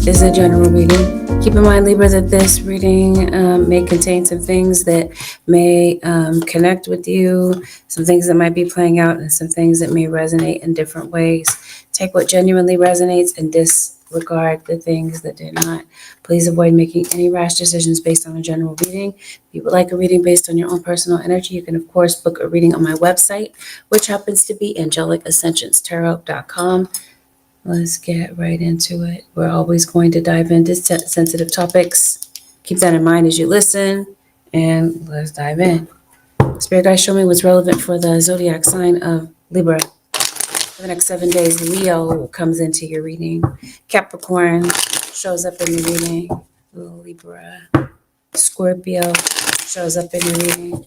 is a general reading. Keep in mind, Libra, that this reading may contain some things that may connect with you, some things that might be playing out, and some things that may resonate in different ways. Take what genuinely resonates and disregard the things that do not. Please avoid making any rash decisions based on a general reading. If you would like a reading based on your own personal energy, you can, of course, book a reading on my website, which happens to be angelic-ascensions-tarot.com. Let's get right into it. We're always going to dive into sensitive topics. Keep that in mind as you listen, and let's dive in. Spirit guides, show me what's relevant for the zodiac sign of Libra. For the next 7 days, Leo comes into your reading. Capricorn shows up in your reading. Libra. Scorpio shows up in your reading.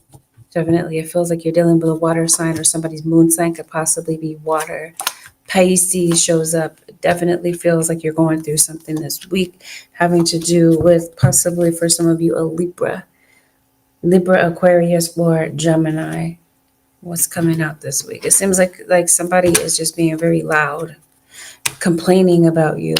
Definitely, it feels like you're dealing with a water sign, or somebody's moon sign could possibly be water. Pisces shows up. It definitely feels like you're going through something this week having to do with, possibly for some of you, a Libra, Aquarius, or Gemini. What's coming out this week? It seems like somebody is just being very loud, complaining about you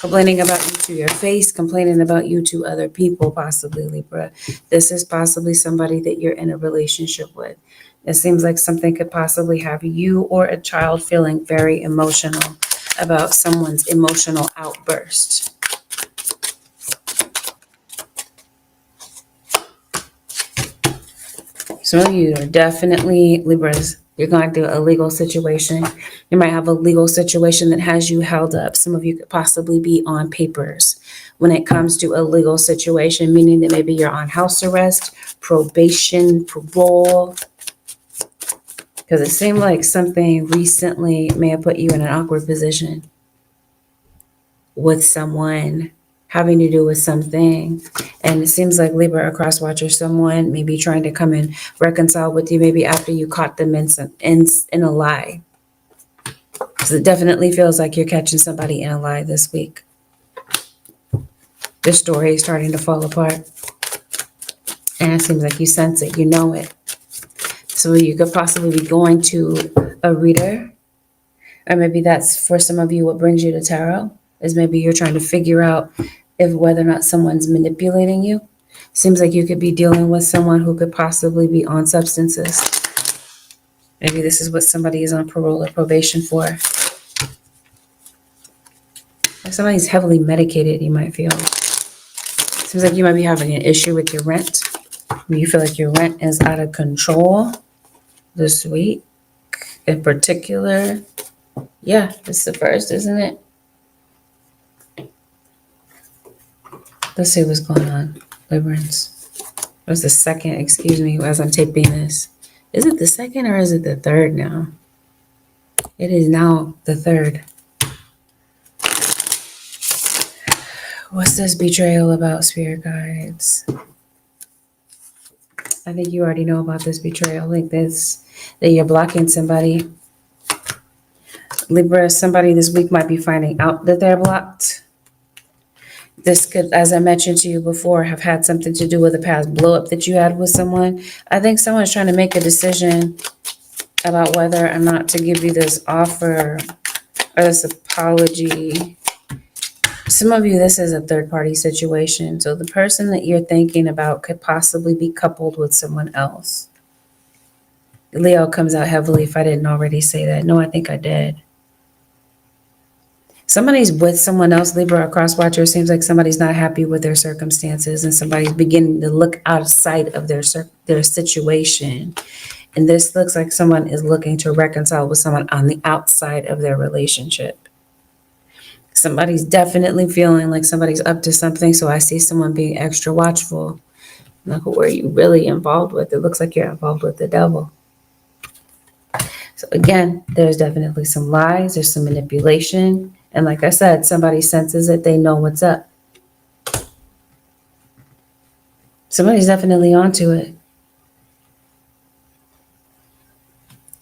to your face, complaining about you to other people, possibly, Libra. This is possibly somebody that you're in a relationship with. It seems like something could possibly have you or a child feeling very emotional about someone's emotional outburst. Some of you are definitely Libras. You're going through a legal situation. You might have a legal situation that has you held up. Some of you could possibly be on papers when it comes to a legal situation, meaning that maybe you're on house arrest, probation, parole. Because it seemed like something recently may have put you in an awkward position with someone having to do with something. And it seems like Libra, a cross watcher, someone may be trying to come and reconcile with you, maybe after you caught them in a lie. So it definitely feels like you're catching somebody in a lie this week. The story is starting to fall apart. And it seems like you sense it, you know it. So you could possibly be going to a reader, or maybe that's for some of you what brings you to tarot, is maybe you're trying to figure out if whether or not someone's manipulating you. Seems like you could be dealing with someone who could possibly be on substances. Maybe this is what somebody is on parole or probation for. If somebody's heavily medicated, you might feel. Seems like you might be having an issue with your rent. You feel like your rent is out of control this week in particular. Yeah, it's the first, isn't it? Let's see what's going on, Librans. What's the second? Excuse me, as I'm taping this. Is it the second or is it the third now? It is now the third. What's this betrayal about, spirit guides? I think you already know about this betrayal, like this, that you're blocking somebody. Libra, somebody this week might be finding out that they're blocked. This could, as I mentioned to you before, have had something to do with a past blow up that you had with someone. I think someone's trying to make a decision about whether or not to give you this offer or this apology. Some of you, this is a third party situation. So the person that you're thinking about could possibly be coupled with someone else. Leo comes out heavily if I didn't already say that. No, I think I did. Somebody's with someone else, Libra or cross watcher. It seems like somebody's not happy with their circumstances and somebody's beginning to look outside of their situation. And this looks like someone is looking to reconcile with someone on the outside of their relationship. Somebody's definitely feeling like somebody's up to something. So I see someone being extra watchful. Like, who are you really involved with? It looks like you're involved with the devil. So again, there's definitely some lies. There's some manipulation. And like I said, somebody senses it. They know what's up. Somebody's definitely onto it.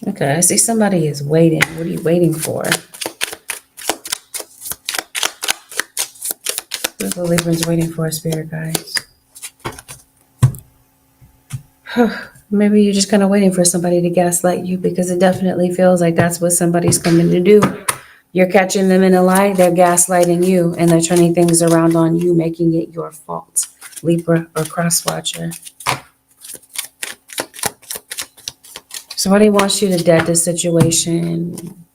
Okay, I see somebody is waiting. What are you waiting for? What the Libra's waiting for, spirit guys? Maybe you're just kind of waiting for somebody to gaslight you, because it definitely feels like that's what somebody's coming to do. You're catching them in a lie, they're gaslighting you, and they're turning things around on you, making it your fault. Libra or cross watcher. Somebody wants you to dead the situation.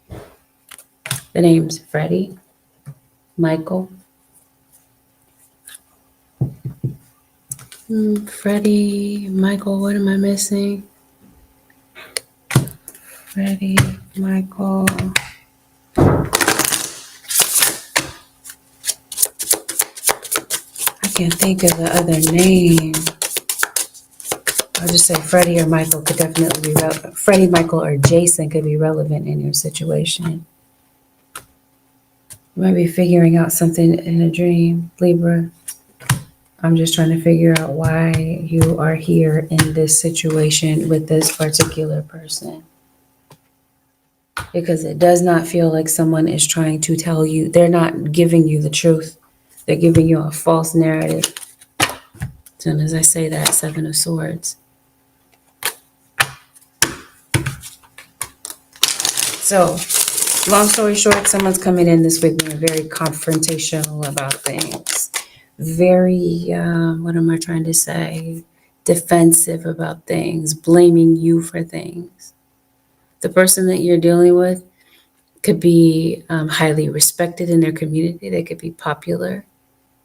The name's Freddie, Michael. Freddie, Michael, what am I missing? Freddie, Michael. I can't think of the other name. I'll just say Freddie or Michael could definitely be relevant. Freddie, Michael, or Jason could be relevant in your situation. You might be figuring out something in a dream, Libra. I'm just trying to figure out why you are here in this situation with this particular person. Because it does not feel like someone is trying to tell you. They're not giving you the truth. They're giving you a false narrative. As soon as I say that, Seven of Swords. So, long story short, someone's coming in this week being very confrontational about things. Very, what am I trying to say? Defensive about things, blaming you for things. The person that you're dealing with could be highly respected in their community. They could be popular.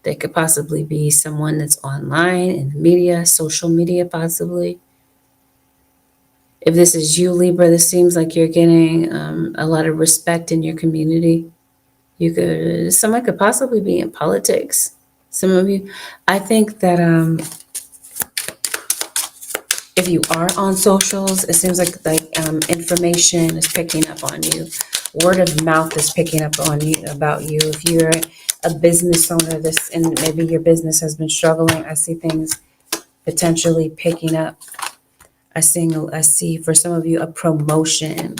They could possibly be someone that's online, in media, social media possibly. If this is you, Libra, this seems like you're getting a lot of respect in your community. Someone could possibly be in politics. Some of you, I think that if you are on socials, it seems like information is picking up on you. Word of mouth is picking up on you about you. If you're a business owner, and maybe your business has been struggling, I see things potentially picking up. I see for some of you a promotion.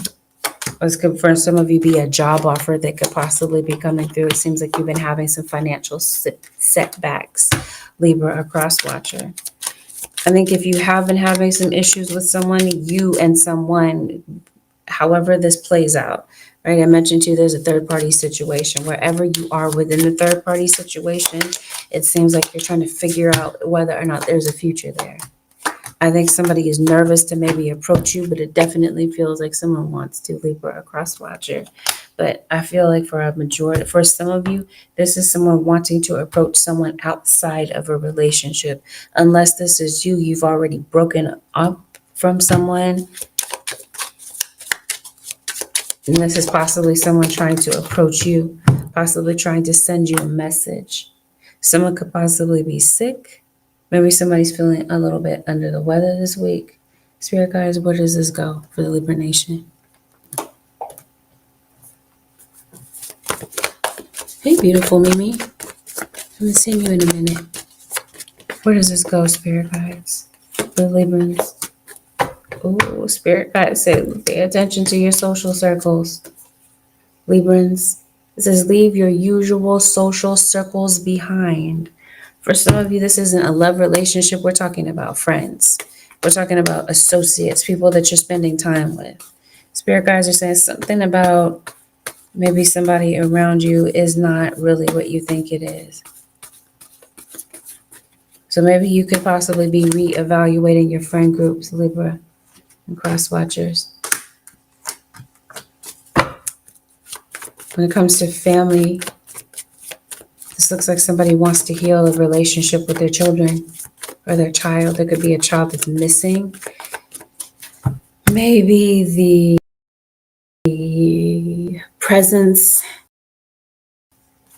For some of you be a job offer that could possibly be coming through. It seems like you've been having some financial setbacks, Libra or cross watcher. I think if you have been having some issues with someone, you and someone, however this plays out, right? I mentioned to you there's a third party situation. Wherever you are within the third party situation, it seems like you're trying to figure out whether or not there's a future there. I think somebody is nervous to maybe approach you, but it definitely feels like someone wants to, Libra or cross watcher. But I feel like for some of you, this is someone wanting to approach someone outside of a relationship. Unless this is you, you've already broken up from someone. And this is possibly someone trying to approach you, possibly trying to send you a message. Someone could possibly be sick. Maybe somebody's feeling a little bit under the weather this week. Spirit guides, where does this go for the Libra Nation? Hey, beautiful Mimi. Haven't seen you in a minute. Where does this go, Spirit guides? The Librans. Oh, Spirit guides say, pay attention to your social circles. Librans. It says, leave your usual social circles behind. For some of you, this isn't a love relationship. We're talking about friends. We're talking about associates, people that you're spending time with. Spirit guides are saying something about maybe somebody around you is not really what you think it is. So maybe you could possibly be reevaluating your friend groups, Libra and cross watchers. When it comes to family, this looks like somebody wants to heal a relationship with their children or their child. There could be a child that's missing. Maybe the presence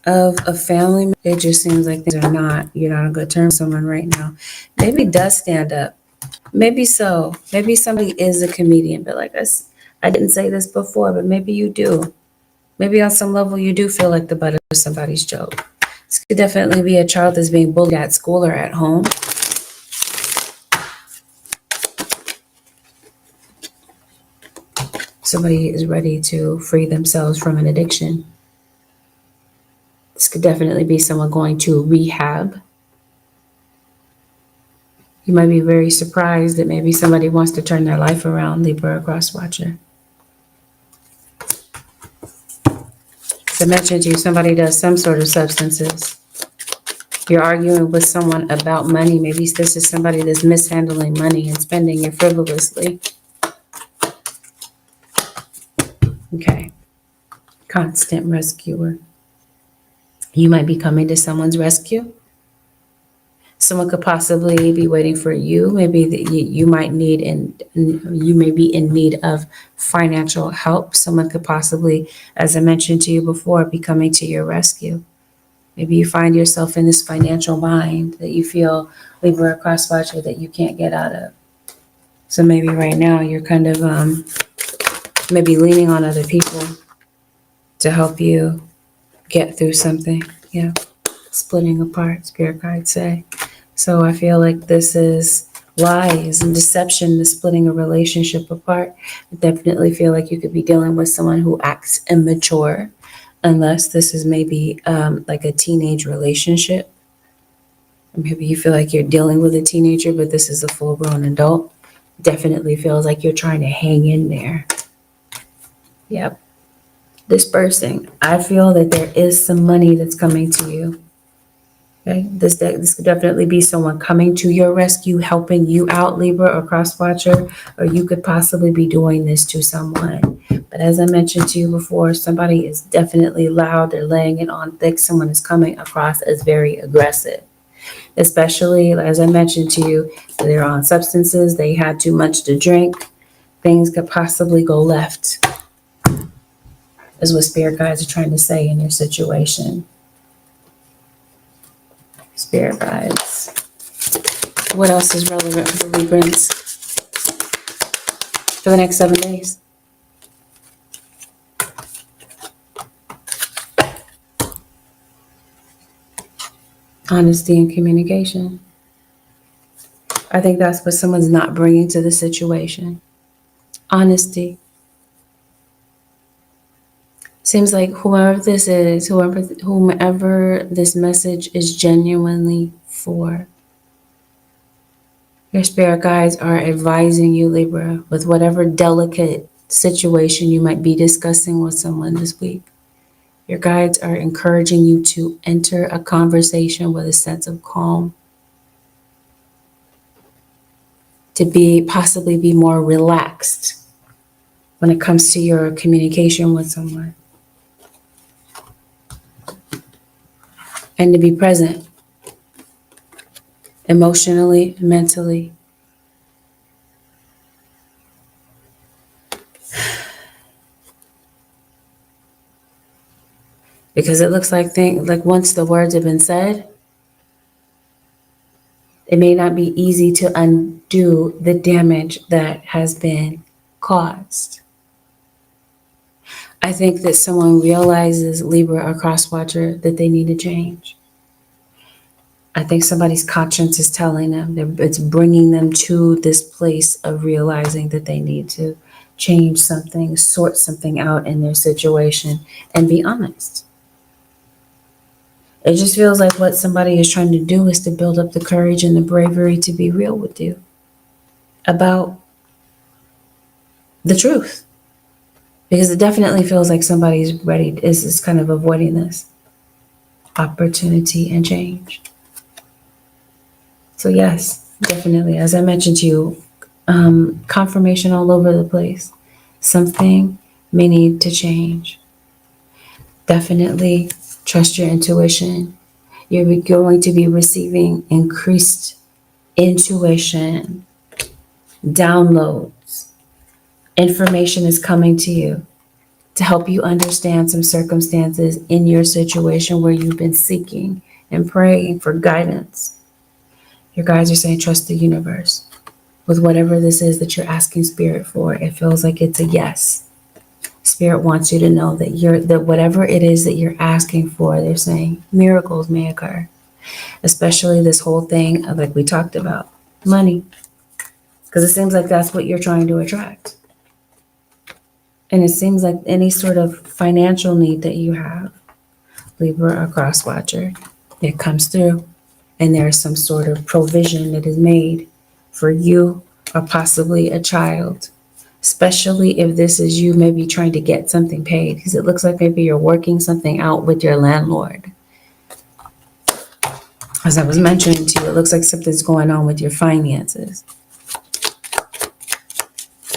of a family. It just seems like you're not on good terms with someone right now. Maybe it does stand up. Maybe so. Maybe somebody is a comedian, but like I didn't say this before, but maybe you do. Maybe on some level you do feel like the butt of somebody's joke. This could definitely be a child that's being bullied at school or at home. Somebody is ready to free themselves from an addiction. This could definitely be someone going to rehab. You might be very surprised that maybe somebody wants to turn their life around, Libra or cross watcher. As I mentioned to you, somebody does some sort of substances. You're arguing with someone about money. Maybe this is somebody that's mishandling money and spending it frivolously. Okay. Constant rescuer. You might be coming to someone's rescue. Someone could possibly be waiting for you. Maybe that you might need, and you may be in need of financial help. Someone could possibly, as I mentioned to you before, be coming to your rescue. Maybe you find yourself in this financial bind that you feel, Libra or cross watcher, that you can't get out of. So maybe right now you're kind of maybe leaning on other people to help you get through something. Yeah. Splitting apart, spirit guides say. So I feel like this is lies and deception, the splitting a relationship apart. I definitely feel like you could be dealing with someone who acts immature, unless this is maybe like a teenage relationship. Maybe you feel like you're dealing with a teenager, but this is a full-grown adult. Definitely feels like you're trying to hang in there. Yep. Dispersing. I feel that there is some money that's coming to you. Okay, this could definitely be someone coming to your rescue, helping you out, Libra or cross watcher, or you could possibly be doing this to someone. But as I mentioned to you before, somebody is definitely loud. They're laying it on thick. Someone is coming across as very aggressive, especially as I mentioned to you, they're on substances. They had too much to drink. Things could possibly go left, is what spirit guides are trying to say in your situation. Spirit guides. What else is relevant for the Librans for the next 7 days? Honesty and communication. I think that's what someone's not bringing to the situation. Honesty. Seems like whoever this is, whomever this message is genuinely for, your spirit guides are advising you, Libra, with whatever delicate situation you might be discussing with someone this week. Your guides are encouraging you to enter a conversation with a sense of calm, to possibly be more relaxed when it comes to your communication with someone. And to be present emotionally, mentally. Because it looks like once the words have been said, it may not be easy to undo the damage that has been caused. I think that someone realizes, Libra or cross watcher, that they need to change. I think somebody's conscience is telling them, it's bringing them to this place of realizing that they need to change something, sort something out in their situation, and be honest. It just feels like what somebody is trying to do is to build up the courage and the bravery to be real with you about the truth. Because it definitely feels like somebody's ready, is kind of avoiding this opportunity and change. So yes, definitely, as I mentioned to you, confirmation all over the place. Something may need to change. Definitely trust your intuition. You're going to be receiving increased intuition, downloads. Information is coming to you to help you understand some circumstances in your situation where you've been seeking and praying for guidance. Your guides are saying, trust the universe. With whatever this is that you're asking Spirit for, it feels like it's a yes. Spirit wants you to know that whatever it is that you're asking for, they're saying miracles may occur. Especially this whole thing of, like we talked about, money. Because it seems like that's what you're trying to attract. And it seems like any sort of financial need that you have, Libra or cross watcher, it comes through. And there's some sort of provision that is made for you or possibly a child. especially if this is you maybe trying to get something paid, because it looks like maybe you're working something out with your landlord. As I was mentioning to you, it looks like something's going on with your finances.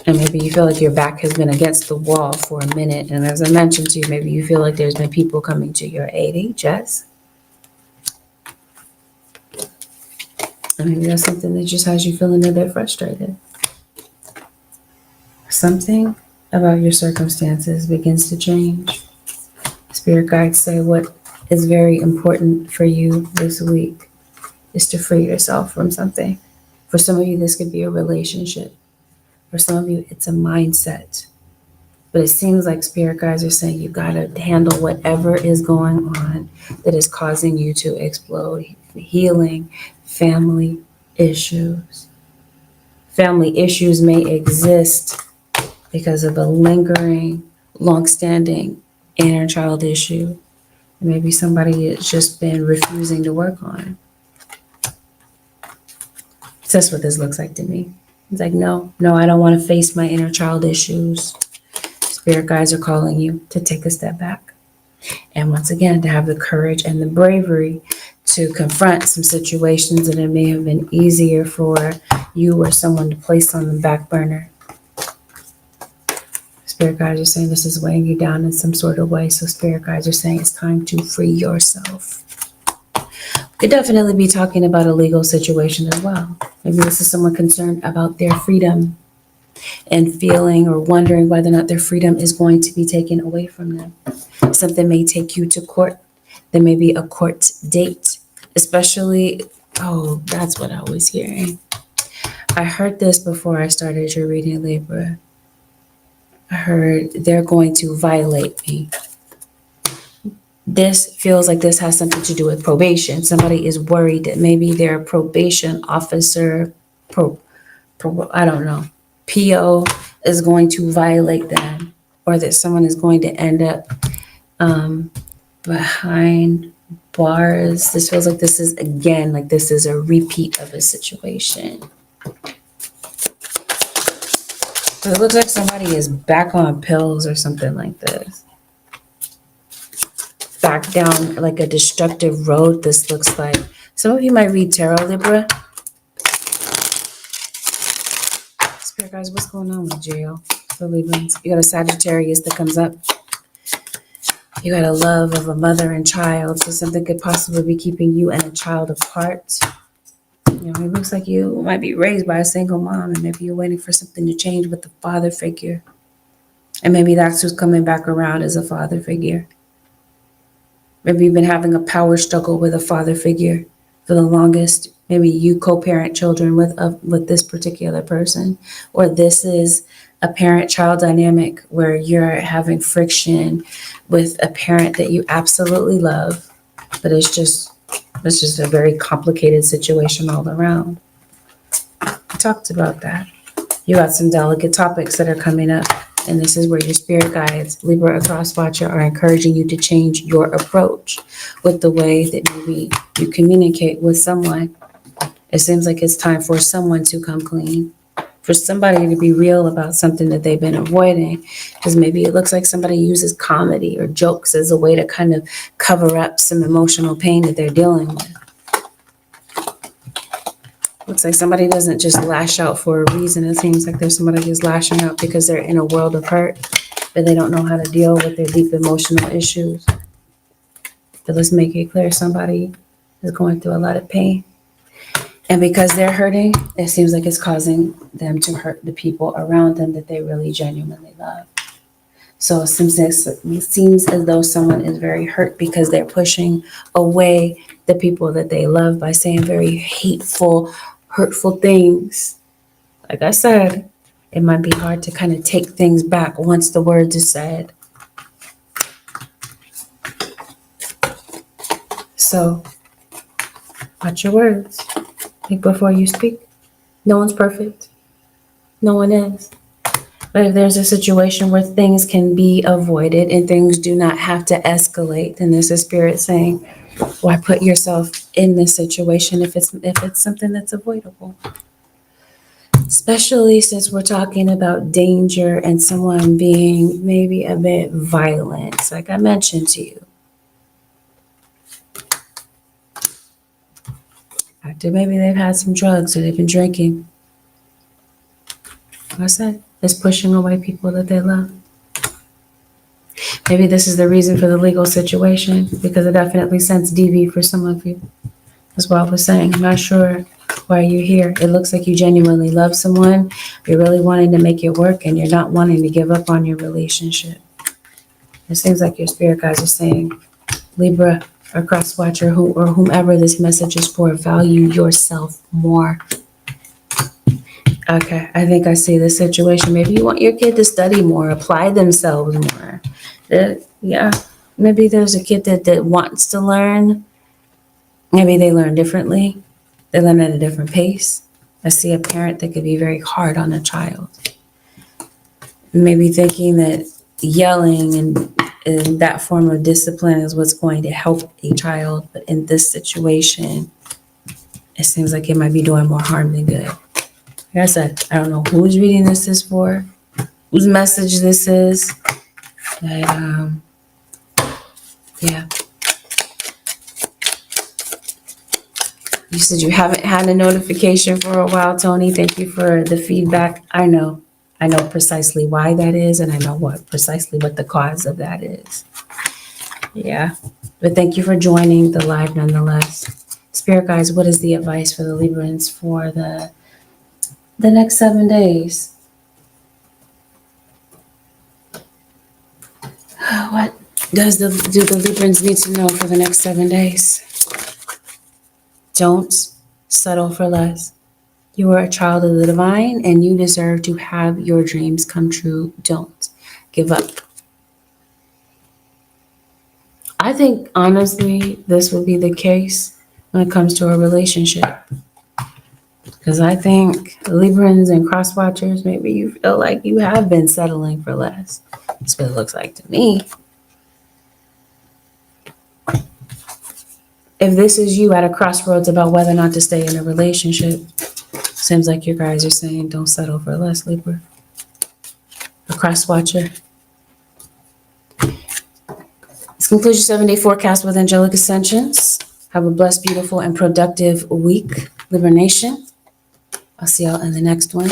And maybe you feel like your back has been against the wall for a minute. And as I mentioned to you, maybe you feel like there's been people coming to your aid, Jess. And maybe that's something that just has you feeling a bit frustrated. Something about your circumstances begins to change. Spirit guides say what is very important for you this week is to free yourself from something. For some of you, this could be a relationship. For some of you, it's a mindset. But it seems like spirit guides are saying you got to handle whatever is going on that is causing you to explode. Healing family issues. Family issues may exist because of a lingering, long-standing inner child issue. Maybe somebody has just been refusing to work on. That's what this looks like to me. It's like, no, I don't want to face my inner child issues. Spirit guides are calling you to take a step back. And once again, to have the courage and the bravery to confront some situations that it may have been easier for you or someone to place on the back burner. Spirit guides are saying this is weighing you down in some sort of way. So spirit guides are saying it's time to free yourself. We could definitely be talking about a legal situation as well. Maybe this is someone concerned about their freedom and feeling or wondering whether or not their freedom is going to be taken away from them. Something may take you to court. There may be a court date, especially, oh, that's what I was hearing. I heard this before I started your reading, Libra. I heard they're going to violate me. This feels like this has something to do with probation. Somebody is worried that maybe their probation officer, I don't know, PO is going to violate them, or that someone is going to end up behind bars. This feels like this is, again, like this is a repeat of a situation. So it looks like somebody is back on pills or something like this. Back down like a destructive road, this looks like. Some of you might read tarot, Libra. Spirit guys, what's going on with jail for Librans? You got a Sagittarius that comes up. You got a love of a mother and child, so something could possibly be keeping you and a child apart. You know, it looks like you might be raised by a single mom, and maybe you're waiting for something to change with the father figure. And maybe that's who's coming back around as a father figure. Maybe you've been having a power struggle with a father figure for the longest. Maybe you co-parent children with this particular person, or this is a parent-child dynamic where you're having friction with a parent that you absolutely love, but it's just a very complicated situation all around. I talked about that. You got some delicate topics that are coming up. And this is where your spirit guides, Libra or Cross Watcher, are encouraging you to change your approach with the way that maybe you communicate with someone. It seems like it's time for someone to come clean, for somebody to be real about something that they've been avoiding. Because maybe it looks like somebody uses comedy or jokes as a way to kind of cover up some emotional pain that they're dealing with. Looks like somebody doesn't just lash out for a reason. It seems like there's somebody who's lashing out because they're in a world of hurt, but they don't know how to deal with their deep emotional issues. But let's make it clear, somebody is going through a lot of pain. And because they're hurting, it seems like it's causing them to hurt the people around them that they really genuinely love. So it seems as though someone is very hurt because they're pushing away the people that they love by saying very hateful, hurtful things. Like I said, it might be hard to kind of take things back once the words are said. So watch your words. Think before you speak. No one's perfect. No one is. But if there's a situation where things can be avoided and things do not have to escalate, then there's a spirit saying, why put yourself in this situation if it's something that's avoidable? Especially since we're talking about danger and someone being maybe a bit violent, like I mentioned to you. After maybe they've had some drugs or they've been drinking. Like I said, it's pushing away people that they love. Maybe this is the reason for the legal situation, because it definitely sends DV for some of you. That's what I was saying. I'm not sure why you're here. It looks like you genuinely love someone. You're really wanting to make it work, and you're not wanting to give up on your relationship. It seems like your spirit guides are saying, Libra or cross watcher, or whomever this message is for, value yourself more. Okay, I think I see the situation. Maybe you want your kid to study more, apply themselves more. Yeah, maybe there's a kid that wants to learn. Maybe they learn differently. They learn at a different pace. I see a parent that could be very hard on a child. Maybe thinking that yelling and that form of discipline is what's going to help a child. But in this situation, it seems like it might be doing more harm than good. Like I said, I don't know whose reading this is for, whose message this is. But, yeah. You said you haven't had a notification for a while, Tony. Thank you for the feedback. I know precisely why that is, and I know precisely what the cause of that is. Yeah, but thank you for joining the live nonetheless. Spirit guides, what is the advice for the Librans for the next 7 days? What do the Librans need to know for the next 7 days? Don't settle for less. You are a child of the divine, and you deserve to have your dreams come true. Don't give up. I think, honestly, this would be the case when it comes to a relationship. Because I think Librans and cross-watchers, maybe you feel like you have been settling for less. That's what it looks like to me. If this is you at a crossroads about whether or not to stay in a relationship, seems like you guys are saying don't settle for less, Libra. A cross-watcher. This concludes your 7-day forecast with angelic ascensions. Have a blessed, beautiful, and productive week, Libra Nation. I'll see y'all in the next one.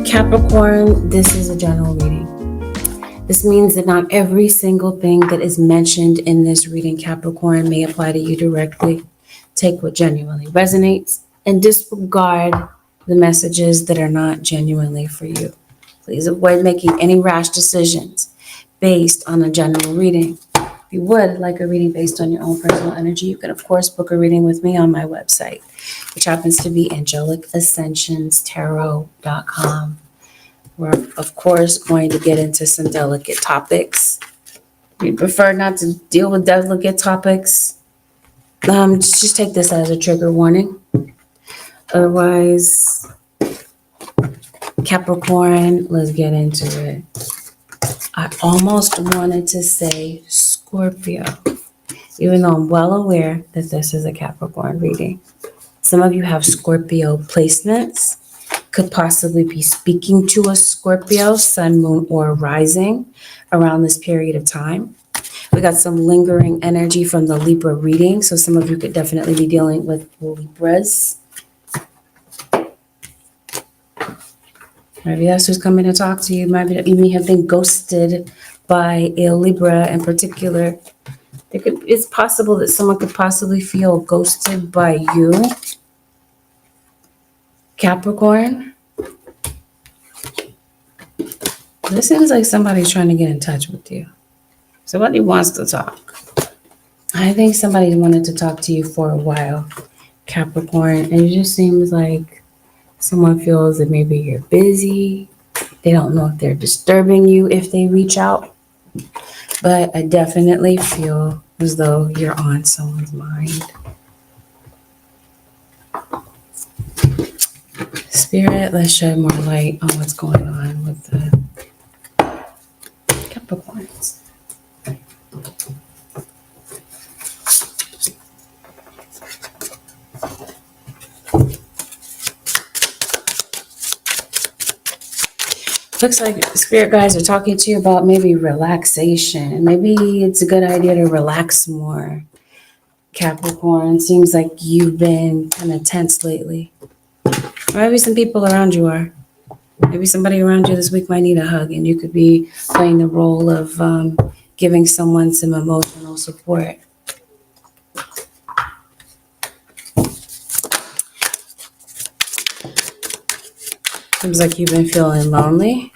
Capricorn, this is a general reading. This means that not every single thing that is mentioned in this reading, Capricorn, may apply to you directly. Take what genuinely resonates and disregard the messages that are not genuinely for you. Please avoid making any rash decisions based on a general reading. If you would like a reading based on your own personal energy, you can, of course, book a reading with me on my website, which happens to be angelicascensionstarot.com. We're, of course, going to get into some delicate topics. If you prefer not to deal with delicate topics, just take this as a trigger warning. Otherwise, Capricorn, let's get into it. I almost wanted to say Scorpio, even though I'm well aware that this is a Capricorn reading. Some of you have Scorpio placements, could possibly be speaking to a Scorpio, sun, moon, or rising around this period of time. We got some lingering energy from the Libra reading, so some of you could definitely be dealing with Libras. Maybe that's who's coming to talk to you. Maybe you may have been ghosted by a Libra in particular. It's possible that someone could possibly feel ghosted by you, Capricorn. This seems like somebody's trying to get in touch with you. Somebody wants to talk. I think somebody wanted to talk to you for a while, Capricorn, and it just seems like someone feels that maybe you're busy. They don't know if they're disturbing you if they reach out. But I definitely feel as though you're on someone's mind. Spirit, let's shed more light on what's going on with the Capricorns. Looks like spirit guides are talking to you about maybe relaxation. Maybe it's a good idea to relax more. Capricorn, seems like you've been kind of tense lately. Or maybe some people around you are. Maybe somebody around you this week might need a hug, and you could be playing the role of giving someone some emotional support. Seems like you've been feeling lonely.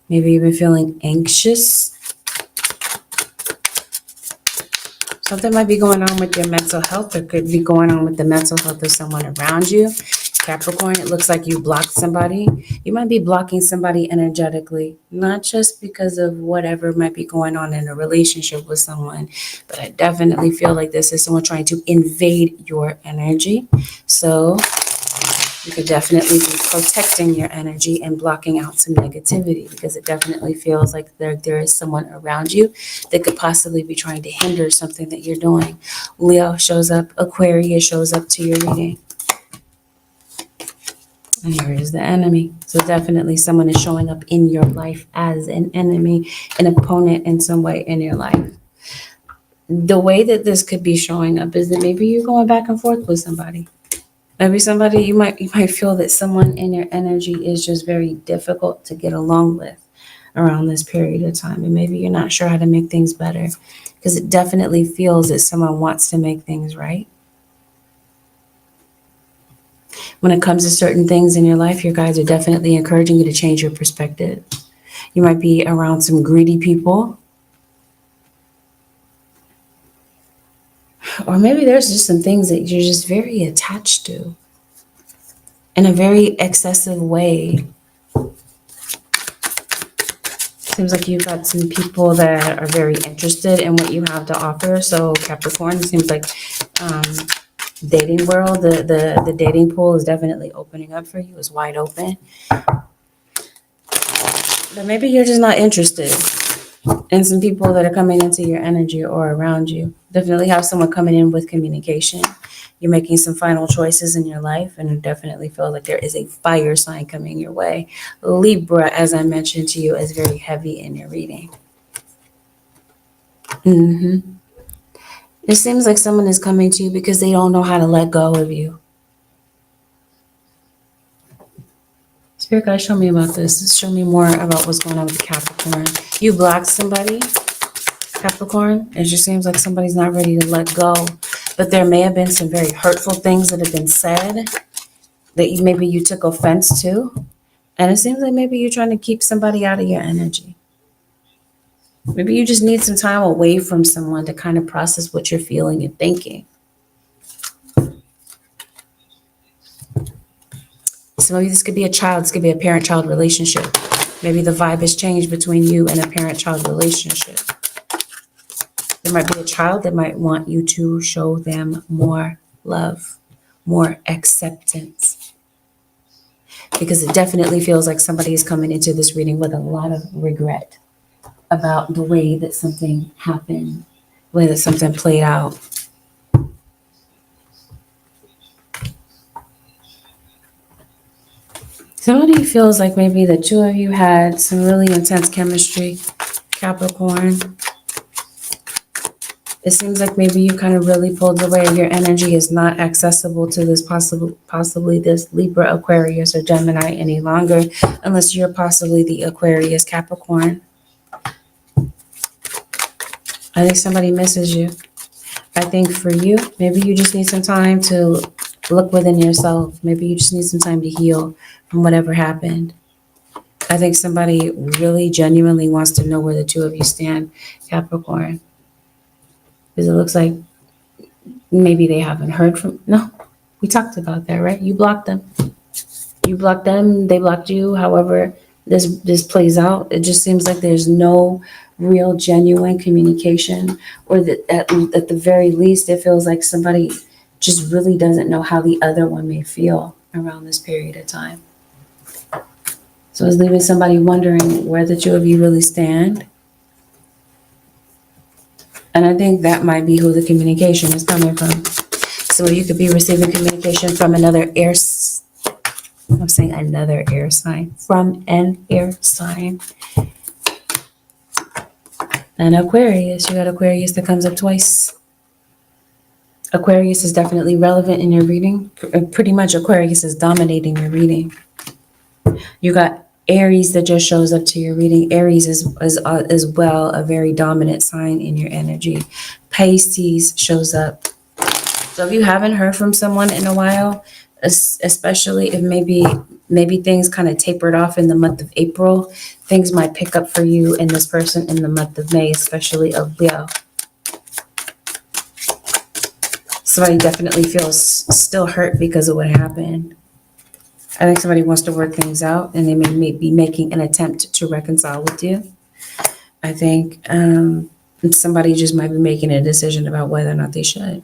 Maybe you've been feeling anxious. Something might be going on with your mental health, or could be going on with the mental health of someone around you. Capricorn, it looks like you blocked somebody. You might be blocking somebody energetically, not just because of whatever might be going on in a relationship with someone, but I definitely feel like this is someone trying to invade your energy. So you could definitely be protecting your energy and blocking out some negativity, because it definitely feels like there is someone around you that could possibly be trying to hinder something that you're doing. Leo shows up, Aquarius shows up to your reading. And here is the enemy. So definitely someone is showing up in your life as an enemy, an opponent in some way in your life. The way that this could be showing up is that maybe you're going back and forth with somebody. Maybe somebody, you might feel that someone in your energy is just very difficult to get along with around this period of time. And maybe you're not sure how to make things better, because it definitely feels that someone wants to make things right. When it comes to certain things in your life, your guides are definitely encouraging you to change your perspective. You might be around some greedy people. Or maybe there's just some things that you're just very attached to in a very excessive way. Seems like you've got some people that are very interested in what you have to offer. So Capricorn, it seems like dating world, the dating pool is definitely opening up for you. It's wide open. But maybe you're just not interested in some people that are coming into your energy or around you. Definitely have someone coming in with communication. You're making some final choices in your life, and I definitely feel like there is a fire sign coming your way. Libra, as I mentioned to you, is very heavy in your reading. It seems like someone is coming to you because they don't know how to let go of you. Spirit guys, show me about this. Show me more about what's going on with Capricorn. You blocked somebody, Capricorn. It just seems like somebody's not ready to let go. But there may have been some very hurtful things that have been said that maybe you took offense to. And it seems like maybe you're trying to keep somebody out of your energy. Maybe you just need some time away from someone to kind of process what you're feeling and thinking. So maybe this could be a child. This could be a parent-child relationship. Maybe the vibe has changed between you and a parent-child relationship. There might be a child that might want you to show them more love, more acceptance. Because it definitely feels like somebody is coming into this reading with a lot of regret about the way that something happened, the way that something played out. Somebody feels like maybe the two of you had some really intense chemistry, Capricorn. It seems like maybe you kind of really pulled away. Your energy is not accessible to this possibly this Libra, Aquarius, or Gemini any longer, unless you're possibly the Aquarius, Capricorn. I think somebody misses you. I think for you, maybe you just need some time to look within yourself. Maybe you just need some time to heal from whatever happened. I think somebody really genuinely wants to know where the two of you stand, Capricorn. Because it looks like maybe they haven't heard from. No, we talked about that, right? You blocked them. You blocked them. They blocked you. However this plays out, it just seems like there's no real genuine communication, or that at the very least, it feels like somebody just really doesn't know how the other one may feel around this period of time. So it's leaving somebody wondering where the two of you really stand. And I think that might be who the communication is coming from. So you could be receiving communication from another air I'm saying another air sign from an air sign. And Aquarius, you got Aquarius that comes up twice. Aquarius is definitely relevant in your reading. Pretty much Aquarius is dominating your reading. You got Aries that just shows up to your reading. Aries is as well a very dominant sign in your energy. Pisces shows up. So if you haven't heard from someone in a while, especially if maybe things kind of tapered off in the month of April, things might pick up for you and this person in the month of May, especially of Leo. Somebody definitely feels still hurt because of what happened. I think somebody wants to work things out and they may be making an attempt to reconcile with you. I think somebody just might be making a decision about whether or not they should.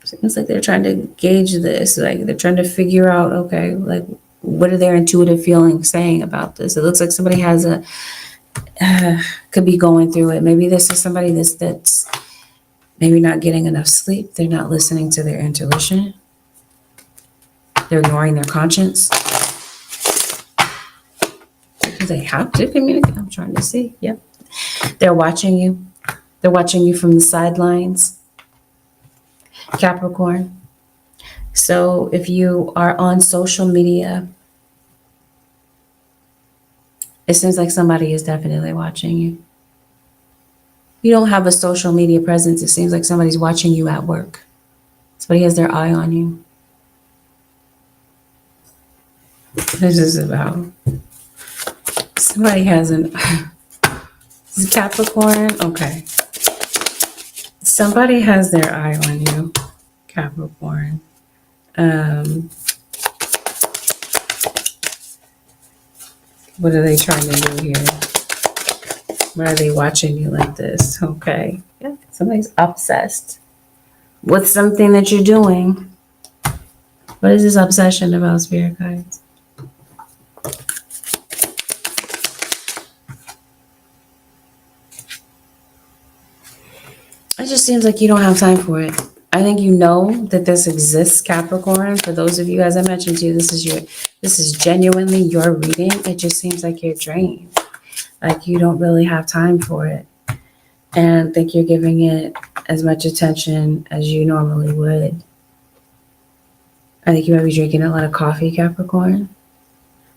Seems like they're trying to gauge this, like they're trying to figure out, okay, like what are their intuitive feelings saying about this? It looks like somebody has could be going through it. Maybe this is somebody that's maybe not getting enough sleep. They're not listening to their intuition. They're ignoring their conscience. Do they have to communicate? I'm trying to see. Yep. They're watching you. They're watching you from the sidelines. Capricorn. So if you are on social media, it seems like somebody is definitely watching you. You don't have a social media presence. It seems like somebody's watching you at work. Somebody has their eye on you. This is about somebody has an this is Capricorn. Okay. Somebody has their eye on you, Capricorn. What are they trying to do here? Why are they watching you like this? Okay. Yeah, somebody's obsessed with something that you're doing. What is this obsession about, spirit guides? It just seems like you don't have time for it. I think you know that this exists, Capricorn. For those of you, as I mentioned to you, this is genuinely your reading. It just seems like you're drained. Like you don't really have time for it. And I think you're giving it as much attention as you normally would. I think you might be drinking a lot of coffee, Capricorn.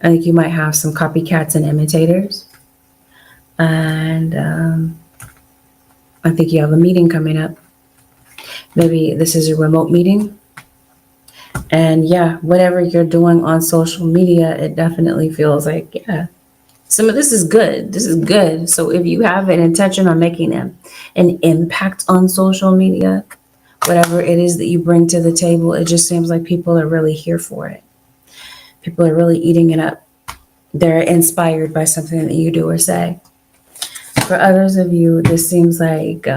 I think you might have some copycats and imitators. And I think you have a meeting coming up. Maybe this is a remote meeting. And yeah, whatever you're doing on social media, it definitely feels like, yeah, some of this is good. This is good. So if you have an intention on making an impact on social media, whatever it is that you bring to the table, it just seems like people are really here for it. People are really eating it up. They're inspired by something that you do or say. For others of you, this seems like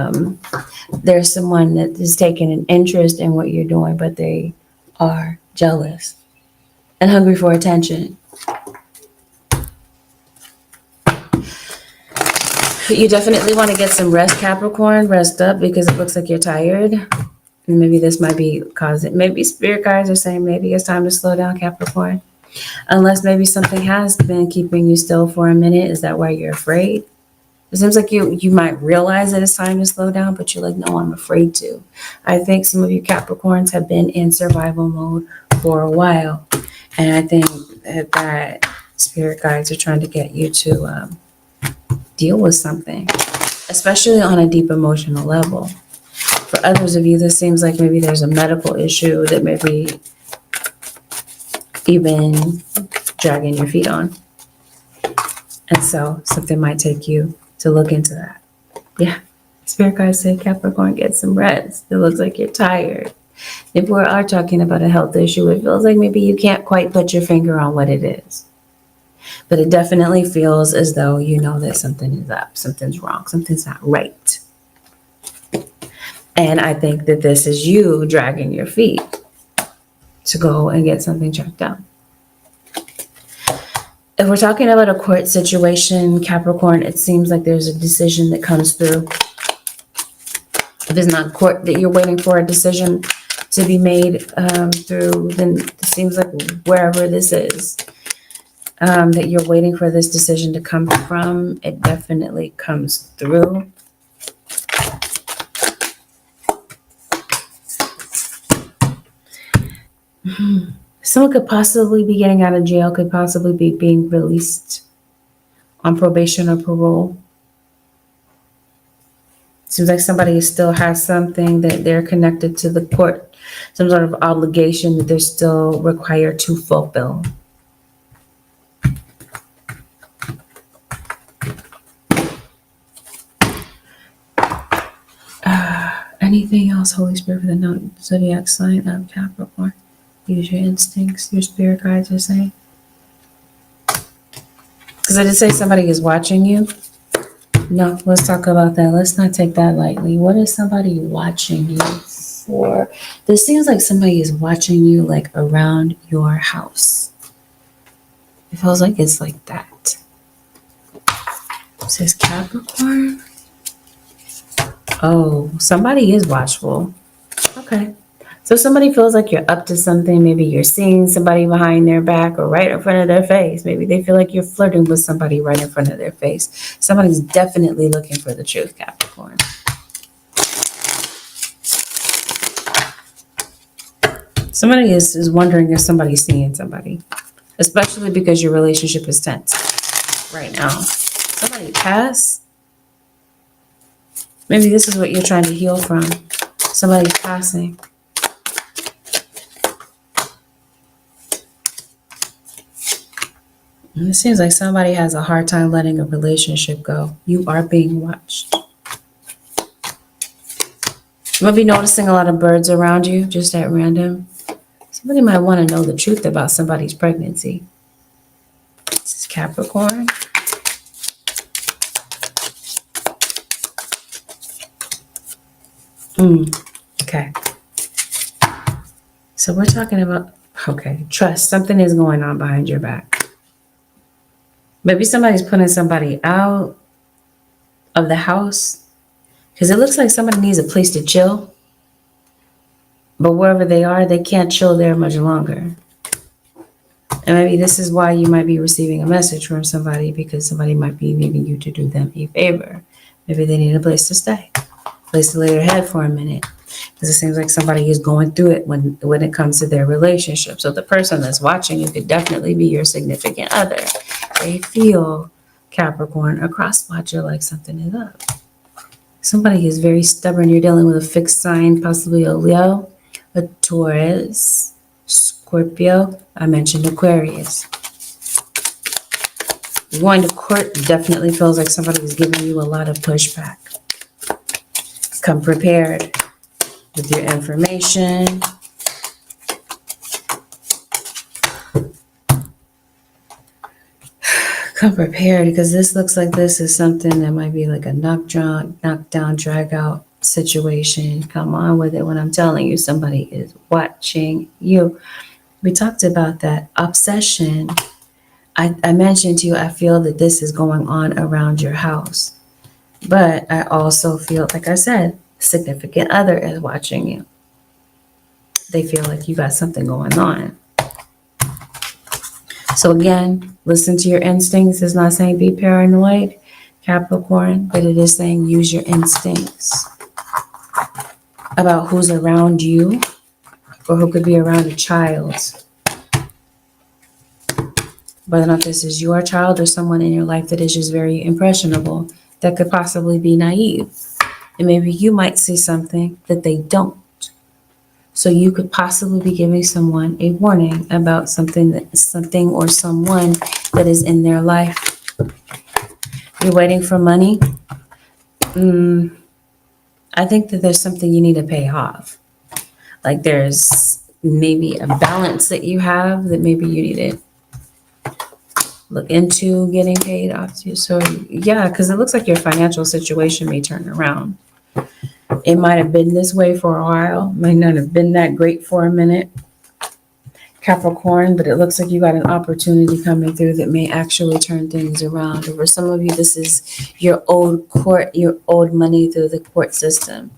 there's someone that is taking an interest in what you're doing, but they are jealous and hungry for attention. You definitely want to get some rest, Capricorn. Rest up because it looks like you're tired. And maybe this might be causing, maybe spirit guides are saying maybe it's time to slow down, Capricorn. Unless maybe something has been keeping you still for a minute. Is that why you're afraid? It seems like you might realize that it's time to slow down, but you're like, no, I'm afraid to. I think some of you Capricorns have been in survival mode for a while. And I think that spirit guides are trying to get you to deal with something, especially on a deep emotional level. For others of you, this seems like maybe there's a medical issue that maybe you've been dragging your feet on. And so something might take you to look into that. Yeah. Spirit guides say, Capricorn, get some rest. It looks like you're tired. If we are talking about a health issue, it feels like maybe you can't quite put your finger on what it is. But it definitely feels as though you know that something is up, something's wrong, something's not right. And I think that this is you dragging your feet to go and get something checked out. If we're talking about a court situation, Capricorn, it seems like there's a decision that comes through. If it's not court that you're waiting for a decision, to be made through, then it seems like wherever this is, that you're waiting for this decision to come from, it definitely comes through. Someone could possibly be getting out of jail, could possibly be being released on probation or parole. Seems like somebody still has something that they're connected to the court, some sort of obligation that they're still required to fulfill. Anything else, Holy Spirit, for the zodiac sign of Capricorn? Use your instincts, your spirit guides are saying. Because I just say somebody is watching you. No, let's talk about that. Let's not take that lightly. What is somebody watching you for? This seems like somebody is watching you like around your house. It feels like it's like that. It says Capricorn. Oh, somebody is watchful. Okay. So somebody feels like you're up to something. Maybe you're seeing somebody behind their back or right in front of their face. Maybe they feel like you're flirting with somebody right in front of their face. Somebody's definitely looking for the truth, Capricorn. Somebody is wondering if somebody's seeing somebody, especially because your relationship is tense right now. Somebody passed. Maybe this is what you're trying to heal from. Somebody's passing. And it seems like somebody has a hard time letting a relationship go. You are being watched. You might be noticing a lot of birds around you, just at random. Somebody might want to know the truth about somebody's pregnancy. This is Capricorn. Okay. So we're talking about, trust. Something is going on behind your back. Maybe somebody's putting somebody out of the house because it looks like somebody needs a place to chill. But wherever they are, they can't chill there much longer. And maybe this is why you might be receiving a message from somebody, because somebody might be needing you to do them a favor. Maybe they need a place to stay, a place to lay their head for a minute. Because it seems like somebody is going through it when it comes to their relationship. So the person that's watching you could definitely be your significant other. They feel, Capricorn, a cross-watcher, like something is up. Somebody is very stubborn. You're dealing with a fixed sign, possibly a Leo, a Taurus, Scorpio. I mentioned Aquarius. Going to court definitely feels like somebody is giving you a lot of pushback. Come prepared with your information. Come prepared, because this looks like this is something that might be like a knockdown, drag out situation. Come on with it when I'm telling you somebody is watching you. We talked about that obsession. I mentioned to you, I feel that this is going on around your house. But I also feel, like I said, significant other is watching you. They feel like you got something going on. So again, listen to your instincts. It's not saying be paranoid, Capricorn, but it is saying use your instincts about who's around you or who could be around a child. Whether or not this is your child or someone in your life that is just very impressionable, that could possibly be naive. And maybe you might see something that they don't. So you could possibly be giving someone a warning about something or someone that is in their life. You're waiting for money. I think that there's something you need to pay off. Like there's maybe a balance that you have that maybe you need to look into getting paid off to. So yeah, because it looks like your financial situation may turn around. It might have been this way for a while, might not have been that great for a minute, Capricorn, but it looks like you got an opportunity coming through that may actually turn things around. Or for some of you, this is your old money through the court system.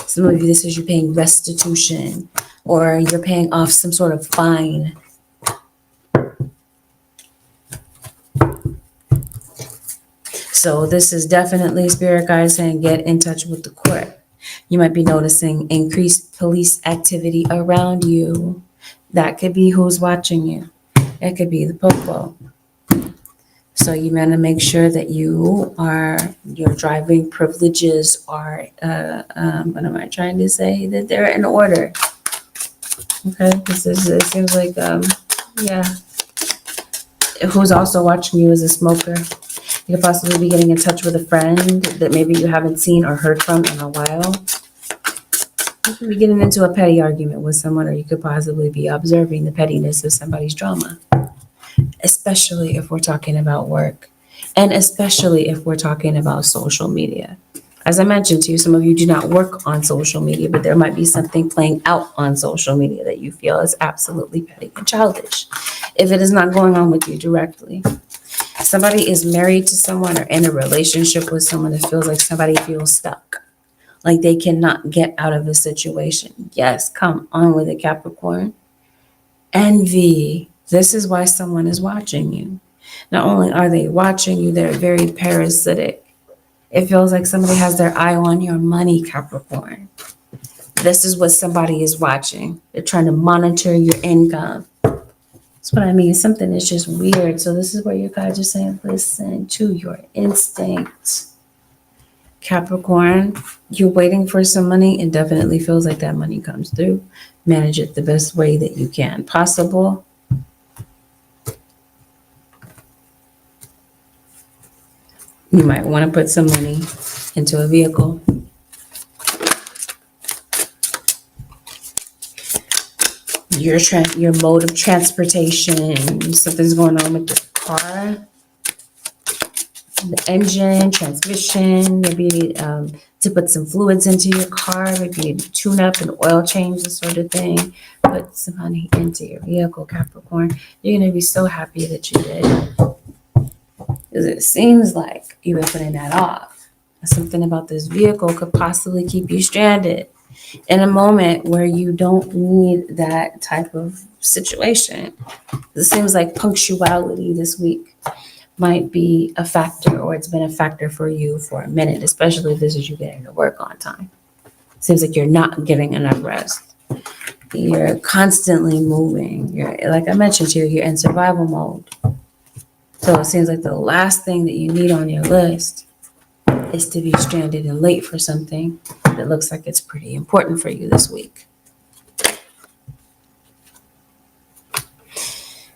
Some of you, this is you paying restitution or you're paying off some sort of fine. So this is definitely Spirit guide saying get in touch with the court. You might be noticing increased police activity around you. That could be who's watching you. It could be the popo. So you want to make sure that your driving privileges are, what am I trying to say? That they're in order. Okay, it seems like, yeah. Who's also watching you is a smoker. You could possibly be getting in touch with a friend that maybe you haven't seen or heard from in a while. You could be getting into a petty argument with someone, or you could possibly be observing the pettiness of somebody's drama, especially if we're talking about work, and especially if we're talking about social media. As I mentioned to you, some of you do not work on social media, but there might be something playing out on social media that you feel is absolutely petty and childish, if it is not going on with you directly. Somebody is married to someone or in a relationship with someone that feels like somebody feels stuck, like they cannot get out of a situation. Yes, come on with it, Capricorn. Envy. This is why someone is watching you. Not only are they watching you, they're very parasitic. It feels like somebody has their eye on your money, Capricorn. This is what somebody is watching. They're trying to monitor your income. That's what I mean. Something is just weird. So this is where your guys are saying, listen to your instincts. Capricorn, you're waiting for some money. It definitely feels like that money comes through. Manage it the best way that you can possible. You might want to put some money into a vehicle. Your mode of transportation. Something's going on with the car. The engine, transmission. Maybe you need to put some fluids into your car. Maybe you need to tune up and oil change, this sort of thing. Put some money into your vehicle, Capricorn. You're going to be so happy that you did. Because it seems like you've been putting that off. Something about this vehicle could possibly keep you stranded in a moment where you don't need that type of situation. It seems like punctuality this week might be a factor, or it's been a factor for you for a minute, especially if this is you getting to work on time. It seems like you're not getting enough rest. You're constantly moving. You're, like I mentioned to you, you're in survival mode. So it seems like the last thing that you need on your list is to be stranded and late for something that looks like it's pretty important for you this week.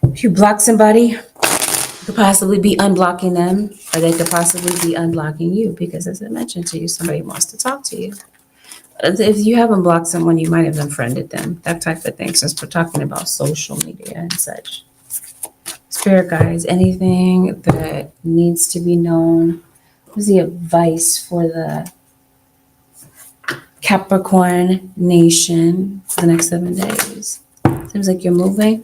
If you block somebody, you could possibly be unblocking them, or they could possibly be unblocking you, because as I mentioned to you, somebody wants to talk to you. If you haven't blocked someone, you might have unfriended them, that type of thing, since we're talking about social media and such. Spirit guides, anything that needs to be known. What's the advice for the Capricorn nation for the next 7 days? Seems like you're moving,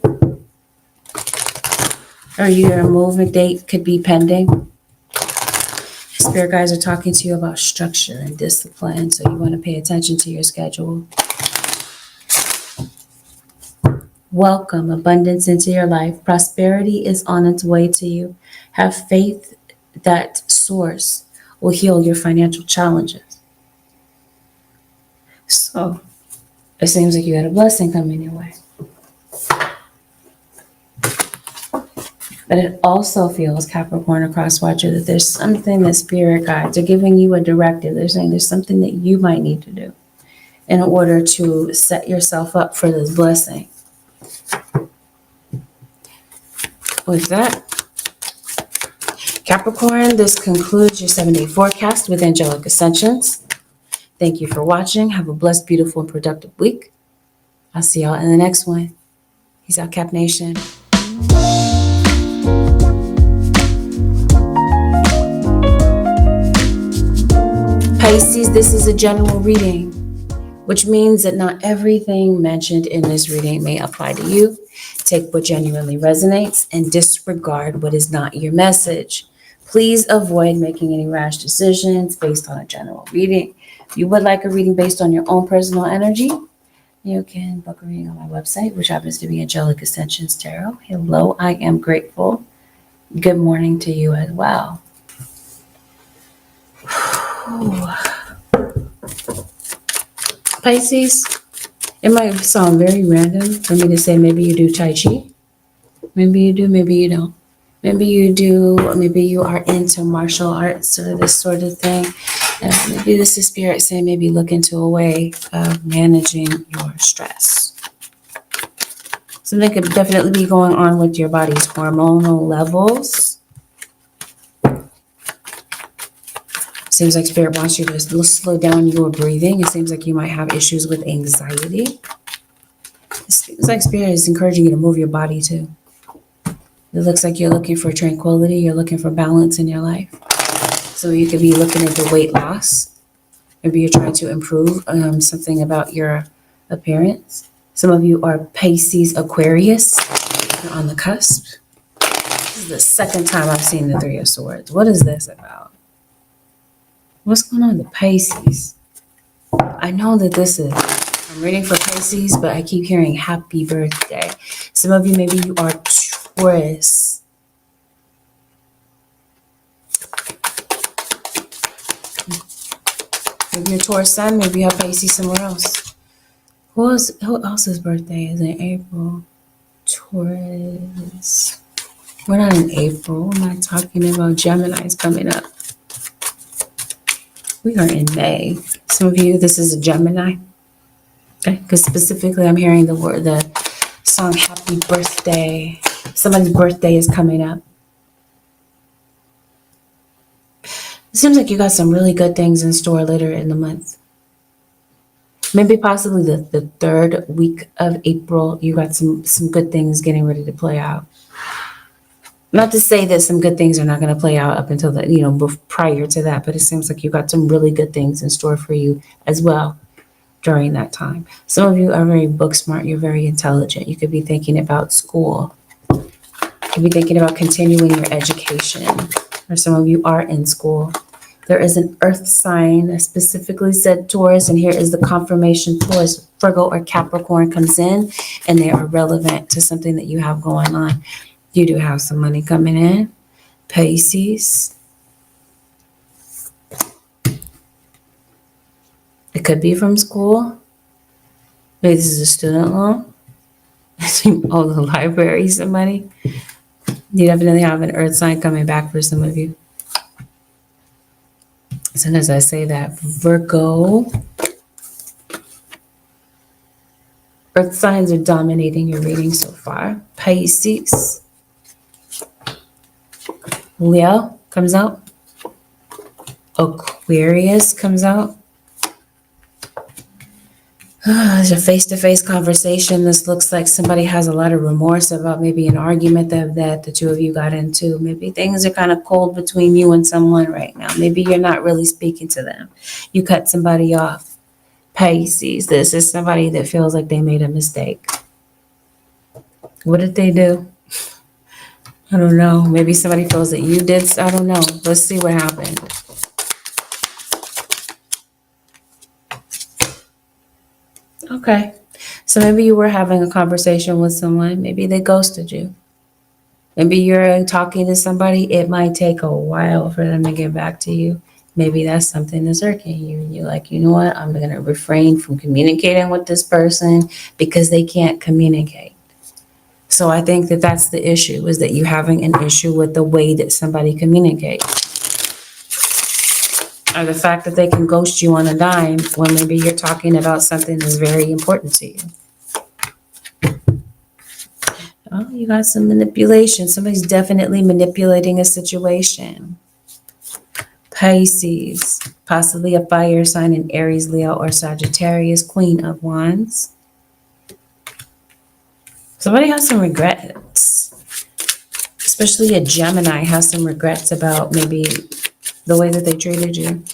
or your movement date could be pending. Spirit guides are talking to you about structure and discipline, so you want to pay attention to your schedule. Welcome abundance into your life. Prosperity is on its way to you. Have faith that source will heal your financial challenges. So it seems like you had a blessing coming your way. But it also feels, Capricorn or Crosswatcher, that there's something that spirit guides are giving you a directive. They're saying there's something that you might need to do in order to set yourself up for this blessing. With that, Capricorn, this concludes your 7-day forecast with angelic ascensions. Thank you for watching. Have a blessed, beautiful, and productive week. I'll see y'all in the next one. Peace out, Cap Nation. Pisces, this is a general reading, which means that not everything mentioned in this reading may apply to you. Take what genuinely resonates and disregard what is not your message. Please avoid making any rash decisions based on a general reading. If you would like a reading based on your own personal energy, you can book a reading on my website, which happens to be Angelic Ascensions Tarot. Hello, I am grateful. Good morning to you as well. Pisces, it might sound very random for me to say maybe you do Tai Chi. Maybe you do, maybe you don't. Maybe you do, maybe you are into martial arts or this sort of thing. Maybe this is spirit saying maybe look into a way of managing your stress. Something could definitely be going on with your body's hormonal levels. Seems like spirit wants you to slow down your breathing. It seems like you might have issues with anxiety. It seems like spirit is encouraging you to move your body too. It looks like you're looking for tranquility. You're looking for balance in your life. So you could be looking into weight loss. Maybe you're trying to improve something about your appearance. Some of you are Pisces, Aquarius. You're on the cusp. This is the second time I've seen the Three of Swords. What is this about? What's going on with the Pisces? I know that this is, I'm reading for Pisces, but I keep hearing happy birthday. Some of you, maybe you are Taurus. Maybe you're Taurus sun, maybe you have Pisces somewhere else. Who else's birthday is in April? Taurus. We're not in April. I'm not talking about Gemini's coming up. We are in May. Some of you, this is a Gemini. Okay, because specifically I'm hearing the song Happy Birthday. Somebody's birthday is coming up. It seems like you got some really good things in store later in the month. Maybe possibly the third week of April, you got some good things getting ready to play out. Not to say that some good things are not going to play out up until prior to that, but it seems like you got some really good things in store for you as well during that time. Some of you are very book smart. You're very intelligent. You could be thinking about school. You could be thinking about continuing your education, or some of you are in school. There is an earth sign that specifically said Taurus, and here is the confirmation. Taurus, Virgo, or Capricorn comes in, and they are relevant to something that you have going on. You do have some money coming in. Pisces. It could be from school. Maybe this is a student loan. Oh, the library, some money. You definitely have an earth sign coming back for some of you. As soon as I say that, Virgo. Earth signs are dominating your reading so far. Pisces. Leo comes out. Aquarius comes out. There's a face-to-face conversation. This looks like somebody has a lot of remorse about maybe an argument that the two of you got into. Maybe things are kind of cold between you and someone right now. Maybe you're not really speaking to them. You cut somebody off. Pisces, this is somebody that feels like they made a mistake. What did they do? I don't know. Maybe somebody feels that you did. I don't know. Let's see what happened. Okay. So maybe you were having a conversation with someone. Maybe they ghosted you. Maybe you're talking to somebody. It might take a while for them to get back to you. Maybe that's something that's irking you. And you're like, you know what? I'm going to refrain from communicating with this person because they can't communicate. So I think that that's the issue, is that you're having an issue with the way that somebody communicates. Or the fact that they can ghost you on a dime when maybe you're talking about something that's very important to you. Oh, you got some manipulation. Somebody's definitely manipulating a situation. Pisces, possibly a fire sign in Aries, Leo, or Sagittarius, Queen of Wands. Somebody has some regrets, especially a Gemini has some regrets about maybe the way that they treated you.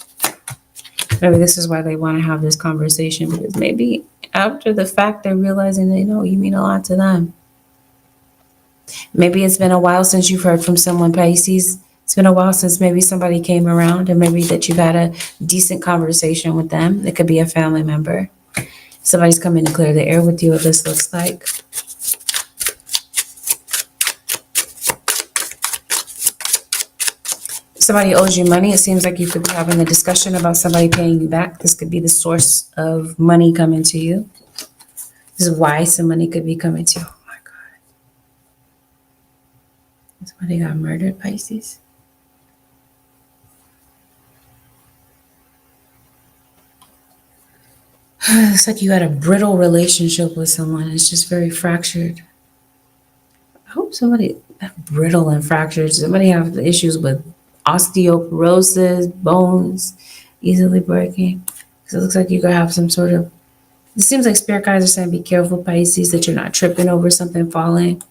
Maybe this is why they want to have this conversation, because maybe after the fact they're realizing they know you mean a lot to them. Maybe it's been a while since you've heard from someone, Pisces. It's been a while since maybe somebody came around, and maybe that you've had a decent conversation with them. It could be a family member. Somebody's coming to clear the air with you, what this looks like. Somebody owes you money. It seems like you could be having a discussion about somebody paying you back. This could be the source of money coming to you. This is why some money could be coming to you. Oh my God. Somebody got murdered, Pisces. It's like you had a brittle relationship with someone. It's just very fractured. I hope somebody brittle and fractured. Somebody have issues with osteoporosis, bones easily breaking. Because it looks like you could have some sort of. It seems like spirit guides are saying, be careful, Pisces, that you're not tripping over something falling.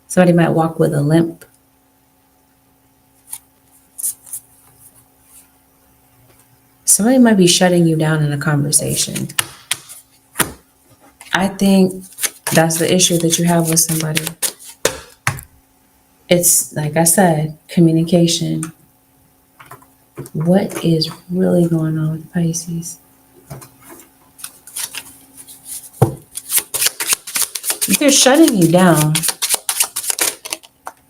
Somebody might walk with a limp. Somebody might be shutting you down in a conversation. I think that's the issue that you have with somebody. It's, like I said, communication. What is really going on with Pisces? If they're shutting you down,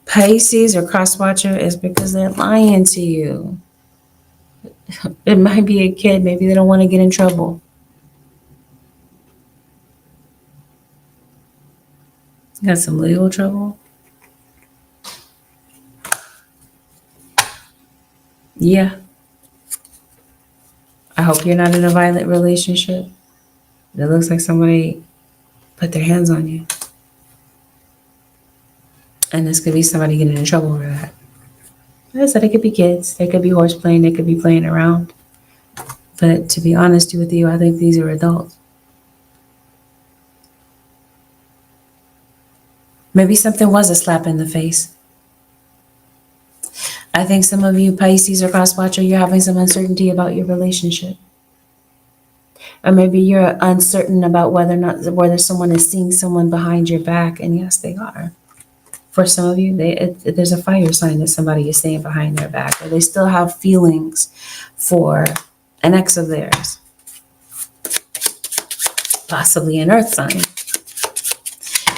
Pisces or cross-watcher, is because they're lying to you. It might be a kid. Maybe they don't want to get in trouble. Got some legal trouble? Yeah. I hope you're not in a violent relationship. It looks like somebody put their hands on you. And this could be somebody getting in trouble for that. Like I said, it could be kids. They could be horse playing. They could be playing around. But to be honest with you, I think these are adults. Maybe something was a slap in the face. I think some of you Pisces or cross-watcher, you're having some uncertainty about your relationship. Or maybe you're uncertain about whether someone is seeing someone behind your back. And yes, they are. For some of you, there's a fire sign that somebody is seeing behind their back. Or they still have feelings for an ex of theirs. Possibly an earth sign.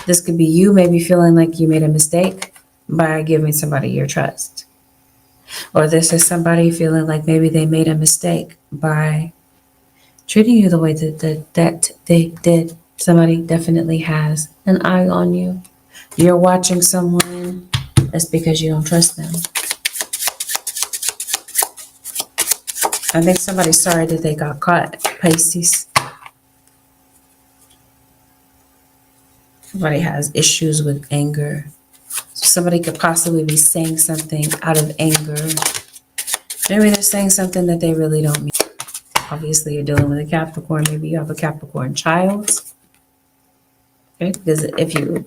This could be you maybe feeling like you made a mistake by giving somebody your trust. Or this is somebody feeling like maybe they made a mistake by treating you the way that they did. Somebody definitely has an eye on you. You're watching someone. That's because you don't trust them. I think somebody's sorry that they got caught, Pisces. Somebody has issues with anger. So somebody could possibly be saying something out of anger. Maybe they're saying something that they really don't mean. Obviously, you're dealing with a Capricorn. Maybe you have a Capricorn child. Okay, because if you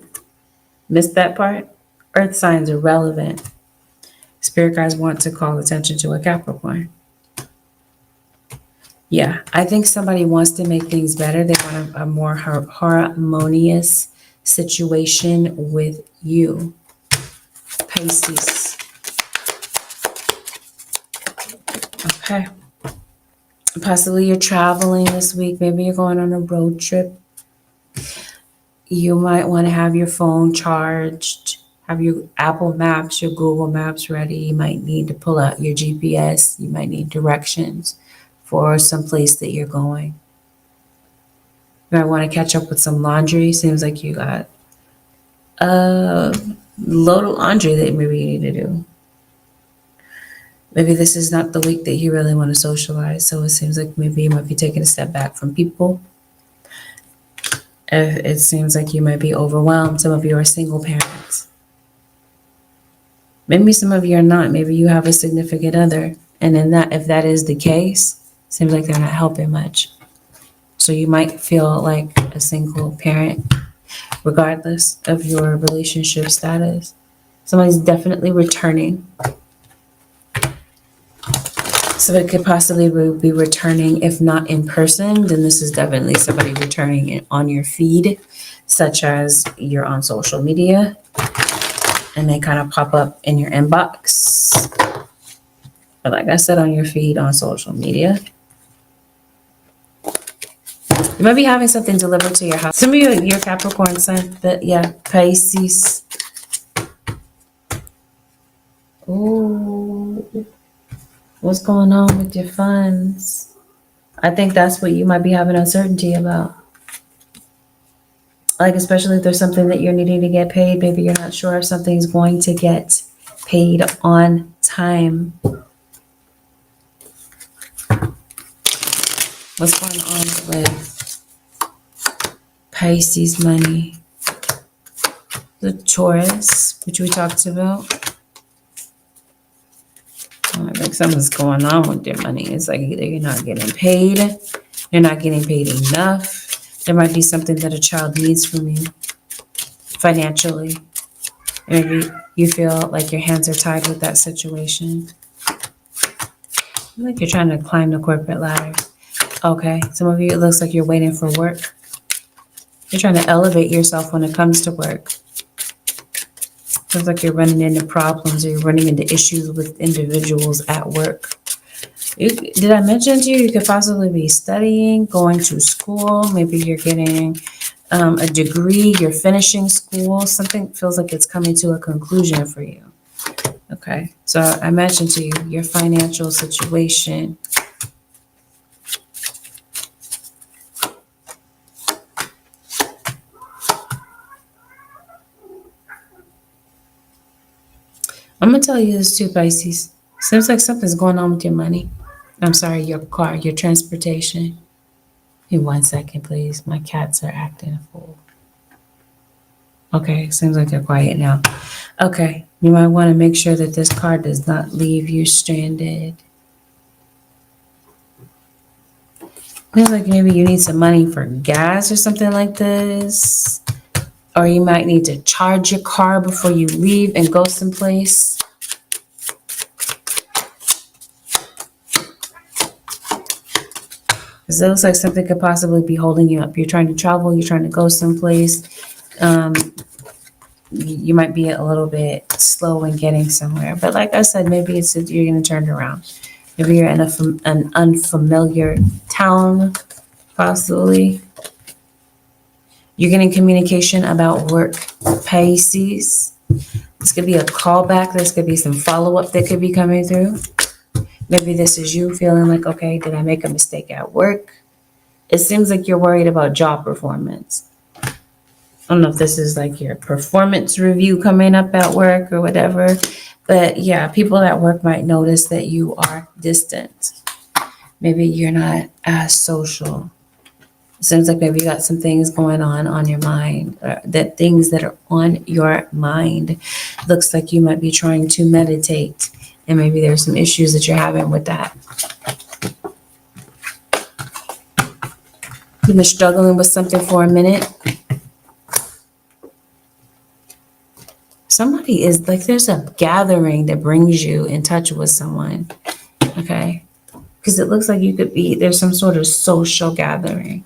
missed that part, earth signs are relevant. Spirit guides want to call attention to a Capricorn. Yeah, I think somebody wants to make things better. They want a more harmonious situation with you, Pisces. Okay. Possibly you're traveling this week. Maybe you're going on a road trip. You might want to have your phone charged, have your Apple Maps, your Google Maps ready. You might need to pull out your GPS. You might need directions for some place that you're going. You might want to catch up with some laundry. Seems like you got a load of laundry that maybe you need to do. Maybe this is not the week that you really want to socialize. So it seems like maybe you might be taking a step back from people. It seems like you might be overwhelmed. Some of you are single parents. Maybe some of you are not. Maybe you have a significant other. And if that is the case, it seems like they're not helping much. So you might feel like a single parent, regardless of your relationship status. Somebody's definitely returning. Somebody could possibly be returning, if not in person, then this is definitely somebody returning on your feed, such as you're on social media and they kind of pop up in your inbox. But like I said, on your feed on social media. You might be having something delivered to your house. Some of you, your Capricorn sun, but yeah, Pisces. Ooh, what's going on with your funds? I think that's what you might be having uncertainty about. Like, especially if there's something that you're needing to get paid, maybe you're not sure if something's going to get paid on time. What's going on with Pisces money? The Taurus, which we talked about. Like something's going on with your money. It's like either you're not getting paid, you're not getting paid enough. There might be something that a child needs from you financially. Maybe you feel like your hands are tied with that situation. Like you're trying to climb the corporate ladder. Okay, some of you, it looks like you're waiting for work. You're trying to elevate yourself when it comes to work. Feels like you're running into problems or you're running into issues with individuals at work. Did I mention to you, you could possibly be studying, going to school. Maybe you're getting a degree, you're finishing school. Something feels like it's coming to a conclusion for you. Okay, so I mentioned to you, your financial situation. I'm going to tell you this too, Pisces. Seems like something's going on with your money. I'm sorry, your car, your transportation. Give me 1 second, please. My cats are acting a fool. Okay, seems like they're quiet now. Okay, you might want to make sure that this car does not leave you stranded. Feels like maybe you need some money for gas or something like this. Or you might need to charge your car before you leave and go someplace. Because it looks like something could possibly be holding you up. You're trying to travel, you're trying to go someplace. You might be a little bit slow in getting somewhere. But like I said, maybe it's you're going to turn it around. Maybe you're in an unfamiliar town, possibly. You're getting communication about work, Pisces. This could be a callback. This could be some follow-up that could be coming through. Maybe this is you feeling like, okay, did I make a mistake at work? It seems like you're worried about job performance. I don't know if this is like your performance review coming up at work or whatever. But yeah, people at work might notice that you are distant. Maybe you're not as social. It seems like maybe you got some things going on your mind, that things that are on your mind. Looks like you might be trying to meditate, and maybe there's some issues that you're having with that. You've been struggling with something for a minute. Somebody is like, there's a gathering that brings you in touch with someone, okay? Because it looks like you could be, there's some sort of social gathering.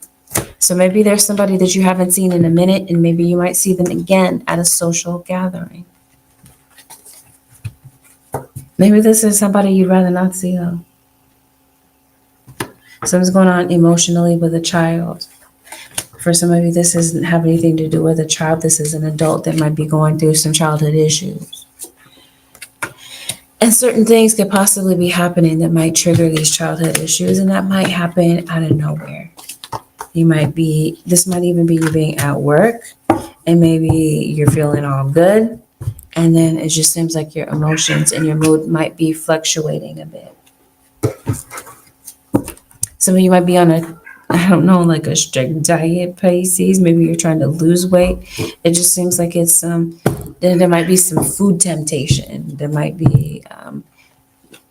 So maybe there's somebody that you haven't seen in a minute, and maybe you might see them again at a social gathering. Maybe this is somebody you'd rather not see though. Something's going on emotionally with a child. For some of you, this doesn't have anything to do with a child. This is an adult that might be going through some childhood issues. And certain things could possibly be happening that might trigger these childhood issues, and that might happen out of nowhere. This might even be you being at work, and maybe you're feeling all good, and then it just seems like your emotions and your mood might be fluctuating a bit. Some of you might be on like a strict diet, Pisces. Maybe you're trying to lose weight. It just seems like it's there might be some food temptation. There might be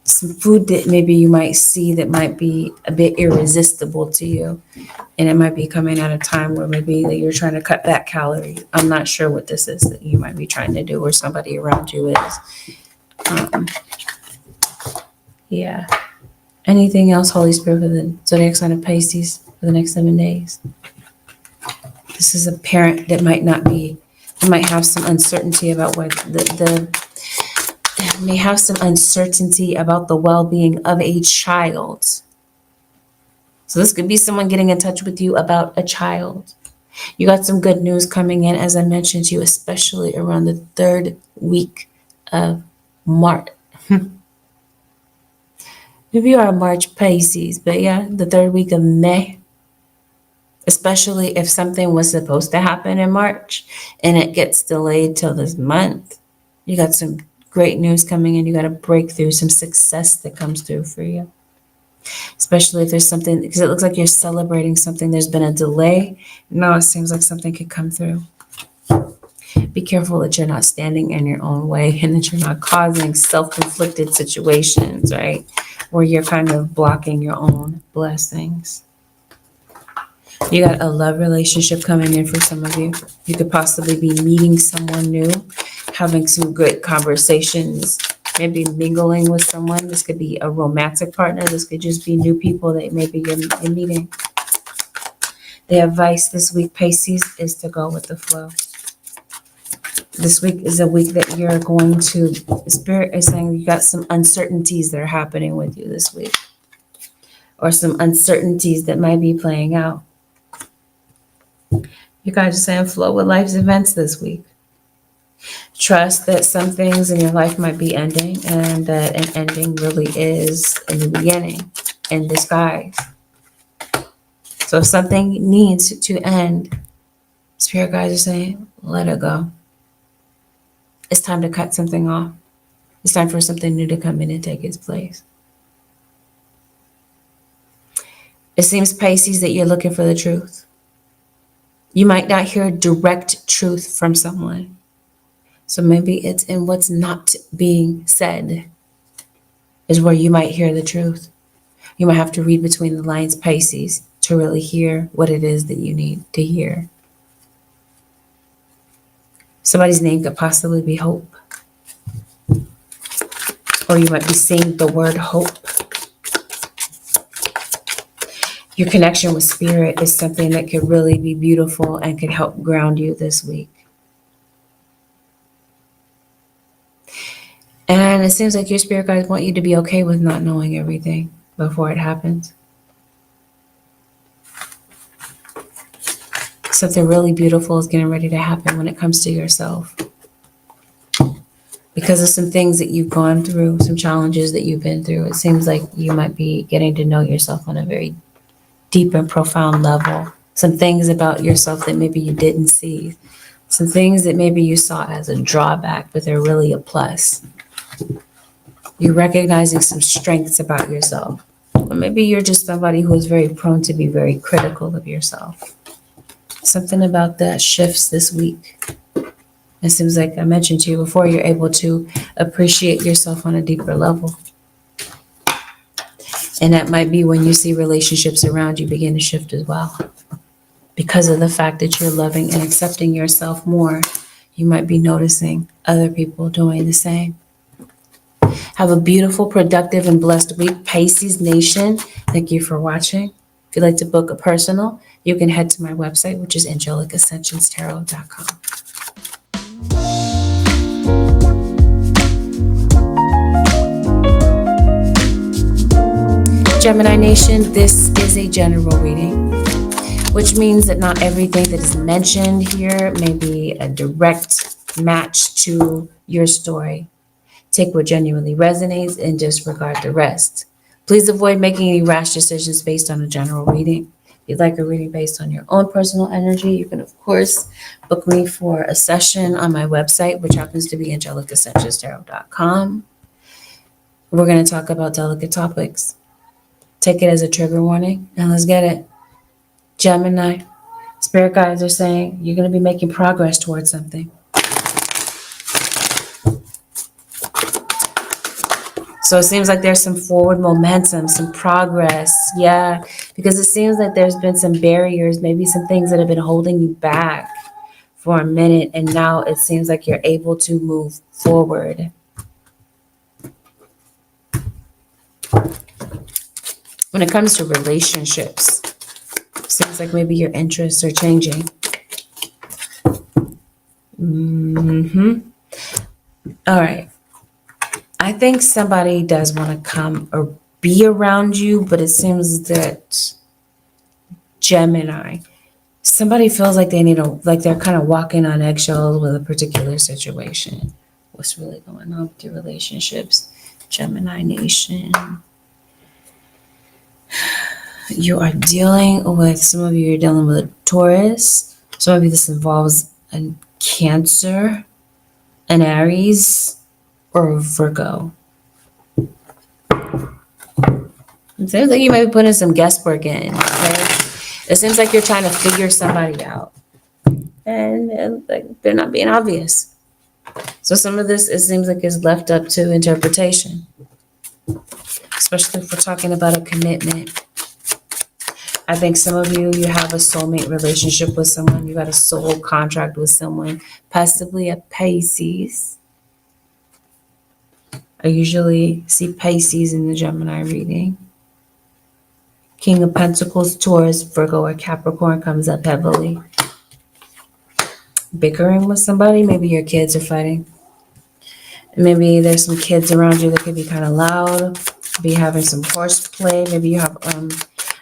some food that maybe you might see that might be a bit irresistible to you. And it might be coming at a time where maybe that you're trying to cut back calories. I'm not sure what this is that you might be trying to do, or somebody around you is. Yeah. Anything else, Holy Spirit, for the zodiac sign of Pisces for the next 7 days? This is a parent that might have some uncertainty about what may have some uncertainty about the well-being of a child. So this could be someone getting in touch with you about a child. You got some good news coming in, as I mentioned to you, especially around the third week of March. Maybe you are a March Pisces, but yeah, the third week of May. Especially if something was supposed to happen in March and it gets delayed till this month. You got some great news coming in. You got a breakthrough, some success that comes through for you. Especially if there's something, because it looks like you're celebrating something. There's been a delay. Now it seems like something could come through. Be careful that you're not standing in your own way and that you're not causing self-inflicted situations, right? Where you're kind of blocking your own blessings. You got a love relationship coming in for some of you. You could possibly be meeting someone new, having some great conversations, maybe mingling with someone. This could be a romantic partner. This could just be new people that maybe you're meeting. The advice this week, Pisces, is to go with the flow. This week is a week that you're going to, Spirit is saying you got some uncertainties that are happening with you this week, or some uncertainties that might be playing out. You guys are saying flow with life's events this week. Trust that some things in your life might be ending and that an ending really is a new beginning in disguise. So if something needs to end, Spirit guides are saying, let it go. It's time to cut something off. It's time for something new to come in and take its place. It seems, Pisces, that you're looking for the truth. You might not hear direct truth from someone. So maybe it's in what's not being said is where you might hear the truth. You might have to read between the lines, Pisces, to really hear what it is that you need to hear. Somebody's name could possibly be Hope. Or you might be seeing the word hope. Your connection with Spirit is something that could really be beautiful and could help ground you this week. And it seems like your Spirit guides want you to be okay with not knowing everything before it happens. Something really beautiful is getting ready to happen when it comes to yourself. Because of some things that you've gone through, some challenges that you've been through, it seems like you might be getting to know yourself on a very deep and profound level. Some things about yourself that maybe you didn't see. Some things that maybe you saw as a drawback, but they're really a plus. You're recognizing some strengths about yourself. Or maybe you're just somebody who is very prone to be very critical of yourself. Something about that shifts this week. It seems like I mentioned to you before, you're able to appreciate yourself on a deeper level. And that might be when you see relationships around you begin to shift as well. Because of the fact that you're loving and accepting yourself more, you might be noticing other people doing the same. Have a beautiful, productive, and blessed week, Pisces Nation. Thank you for watching. If you'd like to book a personal, you can head to my website, which is angelicascensionstarot.com. Gemini Nation, this is a general reading, which means that not everything that is mentioned here may be a direct match to your story. Take what genuinely resonates and disregard the rest. Please avoid making any rash decisions based on a general reading. If you'd like a reading based on your own personal energy, you can, of course, book me for a session on my website, which happens to be angelicascensionstarot.com. We're going to talk about delicate topics. Take it as a trigger warning, and let's get it. Gemini, Spirit guides are saying you're going to be making progress towards something. So it seems like there's some forward momentum, some progress. Yeah, because it seems like there's been some barriers, maybe some things that have been holding you back for a minute, and now it seems like you're able to move forward. When it comes to relationships, it seems like maybe your interests are changing. All right. I think somebody does want to come or be around you, but it seems that Gemini. Somebody feels like they're kind of walking on eggshells with a particular situation. What's really going on with your relationships? Gemini Nation. You are dealing with, some of you are dealing with a Taurus. Some of you, this involves a Cancer, an Aries, or a Virgo. It seems like you might be putting some guesswork in. Okay? It seems like you're trying to figure somebody out. And like they're not being obvious. So some of this, it seems like, is left up to interpretation. Especially if we're talking about a commitment. I think some of you have a soulmate relationship with someone. You got a soul contract with someone, possibly a Pisces. I usually see Pisces in the Gemini reading. King of Pentacles, Taurus, Virgo, or Capricorn comes up heavily. Bickering with somebody. Maybe your kids are fighting. Maybe there's some kids around you that could be kind of loud. Be having some horseplay. Maybe you have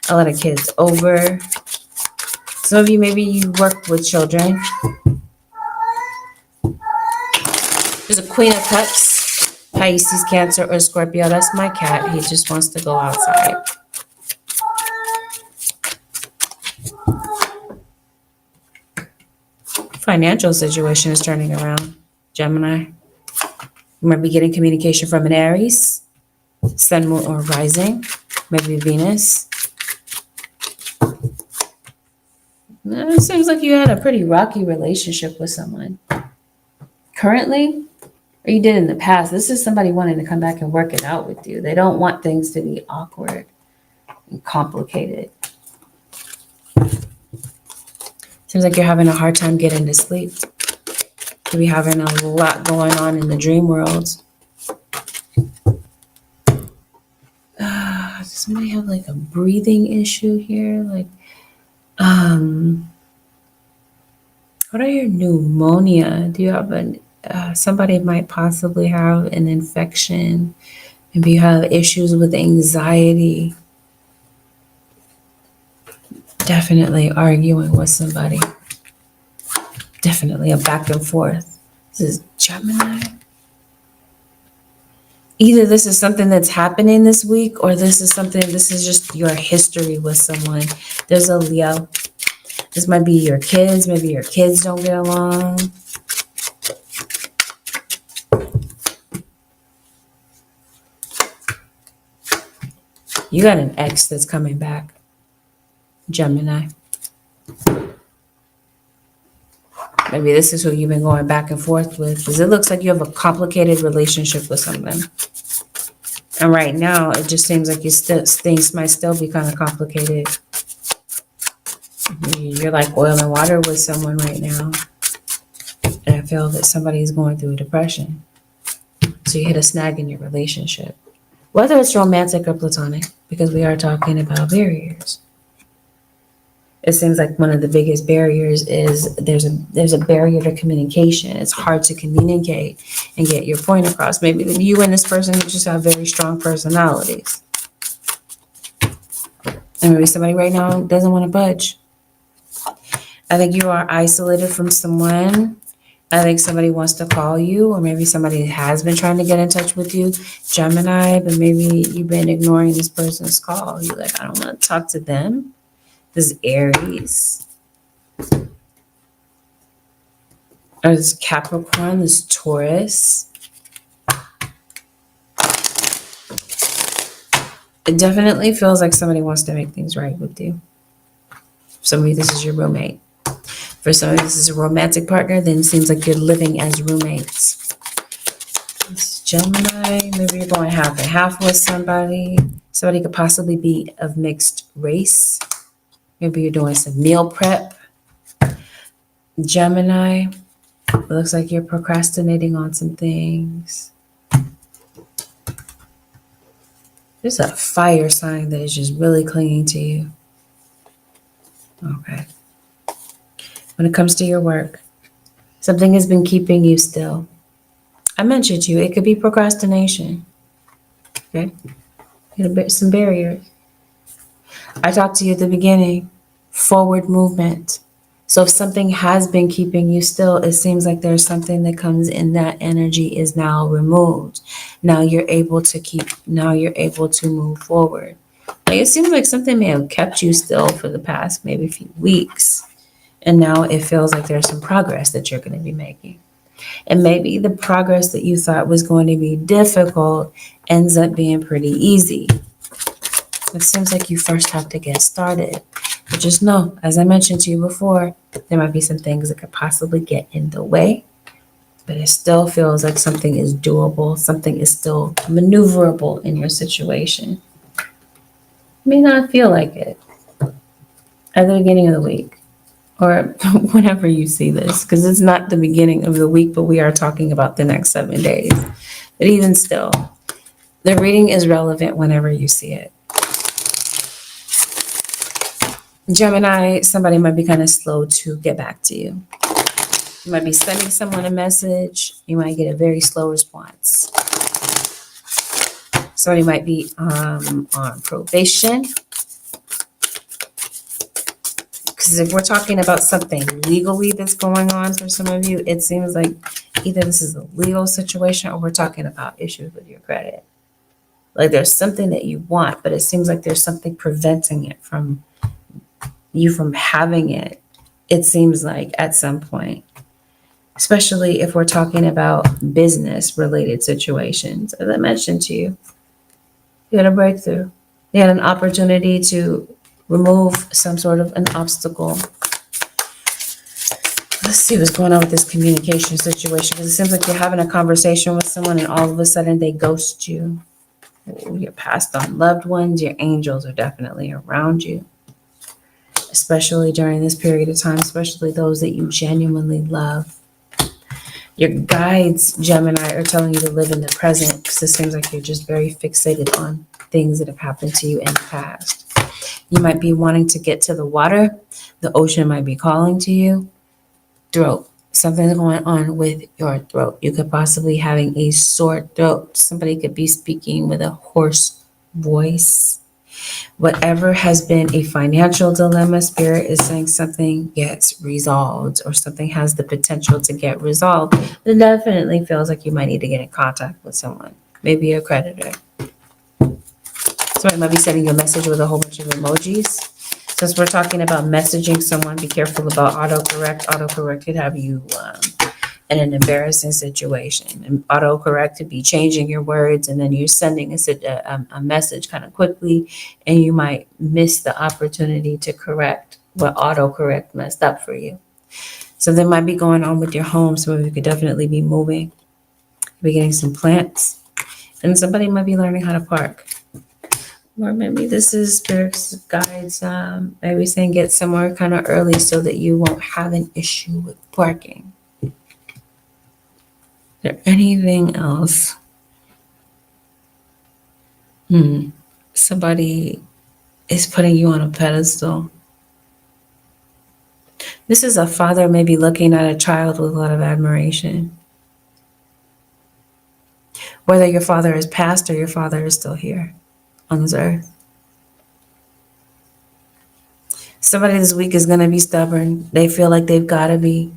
a lot of kids over. Some of you, maybe you work with children. There's a Queen of Cups, Pisces, Cancer, or Scorpio. That's my cat. He just wants to go outside. Financial situation is turning around, Gemini. You might be getting communication from an Aries, Sun, Moon, or Rising, maybe Venus. It seems like you had a pretty rocky relationship with someone. Currently, or you did in the past, this is somebody wanting to come back and work it out with you. They don't want things to be awkward and complicated. Seems like you're having a hard time getting to sleep. You'll be having a lot going on in the dream world. Does somebody have like a breathing issue here? Like, what are your pneumonia? Do you have somebody might possibly have an infection? Maybe you have issues with anxiety. Definitely arguing with somebody. Definitely a back and forth. This is Gemini. Either this is something that's happening this week, or this is just your history with someone. There's a Leo. This might be your kids. Maybe your kids don't get along. You got an ex that's coming back, Gemini. Maybe this is who you've been going back and forth with, because it looks like you have a complicated relationship with someone. And right now, it just seems like things might still be kind of complicated. You're like oil and water with someone right now. And I feel that somebody's going through a depression. So you hit a snag in your relationship. Whether it's romantic or platonic, because we are talking about barriers. It seems like one of the biggest barriers is there's a barrier to communication. It's hard to communicate and get your point across. Maybe you and this person, you just have very strong personalities. And maybe somebody right now doesn't want to budge. I think you are isolated from someone. I think somebody wants to call you, or maybe somebody has been trying to get in touch with you, Gemini, but maybe you've been ignoring this person's call. You're like, I don't want to talk to them. This is Aries. There's Capricorn, there's Taurus. It definitely feels like somebody wants to make things right with you. For some of you, this is your roommate. For some of you, this is a romantic partner, then it seems like you're living as roommates. It's Gemini, maybe you're going half and half with somebody. Somebody could possibly be of mixed race. Maybe you're doing some meal prep. Gemini, it looks like you're procrastinating on some things. There's a fire sign that is just really clinging to you. Okay. When it comes to your work, something has been keeping you still. I mentioned you. It could be procrastination. Okay. Some barriers. I talked to you at the beginning. forward movement. So if something has been keeping you still, it seems like there's something that comes in that energy is now removed. Now you're able to move forward. Like it seems like something may have kept you still for the past maybe few weeks. And now it feels like there's some progress that you're going to be making. And maybe the progress that you thought was going to be difficult ends up being pretty easy. It seems like you first have to get started. But just know, as I mentioned to you before, there might be some things that could possibly get in the way, but it still feels like something is doable, something is still maneuverable in your situation. It may not feel like it at the beginning of the week or whenever you see this, because it's not the beginning of the week, but we are talking about the next 7 days. But even still, the reading is relevant whenever you see it. Gemini, somebody might be kind of slow to get back to you. You might be sending someone a message. You might get a very slow response. Somebody might be on probation. Because if we're talking about something legally that's going on for some of you, it seems like either this is a legal situation or we're talking about issues with your credit. Like there's something that you want, but it seems like there's something preventing it from you from having it. It seems like at some point, especially if we're talking about business related situations. As I mentioned to you, you had a breakthrough. You had an opportunity to remove some sort of an obstacle. Let's see what's going on with this communication situation, because it seems like you're having a conversation with someone and all of a sudden they ghost you. Your passed on loved ones, your angels are definitely around you, especially during this period of time, especially those that you genuinely love. Your guides, Gemini, are telling you to live in the present, because it seems like you're just very fixated on things that have happened to you in the past. You might be wanting to get to the water. The ocean might be calling to you. Throat. Something's going on with your throat. You could possibly having a sore throat. Somebody could be speaking with a hoarse voice. Whatever has been a financial dilemma, Spirit is saying something gets resolved or something has the potential to get resolved. It definitely feels like you might need to get in contact with someone, maybe a creditor. Somebody might be sending you a message with a whole bunch of emojis. Since we're talking about messaging someone, be careful about autocorrect. Autocorrect could have you in an embarrassing situation. And autocorrect could be changing your words, and then you're sending a message kind of quickly, and you might miss the opportunity to correct what autocorrect messed up for you. Something might be going on with your home. Some of you could definitely be moving, be getting some plants, and somebody might be learning how to park. Or maybe this is Spirit's guides, maybe saying get somewhere kind of early so that you won't have an issue with parking. Is there anything else? Somebody is putting you on a pedestal. This is a father maybe looking at a child with a lot of admiration. Whether your father is passed or your father is still here on this earth. Somebody this week is going to be stubborn. They feel like they've got to be.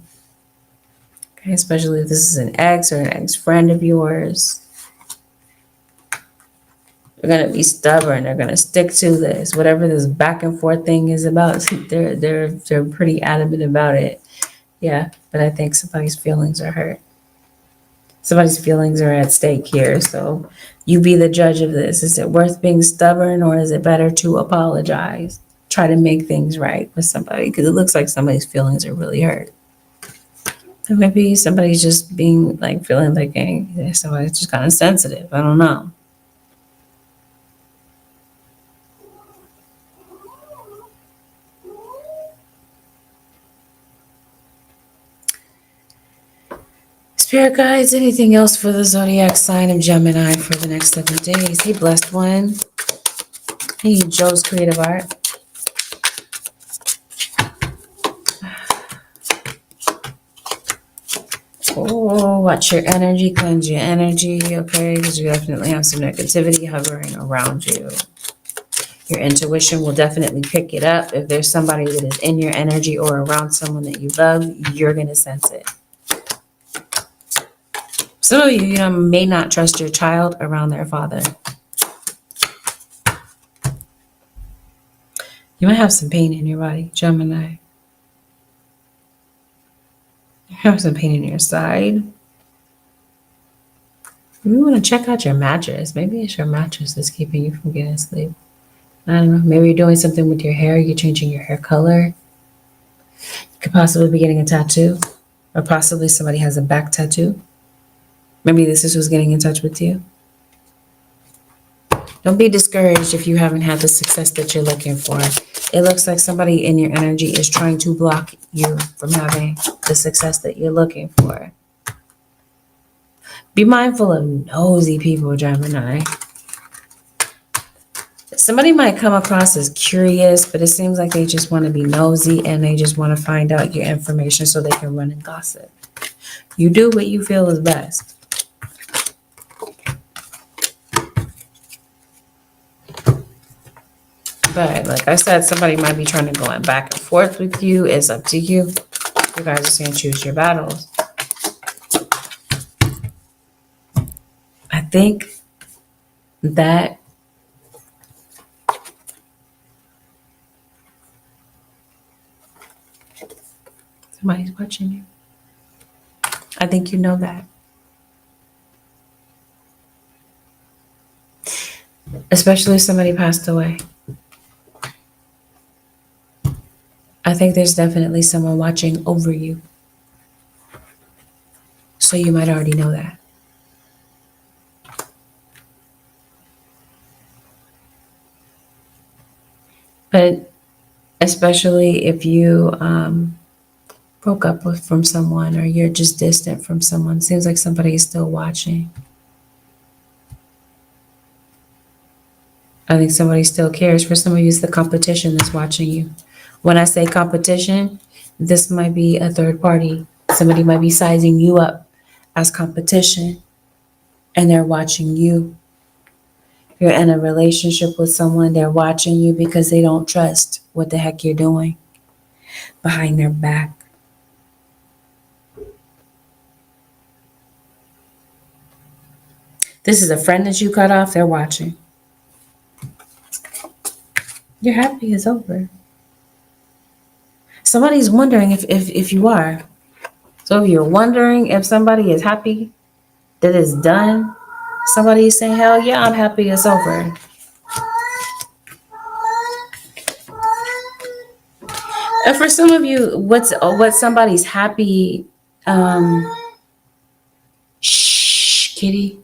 Okay, especially if this is an ex or an ex-friend of yours. They're going to be stubborn. They're going to stick to this. Whatever this back and forth thing is about, they're pretty adamant about it. Yeah, but I think somebody's feelings are hurt. Somebody's feelings are at stake here. So you be the judge of this. Is it worth being stubborn, or is it better to apologize? Try to make things right with somebody, because it looks like somebody's feelings are really hurt. And maybe somebody's just being like feeling like, hey, somebody's just kind of sensitive. I don't know. Spirit guides, anything else for the zodiac sign of Gemini for the next 7 days? Hey, blessed one. Hey, Joe's Creative Art. Oh, watch your energy, cleanse your energy, okay? Because you definitely have some negativity hovering around you. Your intuition will definitely pick it up. If there's somebody that is in your energy or around someone that you love, you're going to sense it. Some of you, may not trust your child around their father. You might have some pain in your body, Gemini. You have some pain in your side. You want to check out your mattress. Maybe it's your mattress that's keeping you from getting sleep. I don't know. Maybe you're doing something with your hair. You're changing your hair color. You could possibly be getting a tattoo. Or possibly somebody has a back tattoo. Maybe this is who's getting in touch with you. Don't be discouraged if you haven't had the success that you're looking for. It looks like somebody in your energy is trying to block you from having the success that you're looking for. Be mindful of nosy people, Gemini. Somebody might come across as curious, but it seems like they just want to be nosy and they just want to find out your information so they can run and gossip. You do what you feel is best. But like I said, somebody might be trying to go back and forth with you. It's up to you. You guys are saying choose your battles. I think that somebody's watching you. I think you know that. Especially if somebody passed away. I think there's definitely someone watching over you. So you might already know that. But especially if you broke up from someone or you're just distant from someone, it seems like somebody is still watching. I think somebody still cares. For some of you, it's the competition that's watching you. When I say competition, this might be a third party. Somebody might be sizing you up as competition and they're watching you. If you're in a relationship with someone, they're watching you because they don't trust what the heck you're doing behind their back. This is a friend that you cut off, they're watching. You're happy it's over. Somebody's wondering if you are. So if you're wondering if somebody is happy that it's done, somebody is saying, hell yeah, I'm happy it's over. And for some of you, what somebody's happy, shh, kitty.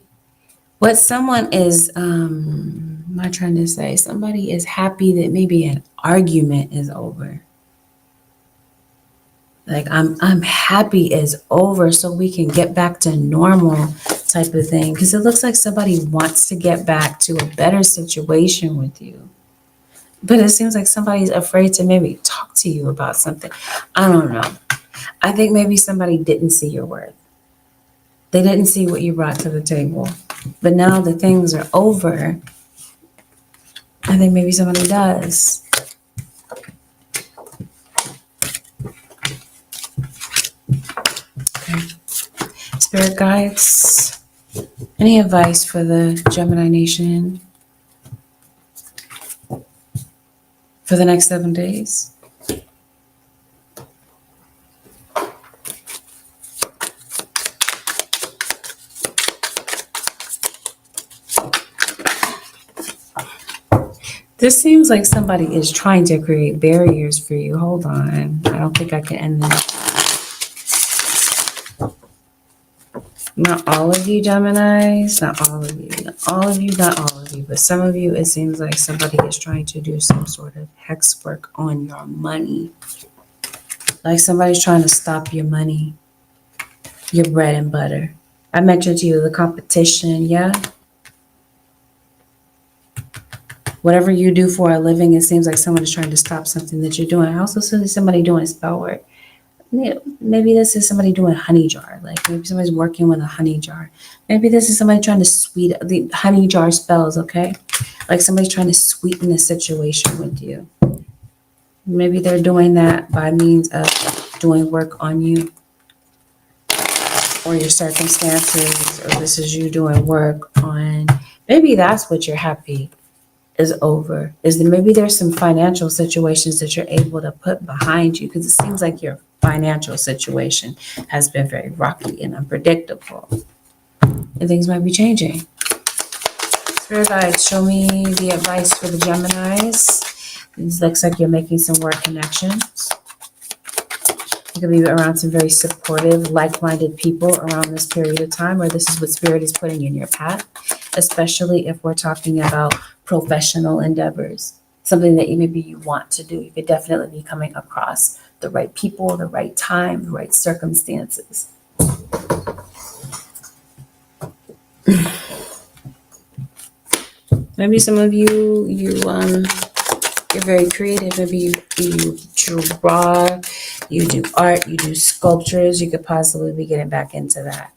What someone is, am I trying to say? Somebody is happy that maybe an argument is over. Like I'm happy it's over so we can get back to normal type of thing. Because it looks like somebody wants to get back to a better situation with you. But it seems like somebody's afraid to maybe talk to you about something. I don't know. I think maybe somebody didn't see your worth. They didn't see what you brought to the table. But now that things are over, I think maybe somebody does. Okay. Spirit guides, any advice for the Gemini nation for the next 7 days? This seems like somebody is trying to create barriers for you. Hold on. I don't think I can end this. Not all of you, Geminis. Not all of you. Not all of you. Not all of you. But some of you, it seems like somebody is trying to do some sort of hex work on your money. Like somebody's trying to stop your money. Your bread and butter. I mentioned to you the competition, yeah? Whatever you do for a living, it seems like someone is trying to stop something that you're doing. I also see somebody doing spell work. Maybe this is somebody doing honey jar. Like maybe somebody's working with a honey jar. Maybe this is somebody trying to sweet the honey jar spells, okay? Like somebody's trying to sweeten the situation with you. Maybe they're doing that by means of doing work on you or your circumstances, or this is you doing work on, maybe that's what you're happy is over, is that maybe there's some financial situations that you're able to put behind you, because it seems like your financial situation has been very rocky and unpredictable, and things might be changing. Spirit guides, show me the advice for the Geminis. It looks like you're making some work connections. You could be around some very supportive, like-minded people around this period of time, or this is what Spirit is putting in your path, especially if we're talking about professional endeavors, something that maybe you want to do. You could definitely be coming across the right people, the right time, the right circumstances. Maybe some of you're very creative. Maybe you draw, you do art, you do sculptures. You could possibly be getting back into that.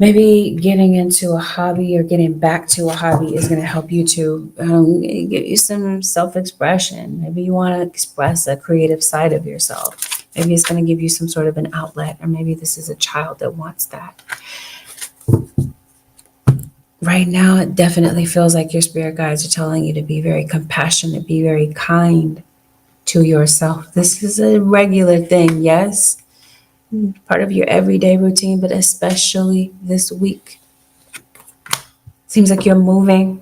Maybe getting into a hobby or getting back to a hobby is going to help you to give you some self-expression. Maybe you want to express a creative side of yourself. Maybe it's going to give you some sort of an outlet, or maybe this is a child that wants that. Right now, it definitely feels like your spirit guides are telling you to be very compassionate, be very kind to yourself. This is a regular thing, yes, part of your everyday routine, but especially this week. Seems like you're moving.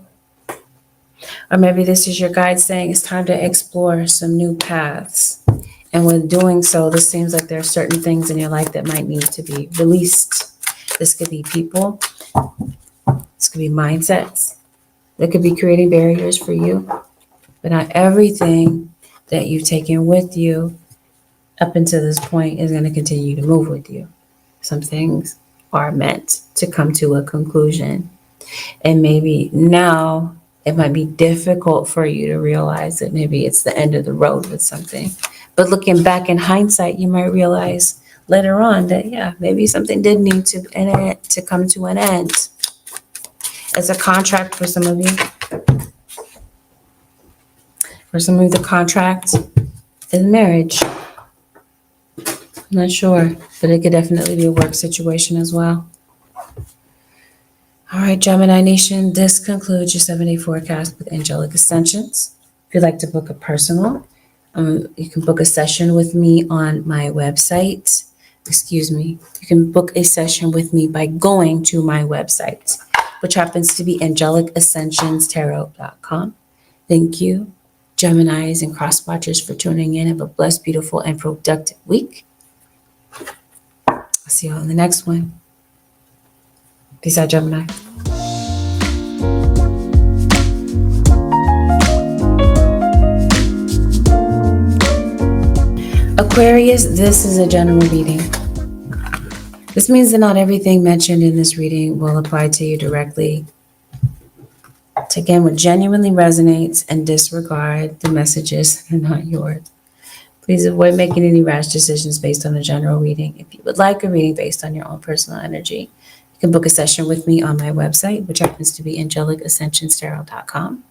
Or maybe this is your guide saying it's time to explore some new paths. And with doing so, this seems like there are certain things in your life that might need to be released. This could be people. This could be mindsets that could be creating barriers for you, but not everything that you've taken with you up until this point is going to continue to move with you. Some things are meant to come to a conclusion, and maybe now it might be difficult for you to realize that maybe it's the end of the road with something. But looking back in hindsight, you might realize later on that, yeah, maybe something did need to come to an end. It's a contract for some of you. For some of you, the contract is marriage. I'm not sure, but it could definitely be a work situation as well. All right, Gemini Nation, this concludes your 7-day forecast with angelic ascensions. If you'd like to book a personal, you can book a session with me on my website. You can book a session with me by going to my website, which happens to be angelicascensionstarot.com. Thank you, Geminis and cross watchers, for tuning in. Have a blessed, beautiful, and productive week. I'll see you all in the next one. Peace out, Gemini. Aquarius, this is a general reading. This means that not everything mentioned in this reading will apply to you directly. Take in what genuinely resonates and disregard the messages that are not yours. Please avoid making any rash decisions based on a general reading. If you would like a reading based on your own personal energy, you can book a session with me on my website, which happens to be angelicascensionstarot.com.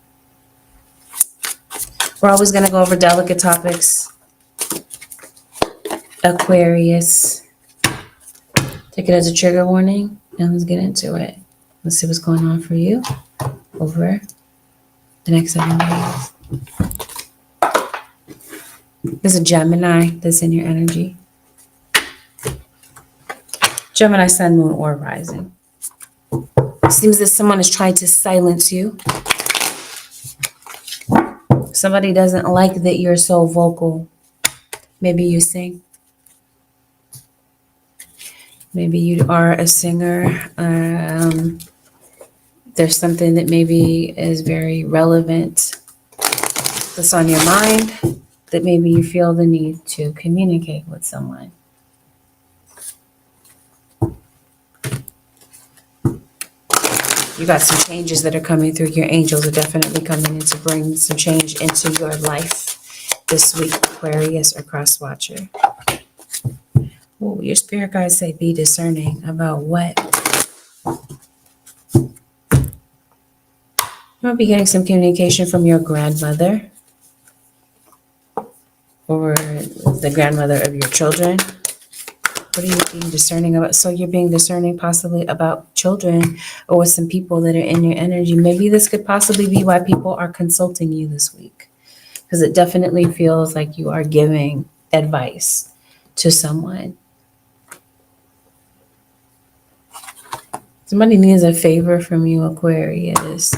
We're always going to go over delicate topics. Aquarius. Take it as a trigger warning, and let's get into it. Let's see what's going on for you over the next 7 days. There's a Gemini that's in your energy. Gemini, sun, moon, or rising. It seems that someone is trying to silence you. Somebody doesn't like that you're so vocal. Maybe you sing. Maybe you are a singer. There's something that maybe is very relevant that's on your mind, that maybe you feel the need to communicate with someone. You got some changes that are coming through. Your angels are definitely coming in to bring some change into your life this week, Aquarius or cross watcher. Well, your spirit guides say be discerning about what might be getting some communication from your grandmother or the grandmother of your children. What are you being discerning about? So you're being discerning possibly about children or with some people that are in your energy. Maybe this could possibly be why people are consulting you this week, because it definitely feels like you are giving advice to someone. Somebody needs a favor from you, Aquarius.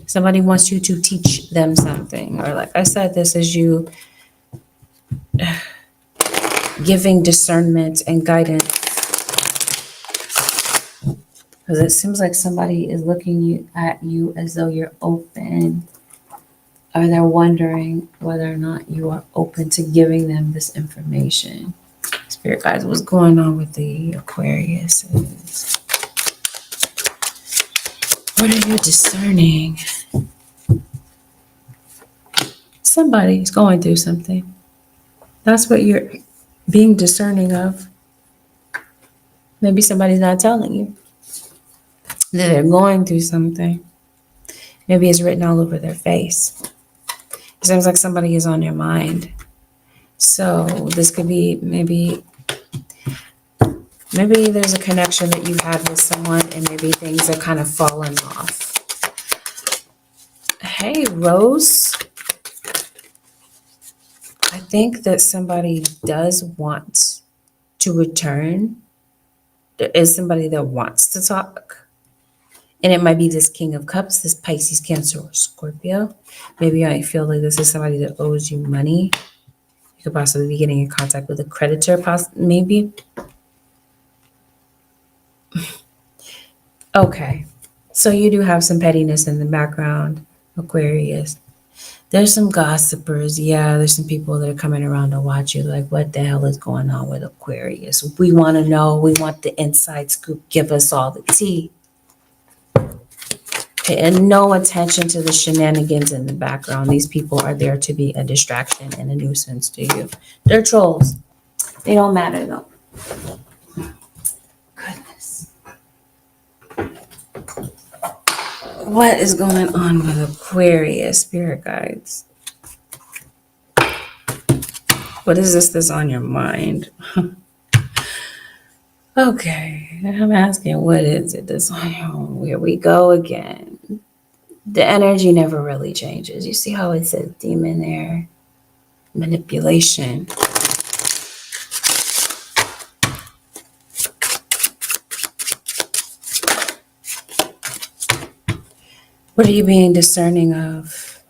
Somebody wants you to teach them something. Or like I said, this is you giving discernment and guidance. Because it seems like somebody is looking at you as though you're open. Or they're wondering whether or not you are open to giving them this information. Spirit guides, what's going on with the Aquarius? What are you discerning? Somebody's going through something. That's what you're being discerning of. Maybe somebody's not telling you that they're going through something. Maybe it's written all over their face. It seems like somebody is on your mind. So this could be maybe there's a connection that you had with someone and maybe things are kind of falling off. Hey, Rose. I think that somebody does want to return. There is somebody that wants to talk. And it might be this King of Cups, this Pisces, Cancer, or Scorpio. Maybe I feel like this is somebody that owes you money. You could possibly be getting in contact with a creditor, maybe. Okay. So you do have some pettiness in the background, Aquarius. There's some gossipers. Yeah, there's some people that are coming around to watch you. Like, what the hell is going on with Aquarius? We want to know. We want the inside scoop. Give us all the tea. Pay no attention to the shenanigans in the background. These people are there to be a distraction and a nuisance to you. They're trolls. They don't matter, though. Goodness. What is going on with Aquarius, spirit guides? What is this that's on your mind? Okay, I'm asking, what is it that's on your mind? Here we go again. The energy never really changes. You see how it says demon there? Manipulation. What are you being discerning of?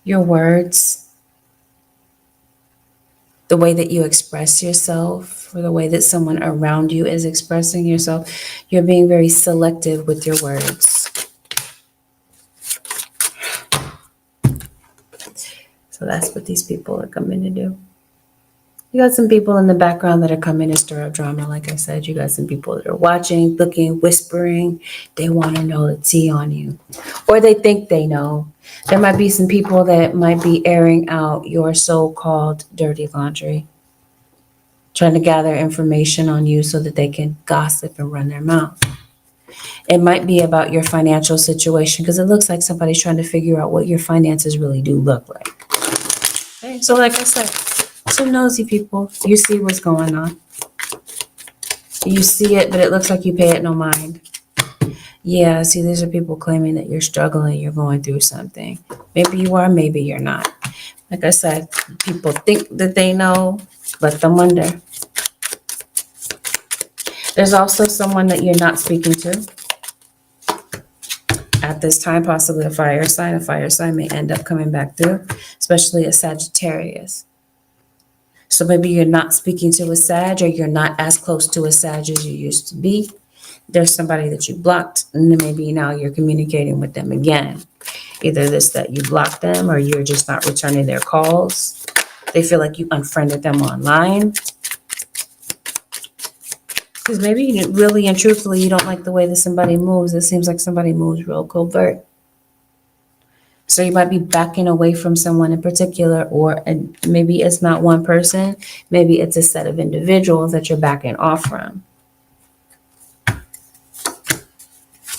Your words, the way that you express yourself, or the way that someone around you is expressing yourself. You're being very selective with your words. So that's what these people are coming to do. You got some people in the background that are coming to stir up drama. Like I said, you got some people that are watching, looking, whispering. They want to know the tea on you. Or they think they know. There might be some people that might be airing out your so-called dirty laundry. Trying to gather information on you so that they can gossip and run their mouth. It might be about your financial situation because it looks like somebody's trying to figure out what your finances really do look like. Okay, so like I said, some nosy people, you see what's going on. You see it, but it looks like you pay it no mind. Yeah, see, these are people claiming that you're struggling, you're going through something. Maybe you are, maybe you're not. Like I said, people think that they know, let them wonder. There's also someone that you're not speaking to at this time, possibly a fire sign. A fire sign may end up coming back through, especially a Sagittarius. So maybe you're not speaking to a Sag, or you're not as close to a Sag as you used to be. There's somebody that you blocked, and then maybe now you're communicating with them again. Either this, that you blocked them, or you're just not returning their calls. They feel like you unfriended them online. Because maybe really and truthfully, you don't like the way that somebody moves. It seems like somebody moves real covert. So you might be backing away from someone in particular, or maybe it's not one person. Maybe it's a set of individuals that you're backing off from.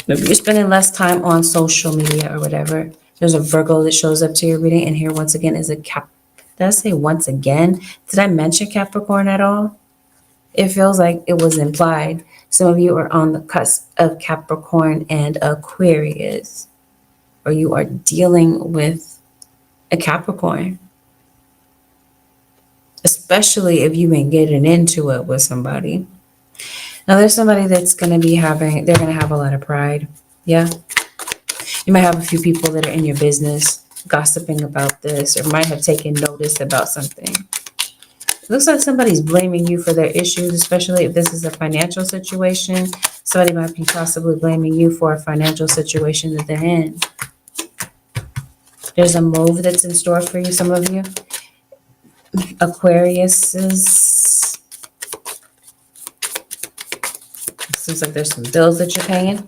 Maybe you're spending less time on social media or whatever. There's a Virgo that shows up to your reading, and here once again is a Cap. Did I say once again? Did I mention Capricorn at all? It feels like it was implied. Some of you are on the cusp of Capricorn and Aquarius, or you are dealing with a Capricorn, especially if you've been getting into it with somebody. Now, there's somebody that's going to be they're going to have a lot of pride. Yeah. You might have a few people that are in your business gossiping about this, or might have taken notice about something. It looks like somebody's blaming you for their issues, especially if this is a financial situation. Somebody might be possibly blaming you for a financial situation that they're in. There's a move that's in store for you, some of you. Aquariuses. Seems like there's some bills that you're paying.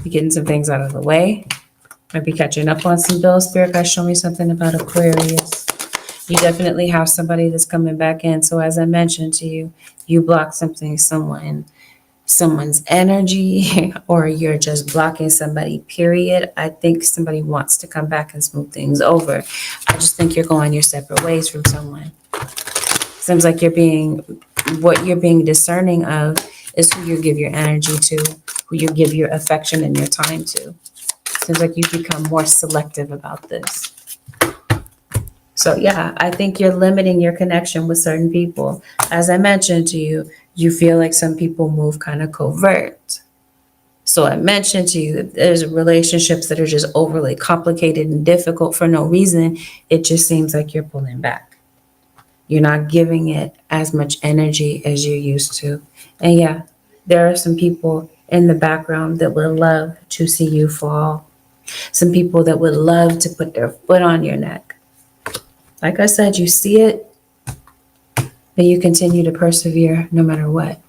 You're getting some things out of the way. Might be catching up on some bills. Spirit guys, show me something about Aquarius. You definitely have somebody that's coming back in. So as I mentioned to you, you block something, someone's energy, or you're just blocking somebody, period. I think somebody wants to come back and smooth things over. I just think you're going your separate ways from someone. Seems like what you're being discerning of is who you give your energy to, who you give your affection and your time to. Seems like you've become more selective about this. So yeah, I think you're limiting your connection with certain people. As I mentioned to you, you feel like some people move kind of covert. So I mentioned to you that there's relationships that are just overly complicated and difficult for no reason. It just seems like you're pulling back. You're not giving it as much energy as you used to. And yeah, there are some people in the background that would love to see you fall. Some people that would love to put their foot on your neck. Like I said, you see it, but you continue to persevere no matter what.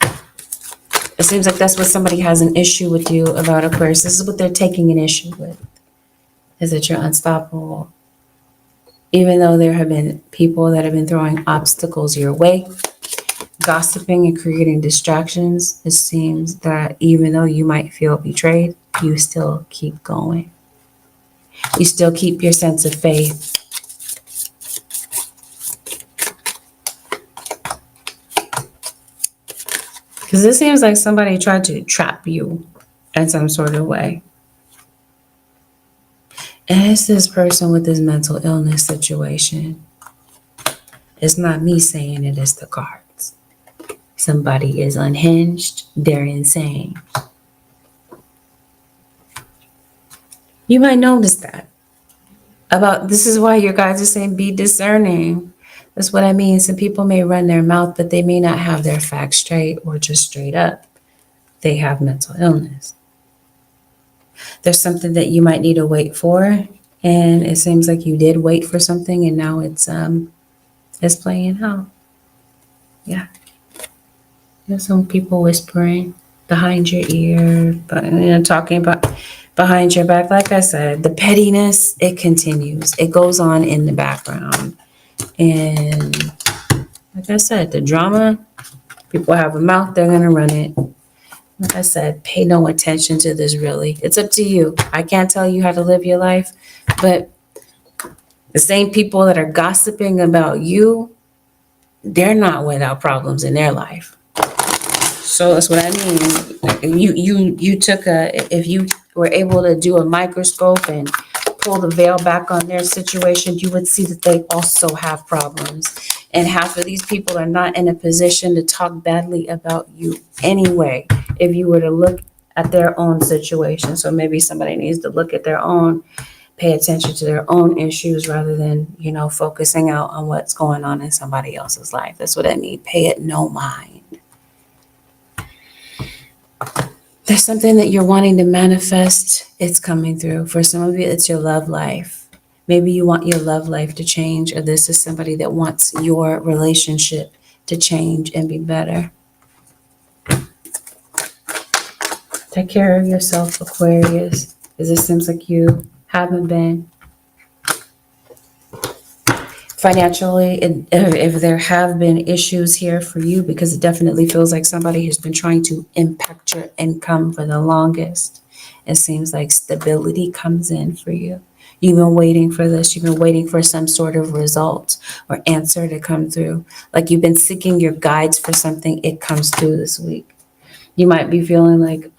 It seems like that's what somebody has an issue with you about, Aquarius. This is what they're taking an issue with, is that you're unstoppable. Even though there have been people that have been throwing obstacles your way, gossiping and creating distractions, it seems that even though you might feel betrayed, you still keep going. You still keep your sense of faith. Because it seems like somebody tried to trap you in some sort of way. And it's this person with this mental illness situation. It's not me saying it, it's the cards. Somebody is unhinged. They're insane. You might notice that. This is why your guys are saying be discerning. That's what I mean. Some people may run their mouth, but they may not have their facts straight, or just straight up. They have mental illness. There's something that you might need to wait for, and it seems like you did wait for something, and now it's playing out. Yeah. There's some people whispering behind your ear, but talking about behind your back. Like I said, the pettiness, it continues. It goes on in the background. And like I said, the drama, people have a mouth, they're going to run it. Like I said, pay no attention to this, really. It's up to you. I can't tell you how to live your life, but the same people that are gossiping about you, they're not without problems in their life. So that's what I mean. You took if you were able to do a microscope and pull the veil back on their situation, you would see that they also have problems. And half of these people are not in a position to talk badly about you anyway, if you were to look at their own situation. So maybe somebody needs to look at their own, pay attention to their own issues rather than, focusing out on what's going on in somebody else's life. That's what I mean. Pay it no mind. There's something that you're wanting to manifest. It's coming through. For some of you, it's your love life. Maybe you want your love life to change, or this is somebody that wants your relationship to change and be better. Take care of yourself, Aquarius, because it seems like you haven't been. Financially, if there have been issues here for you, because it definitely feels like somebody has been trying to impact your income for the longest. It seems like stability comes in for you. You've been waiting for this. You've been waiting for some sort of result or answer to come through. Like you've been seeking your guides for something. It comes through this week. You might be feeling like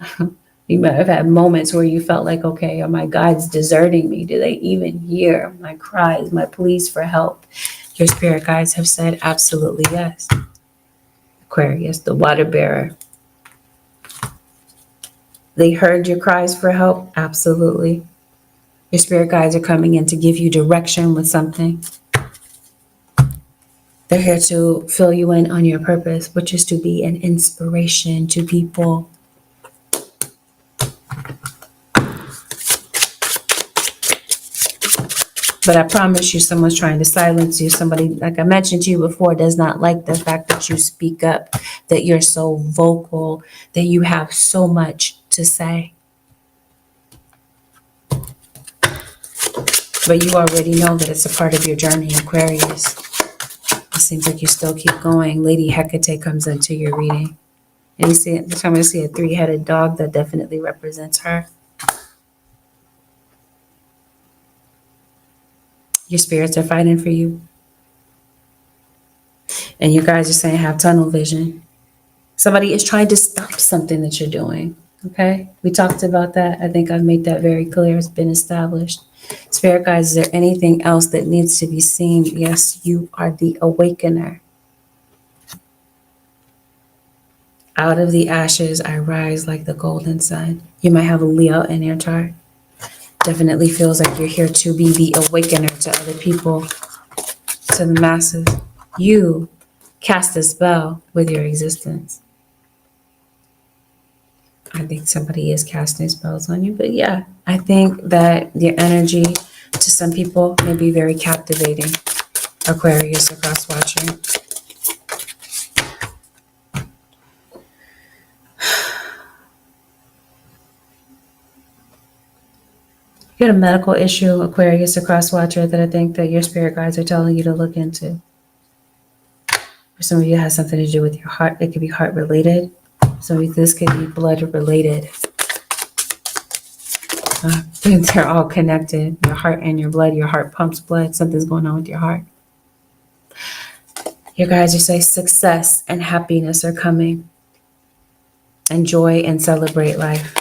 you might have had moments where you felt like, okay, are my guides deserting me? Do they even hear my cries, my pleas for help? Your spirit guides have said absolutely yes. Aquarius, the water bearer. They heard your cries for help? Absolutely. Your spirit guides are coming in to give you direction with something. They're here to fill you in on your purpose, which is to be an inspiration to people. But I promise you, someone's trying to silence you. Somebody, like I mentioned to you before, does not like the fact that you speak up, that you're so vocal, that you have so much to say. But you already know that it's a part of your journey, Aquarius. It seems like you still keep going. Lady Hecate comes into your reading. And you see, every time I see a 3-headed dog, that definitely represents her. Your spirits are fighting for you. And you guys are saying have tunnel vision. Somebody is trying to stop something that you're doing. Okay? We talked about that. I think I've made that very clear. It's been established. Spirit guides, is there anything else that needs to be seen? Yes, you are the awakener. Out of the ashes, I rise like the golden sun. You might have a Leo in your chart. Definitely feels like you're here to be the awakener to other people, to the masses. You cast a spell with your existence. I think somebody is casting spells on you, but yeah, I think that your energy to some people may be very captivating. Aquarius or cross watcher. You got a medical issue, Aquarius or cross watcher, that I think that your spirit guides are telling you to look into. For some of you, it has something to do with your heart. It could be heart related. So this could be blood related. They're all connected. Your heart and your blood. Your heart pumps blood. Something's going on with your heart. Your guides are saying success and happiness are coming. Enjoy and celebrate life.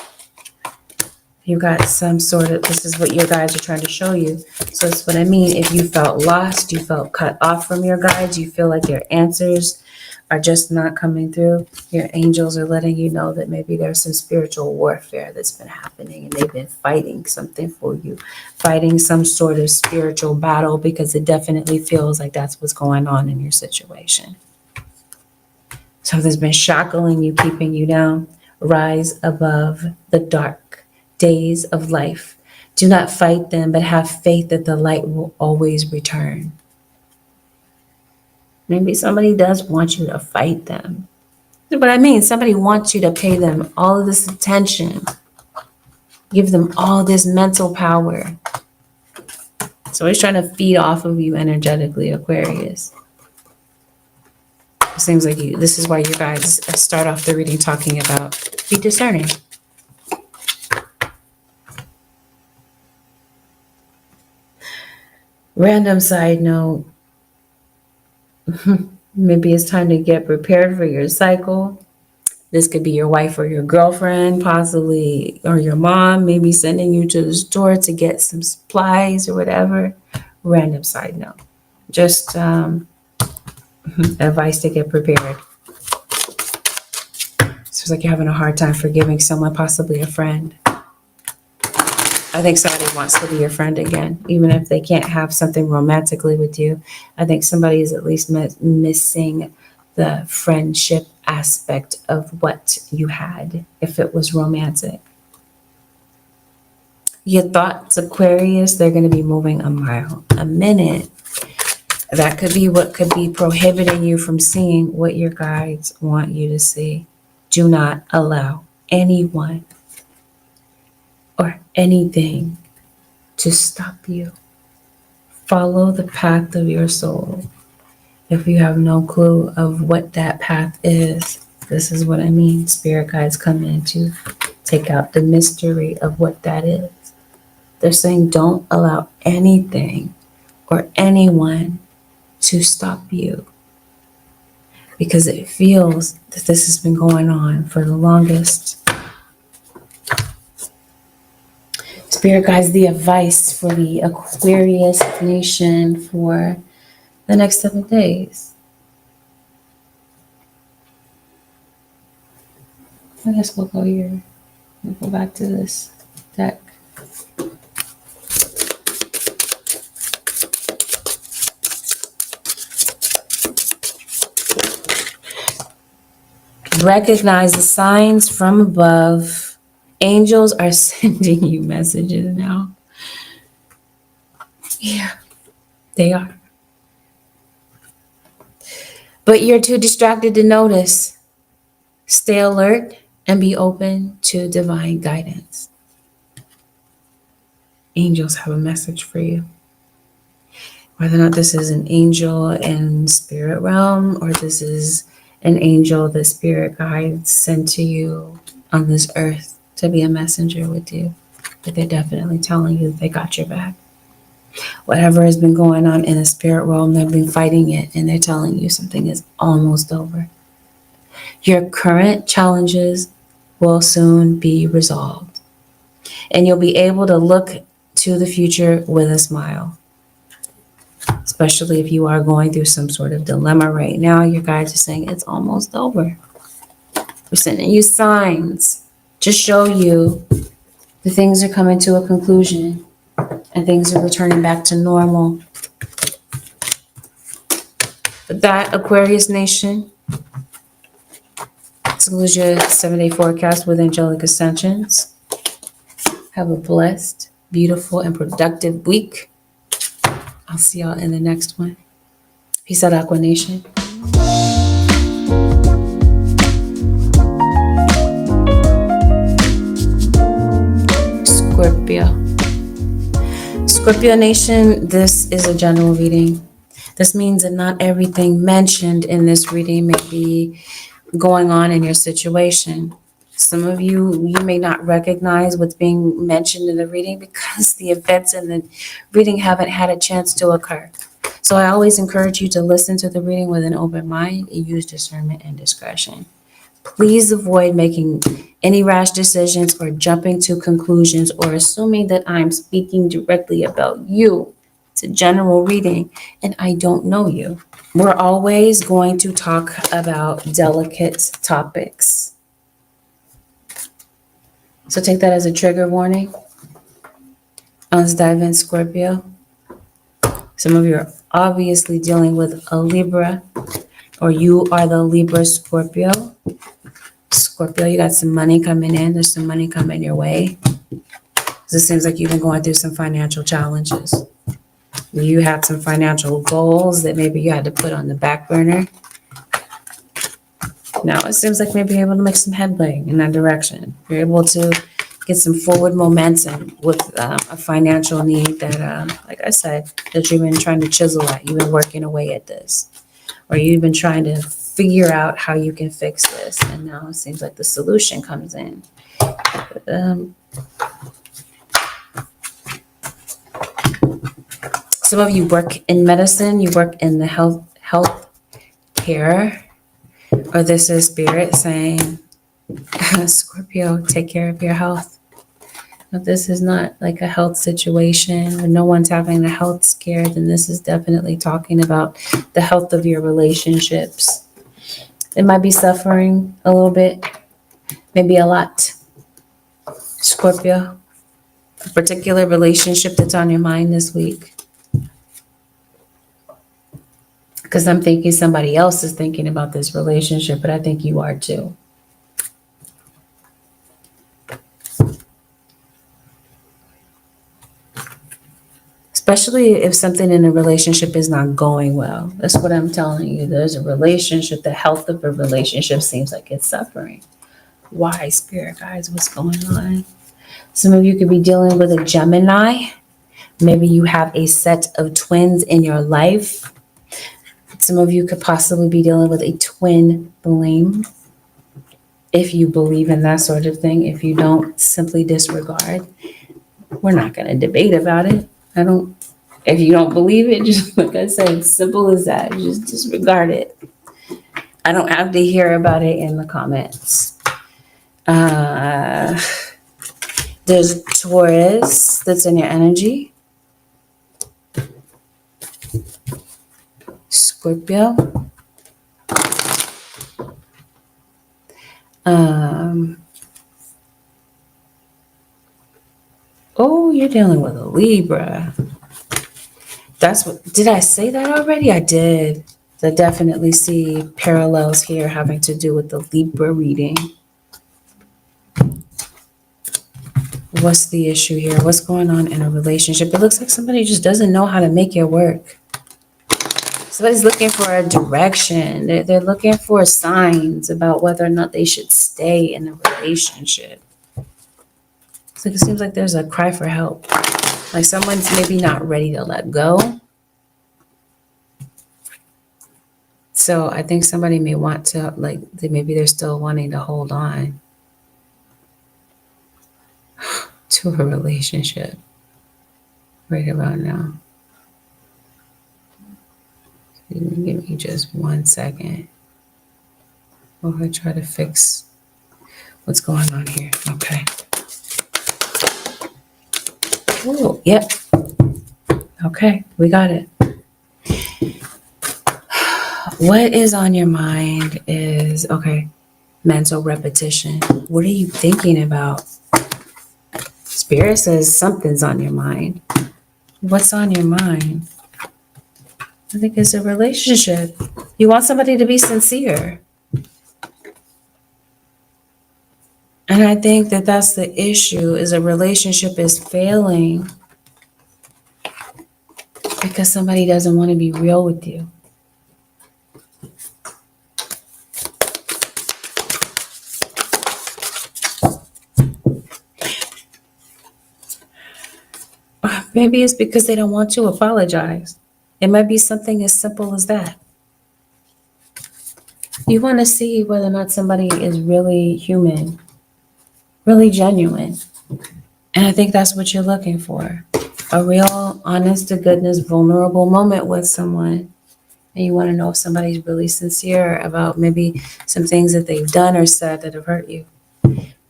You got some sort of, this is what your guides are trying to show you. So that's what I mean. If you felt lost, you felt cut off from your guides, you feel like your answers are just not coming through, your angels are letting you know that maybe there's some spiritual warfare that's been happening and they've been fighting something for you, fighting some sort of spiritual battle, because it definitely feels like that's what's going on in your situation. Something's been shackling you, keeping you down. Rise above the dark days of life. Do not fight them, but have faith that the light will always return. Maybe somebody does want you to fight them. But I mean, somebody wants you to pay them all of this attention, give them all this mental power. So he's trying to feed off of you energetically, Aquarius. It seems like you, this is why you guys start off the reading talking about be discerning. Random side note, maybe it's time to get prepared for your cycle. This could be your wife or your girlfriend, possibly, or your mom, maybe sending you to the store to get some supplies or whatever. Random side note. Just advice to get prepared. Seems like you're having a hard time forgiving someone, possibly a friend. I think somebody wants to be your friend again, even if they can't have something romantically with you. I think somebody is at least missing the friendship aspect of what you had, if it was romantic. Your thoughts, Aquarius, they're going to be moving a mile a minute. That could be what could be prohibiting you from seeing what your guides want you to see. Do not allow anyone or anything to stop you Follow the path of your soul. If you have no clue of what that path is, this is what I mean. Spirit guides come in to take out the mystery of what that is. They're saying don't allow anything or anyone to stop you, because it feels that this has been going on for the longest. Spirit guides, the advice for the Aquarius nation for the next 7 days. I guess we'll go here. We'll go back to this deck. Recognize the signs from above. Angels are sending you messages now. Yeah, they are. But you're too distracted to notice. Stay alert and be open to divine guidance. Angels have a message for you. Whether or not this is an angel in spirit realm or this is an angel that spirit guides sent to you on this earth to be a messenger with you, but they're definitely telling you they got your back. Whatever has been going on in the spirit realm, they've been fighting it, and they're telling you something is almost over. Your current challenges will soon be resolved, and you'll be able to look to the future with a smile. Especially if you are going through some sort of dilemma right now, your guides are saying it's almost over. We're sending you signs to show you that things are coming to a conclusion and things are returning back to normal. But that, Aquarius nation, this was your 7-day forecast with angelic ascensions. Have a blessed, beautiful, and productive week. I'll see y'all in the next one. Peace out, Aqua Nation. Scorpio Nation, this is a general reading. This means that not everything mentioned in this reading may be going on in your situation. Some of you may not recognize what's being mentioned in the reading because the events in the reading haven't had a chance to occur. So I always encourage you to listen to the reading with an open mind and use discernment and discretion. Please avoid making any rash decisions or jumping to conclusions or assuming that I'm speaking directly about you. It's a general reading and I don't know you. We're always going to talk about delicate topics. So take that as a trigger warning. Let's dive in, Scorpio. Some of you are obviously dealing with a Libra, or you are the Libra Scorpio. Scorpio, you got some money coming in. There's some money coming your way. It seems like you've been going through some financial challenges. You had some financial goals that maybe you had to put on the back burner. Now it seems like maybe you're able to make some headway in that direction. You're able to get some forward momentum with a financial need that, like I said, that you've been trying to chisel at. You've been working away at this. Or you've been trying to figure out how you can fix this. And now it seems like the solution comes in. Some of you work in medicine. You work in the health care. Or this is spirit saying, Scorpio, take care of your health. If this is not like a health situation or no one's having a health scare, then this is definitely talking about the health of your relationships. It might be suffering a little bit, maybe a lot. Scorpio, a particular relationship that's on your mind this week. Because I'm thinking somebody else is thinking about this relationship, but I think you are too. Especially if something in a relationship is not going well. That's what I'm telling you. There's a relationship, the health of a relationship seems like it's suffering. Why, spirit guides? What's going on? Some of you could be dealing with a Gemini, Maybe you have a set of twins in your life. Some of you could possibly be dealing with a twin flame. If you believe in that sort of thing, if you don't, simply disregard. We're not going to debate about it. If you don't believe it, just like I said, simple as that. Just disregard it. I don't have to hear about it in the comments. There's Taurus that's in your energy. Scorpio. Oh, you're dealing with a Libra. Did I say that already? I did. I definitely see parallels here having to do with the Libra reading. What's the issue here? What's going on in a relationship? It looks like somebody just doesn't know how to make it work. Somebody's looking for a direction. They're looking for signs about whether or not they should stay in a relationship. So it seems like there's a cry for help. Like someone's maybe not ready to let go. So I think somebody may want to, maybe they're still wanting to hold on to a relationship right about now. Give me just 1 second while I try to fix what's going on here. Okay. Oh, yep. Okay, we got it. What is on your mind is, mental repetition. What are you thinking about? Spirit says something's on your mind. What's on your mind? I think it's a relationship. You want somebody to be sincere. And I think that that's the issue, is a relationship is failing because somebody doesn't want to be real with you. Maybe it's because they don't want to apologize. It might be something as simple as that. You want to see whether or not somebody is really human, really genuine. And I think that's what you're looking for. A real, honest to goodness, vulnerable moment with someone. And you want to know if somebody's really sincere about maybe some things that they've done or said that have hurt you.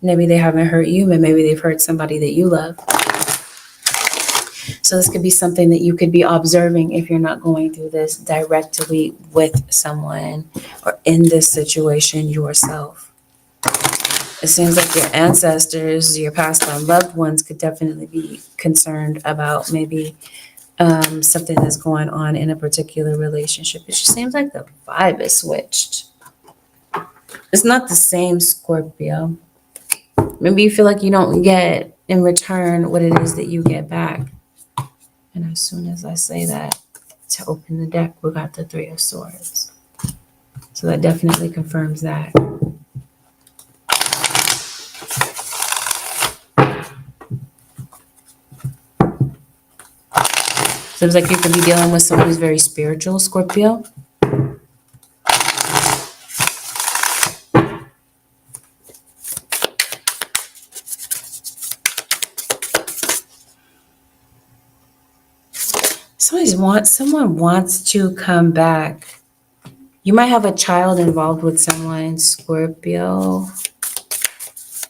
Maybe they haven't hurt you, but maybe they've hurt somebody that you love. So this could be something that you could be observing if you're not going through this directly with someone or in this situation yourself. It seems like your ancestors, your past on loved ones could definitely be concerned about maybe something that's going on in a particular relationship. It just seems like the vibe is switched. It's not the same, Scorpio. Maybe you feel like you don't get in return what it is that you get back. And as soon as I say that, to open the deck, we got the Three of Swords. So that definitely confirms that. Seems like you could be dealing with someone who's very spiritual, Scorpio. Someone wants to come back. You might have a child involved with someone, Scorpio.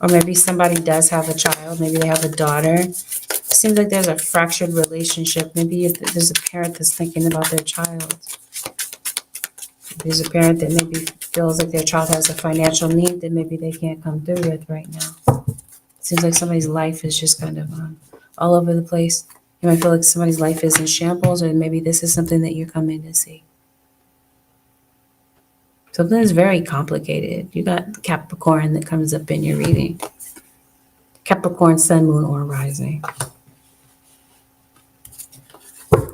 Or maybe somebody does have a child. Maybe they have a daughter. It seems like there's a fractured relationship. Maybe there's a parent that's thinking about their child. There's a parent that maybe feels like their child has a financial need that maybe they can't come through with right now. It seems like somebody's life is just kind of all over the place. You might feel like somebody's life is in shambles, or maybe this is something that you're coming to see. Something that's very complicated. You got Capricorn that comes up in your reading. Capricorn, sun, moon, or rising. There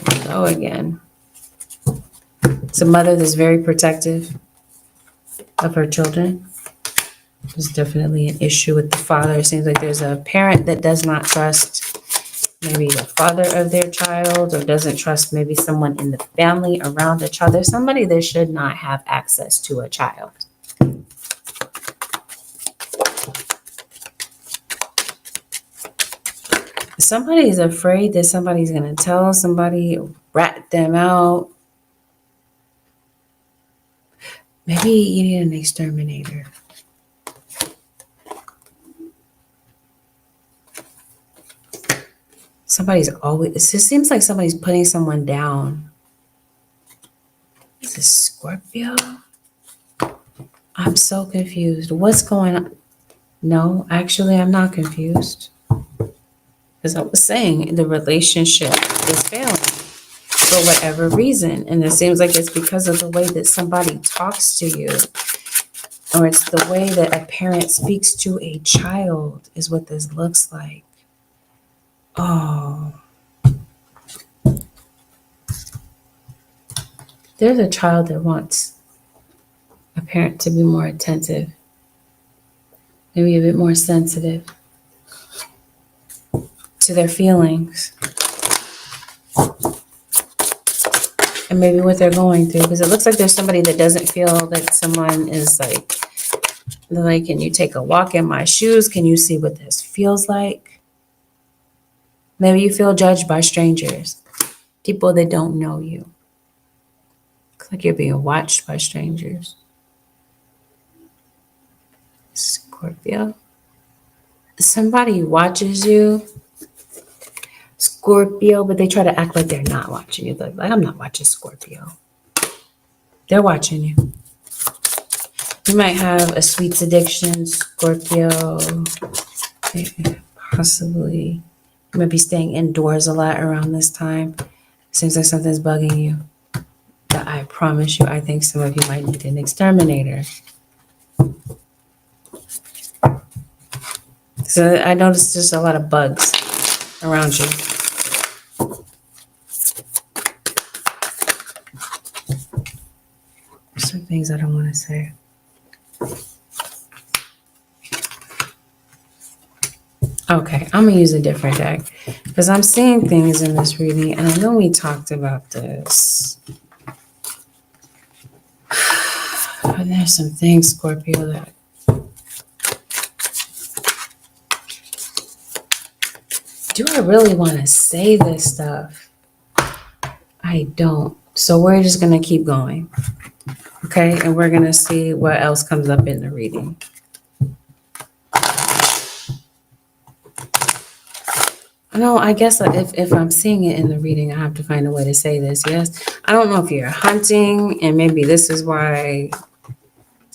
we go again. It's a mother that's very protective of her children. There's definitely an issue with the father. It seems like there's a parent that does not trust maybe the father of their child, or doesn't trust maybe someone in the family around the child. There's somebody that should not have access to a child. Somebody's afraid that somebody's going to tell somebody, rat them out. Maybe you need an exterminator. It just seems like somebody's putting someone down. Is this Scorpio? I'm so confused. What's going on? No, actually, I'm not confused. As I was saying, the relationship is failing for whatever reason. And it seems like it's because of the way that somebody talks to you, or it's the way that a parent speaks to a child is what this looks like. Oh. There's a child that wants a parent to be more attentive, maybe a bit more sensitive to their feelings and maybe what they're going through, because it looks like there's somebody that doesn't feel that someone is like, they're like, can you take a walk in my shoes? Can you see what this feels like? Maybe you feel judged by strangers, people that don't know you. Looks like you're being watched by strangers. Scorpio. Somebody watches you, Scorpio, but they try to act like they're not watching you. Like, I'm not watching Scorpio. They're watching you. You might have a sweets addiction, Scorpio. Possibly. You might be staying indoors a lot around this time. Seems like something's bugging you. But I promise you, I think some of you might need an exterminator. So I noticed there's a lot of bugs around you. Some things I don't want to say. Okay, I'm going to use a different deck because I'm seeing things in this reading, and I know we talked about this. But there's some things, Scorpio, that do I really want to say this stuff? I don't. So we're just going to keep going. Okay, and we're going to see what else comes up in the reading. No, I guess if I'm seeing it in the reading, I have to find a way to say this. Yes, I don't know if you're hunting, and maybe this is why,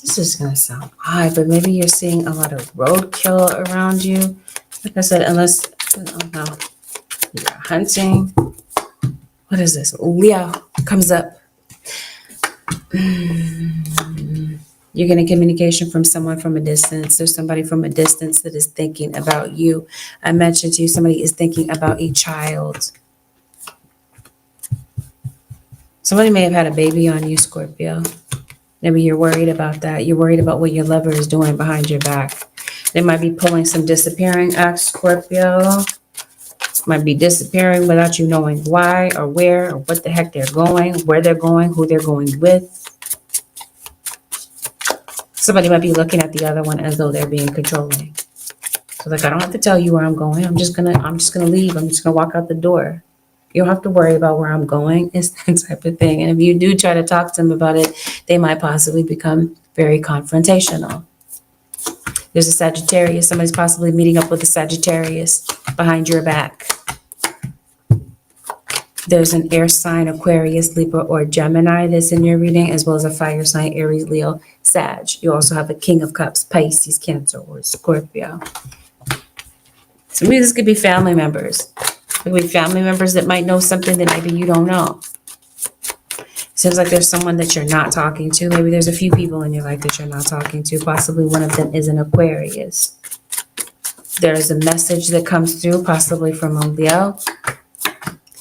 this is going to sound odd, but maybe you're seeing a lot of roadkill around you. Like I said, unless, no, you're hunting. What is this? Leo comes up. You're getting communication from someone from a distance. There's somebody from a distance that is thinking about you. I mentioned to you, somebody is thinking about a child. Somebody may have had a baby on you, Scorpio. Maybe you're worried about that. You're worried about what your lover is doing behind your back. They might be pulling some disappearing acts, Scorpio. Might be disappearing without you knowing why or where or what the heck they're going, where they're going, who they're going with. Somebody might be looking at the other one as though they're being controlling. So like, I don't have to tell you where I'm going. I'm just gonna leave. I'm just gonna walk out the door. You don't have to worry about where I'm going. It's that type of thing. And if you do try to talk to them about it, they might possibly become very confrontational. There's a Sagittarius. Somebody's possibly meeting up with a Sagittarius behind your back. There's an air sign, Aquarius, Libra, or Gemini that's in your reading, as well as a fire sign, Aries, Leo, Sag. You also have a King of Cups, Pisces, Cancer, or Scorpio. So maybe this could be family members. It could be family members that might know something that maybe you don't know. Seems like there's someone that you're not talking to. Maybe there's a few people in your life that you're not talking to. Possibly one of them is an Aquarius. There's a message that comes through, possibly from a Leo.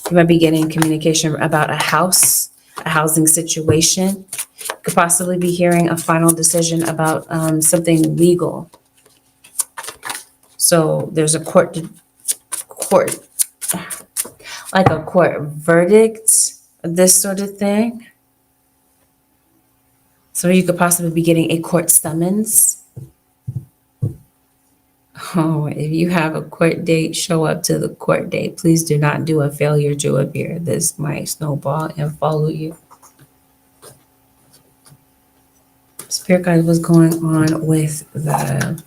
You might be getting communication about a house, a housing situation. You could possibly be hearing a final decision about something legal. So there's a court like a court verdict, this sort of thing. So you could possibly be getting a court summons. Oh, if you have a court date, show up to the court date. Please do not do a failure to appear. This might snowball and follow you. Spirit guide, what's going on with the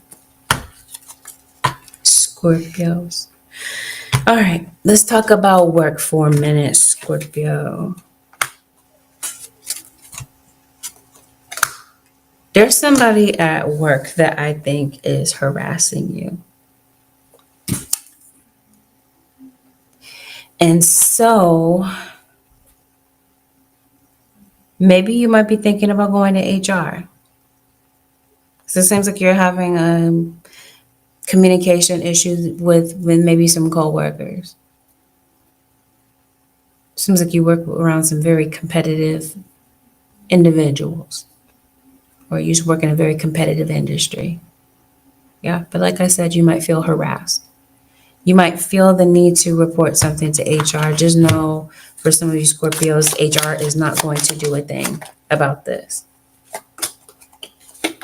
Scorpios? All right, let's talk about work for a minute, Scorpio. There's somebody at work that I think is harassing you. And so maybe you might be thinking about going to HR. So it seems like you're having communication issues with maybe some coworkers. Seems like you work around some very competitive individuals, or you just work in a very competitive industry. Yeah, but like I said, you might feel harassed. You might feel the need to report something to HR. Just know, for some of you Scorpios, HR is not going to do a thing about this.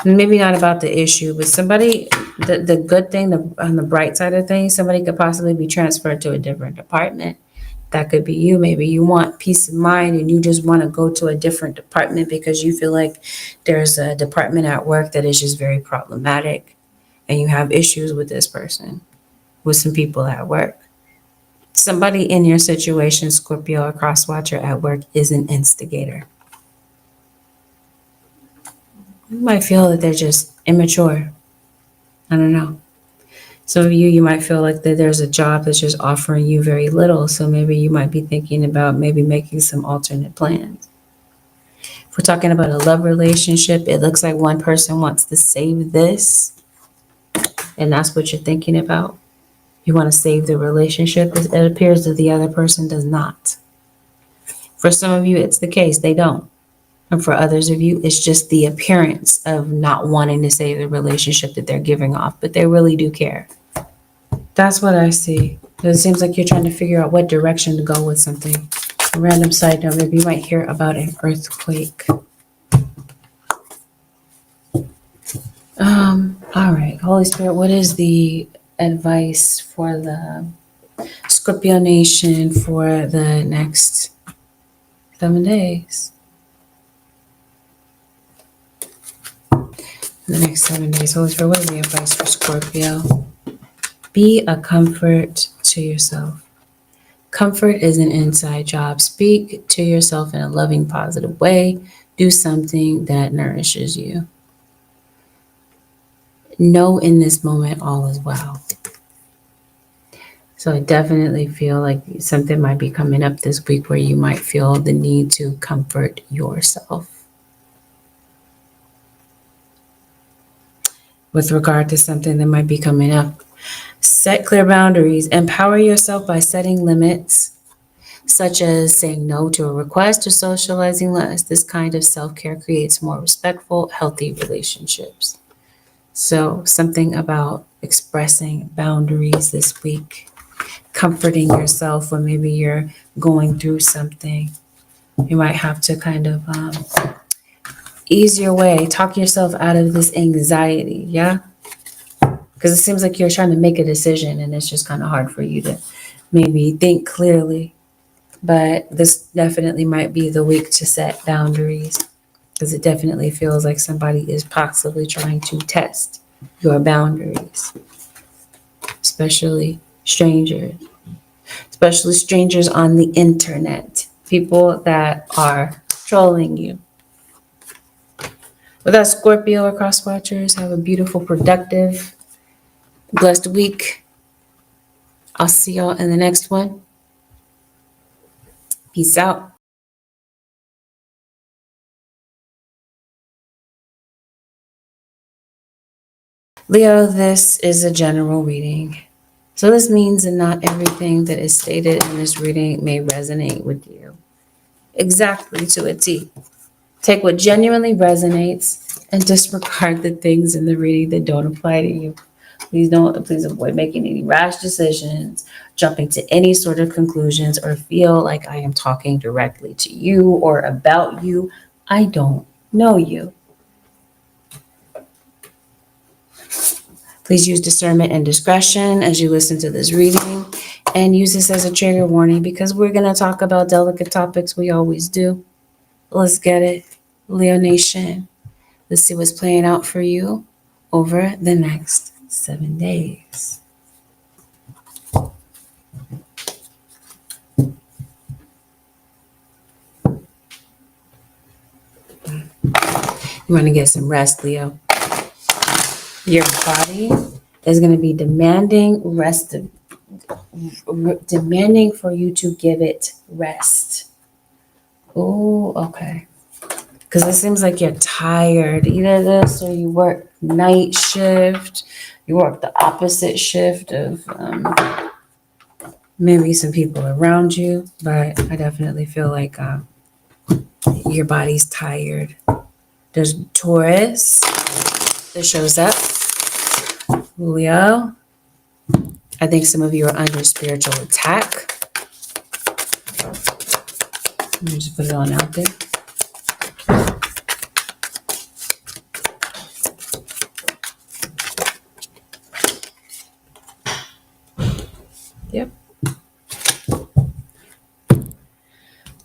Maybe not about the issue, but somebody, the good thing, on the bright side of things, somebody could possibly be transferred to a different department. That could be you. Maybe you want peace of mind and you just want to go to a different department because you feel like there's a department at work that is just very problematic and you have issues with this person, with some people at work. Somebody in your situation, Scorpio or crosswatcher at work, is an instigator. You might feel that they're just immature. I don't know. Some of you might feel like that there's a job that's just offering you very little. So maybe you might be thinking about maybe making some alternate plans. If we're talking about a love relationship, it looks like one person wants to save this. And that's what you're thinking about. You want to save the relationship. It appears that the other person does not. For some of you, it's the case. They don't. And for others of you, it's just the appearance of not wanting to save the relationship that they're giving off, but they really do care. That's what I see. It seems like you're trying to figure out what direction to go with something. A random side note, maybe you might hear about an earthquake. All right, Holy Spirit, what is the advice for the Scorpio Nation for the next 7 days? The next 7 days. Holy Spirit, what is the advice for Scorpio? Be a comfort to yourself. Comfort is an inside job. Speak to yourself in a loving, positive way. Do something that nourishes you. Know in this moment all is well. So I definitely feel like something might be coming up this week where you might feel the need to comfort yourself. With regard to something that might be coming up, set clear boundaries. Empower yourself by setting limits, such as saying no to a request or socializing less. This kind of self-care creates more respectful, healthy relationships. So something about expressing boundaries this week, comforting yourself when maybe you're going through something. You might have to kind of ease your way, talk yourself out of this anxiety, yeah? Because it seems like you're trying to make a decision and it's just kind of hard for you to maybe think clearly. But this definitely might be the week to set boundaries, because it definitely feels like somebody is possibly trying to test your boundaries, especially strangers on the internet, people that are trolling you. With us, Scorpio or crosswatchers, have a beautiful, productive, blessed week. I'll see y'all in the next one. Peace out. Leo, this is a general reading. So this means that not everything that is stated in this reading may resonate with you exactly to a T. Take what genuinely resonates and disregard the things in the reading that don't apply to you. Please avoid making any rash decisions, jumping to any sort of conclusions, or feel like I am talking directly to you or about you. I don't know you. Please use discernment and discretion as you listen to this reading, and use this as a trigger warning because we're going to talk about delicate topics. We always do. Let's get it. Leo Nation, let's see what's playing out for you over the next 7 days. You want to get some rest, Leo. Your body is going to be demanding demanding for you to give it rest. Oh, okay. Because it seems like you're tired. Either this or you work night shift. You work the opposite shift of maybe some people around you. But I definitely feel like your body's tired. There's Taurus that shows up. Leo. I think some of you are under spiritual attack. Let me just put it on out there. Yep.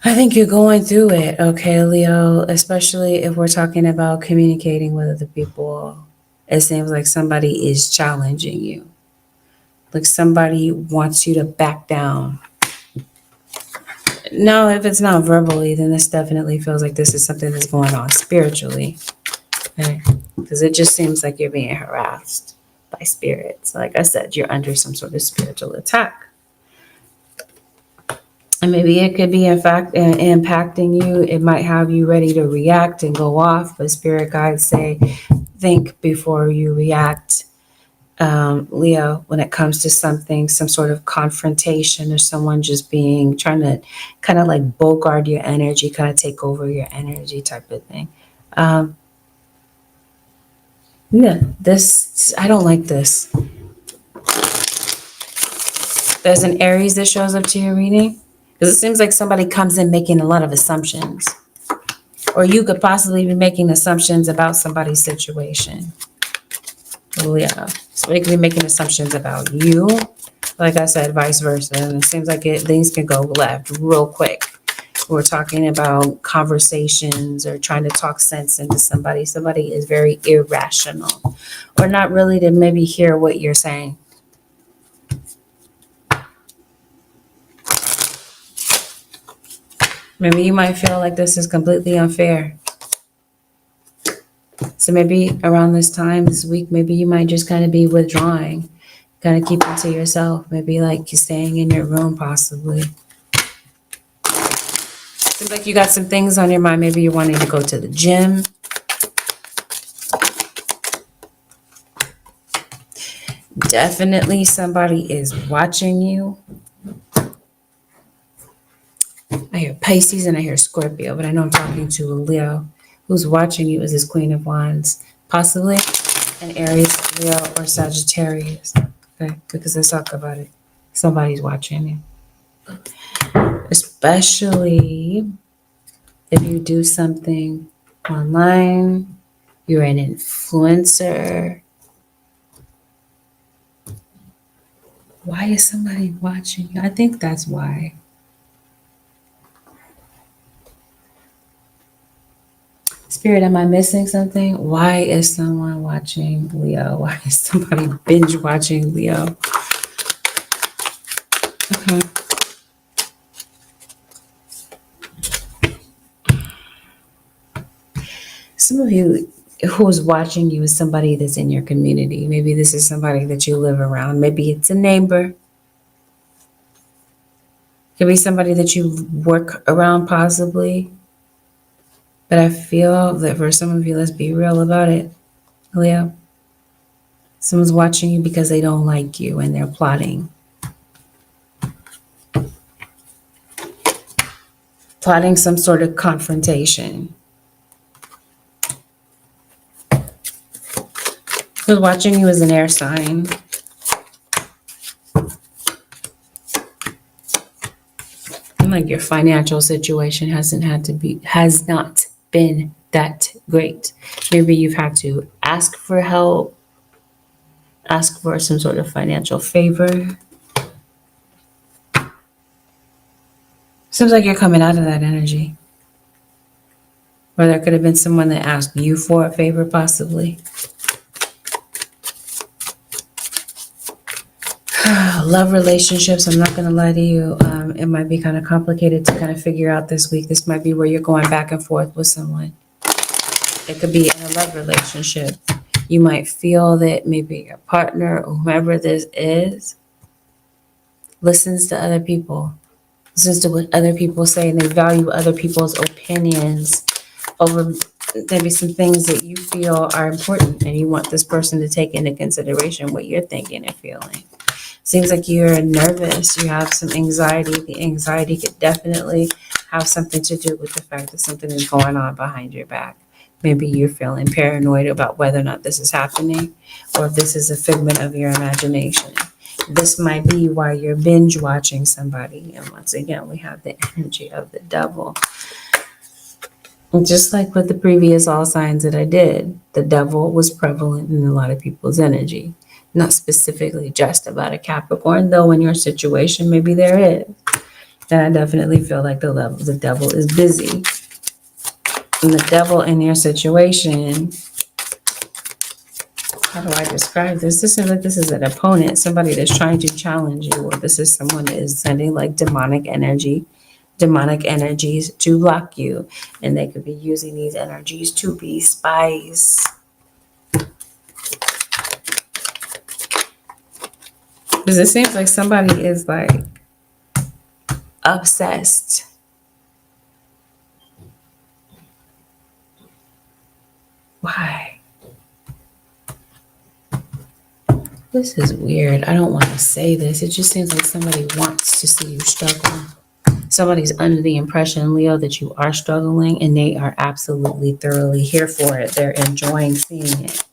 I think you're going through it, okay, Leo, especially if we're talking about communicating with other people. It seems like somebody is challenging you. Like somebody wants you to back down. No, if it's not verbally, then this definitely feels like this is something that's going on spiritually. Okay? Because it just seems like you're being harassed by spirits. Like I said, you're under some sort of spiritual attack. And maybe it could be, in fact, impacting you. It might have you ready to react and go off. But spirit guides say, think before you react. Leo, when it comes to something, some sort of confrontation or someone just trying to kind of like bogart your energy, kind of take over your energy type of thing. I don't like this. There's an Aries that shows up to your reading. Because it seems like somebody comes in making a lot of assumptions. Or you could possibly be making assumptions about somebody's situation. Leo. Somebody could be making assumptions about you. Like I said, vice versa. And it seems like things can go left real quick. We're talking about conversations or trying to talk sense into somebody. Somebody is very irrational. Or not really to maybe hear what you're saying. Maybe you might feel like this is completely unfair. So maybe around this time, this week, maybe you might just kind of be withdrawing, kind of keep it to yourself. Maybe like you're staying in your room, possibly. Seems like you got some things on your mind. Maybe you're wanting to go to the gym. Definitely somebody is watching you. I hear Pisces and I hear Scorpio, but I know I'm talking to a Leo. Who's watching you is this Queen of Wands, possibly an Aries, Leo, or Sagittarius. Okay, because let's talk about it. Somebody's watching you. Especially if you do something online, you're an influencer. Why is somebody watching you? I think that's why. Spirit, am I missing something? Why is someone watching Leo? Why is somebody binge watching Leo? Okay. Some of you who's watching you is somebody that's in your community. Maybe this is somebody that you live around. Maybe it's a neighbor. Could be somebody that you work around, possibly. But I feel that for some of you, let's be real about it, Leo. Someone's watching you because they don't like you and they're plotting. Plotting some sort of confrontation. Who's watching you is an air sign. And like your financial situation has not been that great. Maybe you've had to ask for help, ask for some sort of financial favor. Seems like you're coming out of that energy. Or there could have been someone that asked you for a favor, possibly. Love relationships, I'm not going to lie to you. It might be kind of complicated to kind of figure out this week. This might be where you're going back and forth with someone. It could be in a love relationship. You might feel that maybe your partner or whoever this is listens to other people, listens to what other people say, and they value other people's opinions over maybe some things that you feel are important, and you want this person to take into consideration what you're thinking and feeling. Seems like you're nervous. You have some anxiety. The anxiety could definitely have something to do with the fact that something is going on behind your back. Maybe you're feeling paranoid about whether or not this is happening, or if this is a figment of your imagination. This might be why you're binge watching somebody. And once again, we have the energy of the devil. And just like with the previous all signs that I did, the devil was prevalent in a lot of people's energy. Not specifically just about a Capricorn, though in your situation, maybe there is. And I definitely feel like the devil is busy. And the devil in your situation, how do I describe this? This seems like this is an opponent, somebody that's trying to challenge you, or this is someone that is sending like demonic energies to block you. And they could be using these energies to be spies. Because it seems like somebody is like obsessed. Why? This is weird. I don't want to say this. It just seems like somebody wants to see you struggle. Somebody's under the impression, Leo, that you are struggling, and they are absolutely thoroughly here for it. They're enjoying seeing it.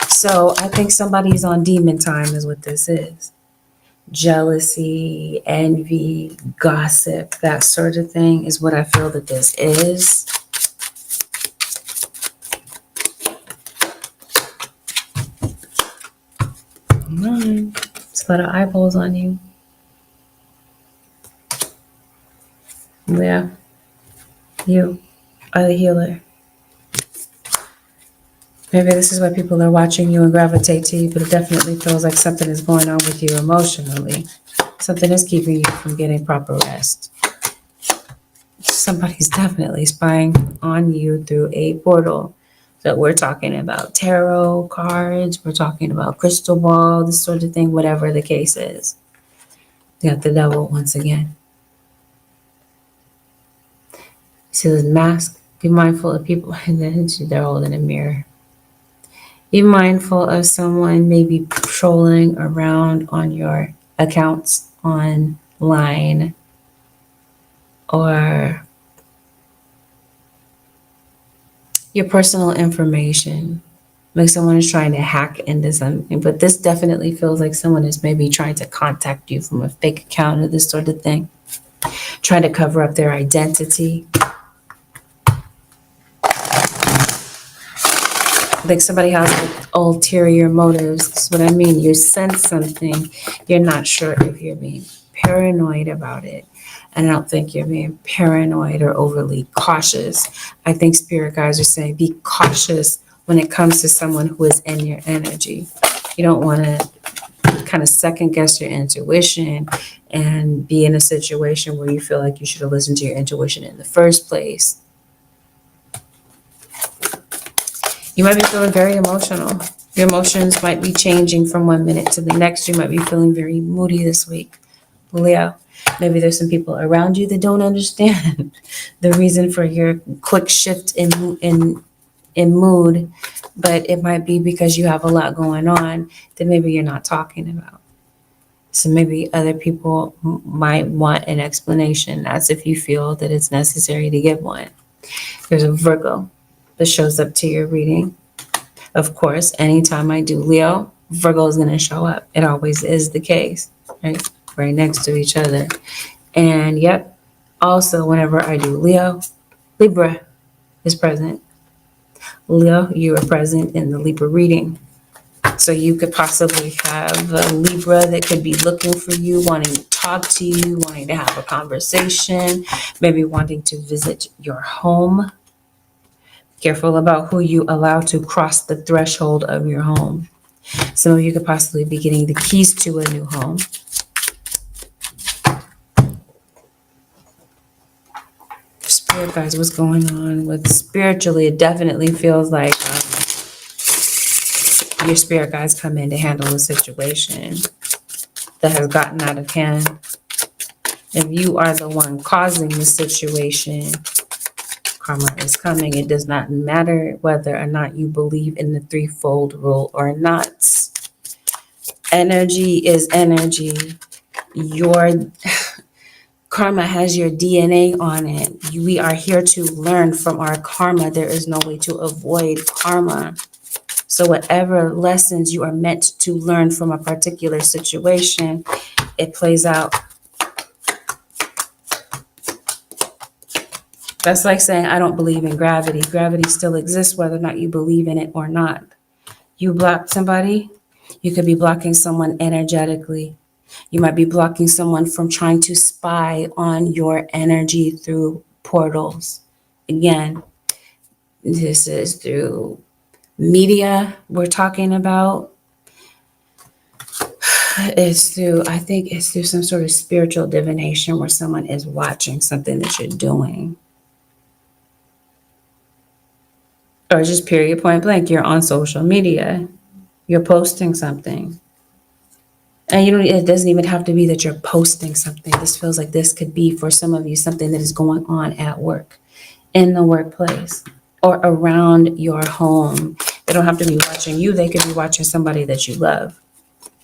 So I think somebody's on demon time is what this is. Jealousy, envy, gossip, that sort of thing is what I feel that this is. It's a lot of eyeballs on you. Yeah. You are the healer. Maybe this is why people are watching you and gravitate to you, but it definitely feels like something is going on with you emotionally. Something is keeping you from getting proper rest. Somebody's definitely spying on you through a portal. So we're talking about tarot cards, we're talking about crystal ball, this sort of thing, whatever the case is. You got the devil once again. See this mask? Be mindful of people, and then they're holding a mirror. Be mindful of someone maybe trolling around on your accounts online, or your personal information. Like someone is trying to hack into something, but this definitely feels like someone is maybe trying to contact you from a fake account or this sort of thing, trying to cover up their identity. Like somebody has like ulterior motives. That's what I mean. You sense something. You're not sure if you're being paranoid about it. And I don't think you're being paranoid or overly cautious. I think spirit guides are saying be cautious when it comes to someone who is in your energy. You don't want to kind of second guess your intuition and be in a situation where you feel like you should have listened to your intuition in the first place. You might be feeling very emotional. Your emotions might be changing from one minute to the next. You might be feeling very moody this week, Leo. Maybe there's some people around you that don't understand the reason for your quick shift in mood, but it might be because you have a lot going on that maybe you're not talking about. So maybe other people might want an explanation, as if you feel that it's necessary to give one. There's a Virgo that shows up to your reading. Of course, anytime I do Leo, Virgo is going to show up. It always is the case, right? Right next to each other. And yep, also whenever I do Leo, Libra is present. Leo, you are present in the Libra reading. So you could possibly have a Libra that could be looking for you, wanting to talk to you, wanting to have a conversation, maybe wanting to visit your home. Careful about who you allow to cross the threshold of your home. Some of you could possibly be getting the keys to a new home. Spirit guys, what's going on with spiritually? It definitely feels like your spirit guides come in to handle a situation that has gotten out of hand. If you are the one causing the situation, karma is coming. It does not matter whether or not you believe in the threefold rule or not. Energy is energy. Your karma has your DNA on it. We are here to learn from our karma. There is no way to avoid karma. So whatever lessons you are meant to learn from a particular situation, it plays out. That's like saying, I don't believe in gravity. Gravity still exists whether or not you believe in it or not. You block somebody, you could be blocking someone energetically. You might be blocking someone from trying to spy on your energy through portals. Again, this is through media we're talking about. I think it's through some sort of spiritual divination where someone is watching something that you're doing. Or just period, point blank, you're on social media. You're posting something. And it doesn't even have to be that you're posting something. This feels like this could be for some of you something that is going on at work, in the workplace, or around your home. They don't have to be watching you. They could be watching somebody that you love.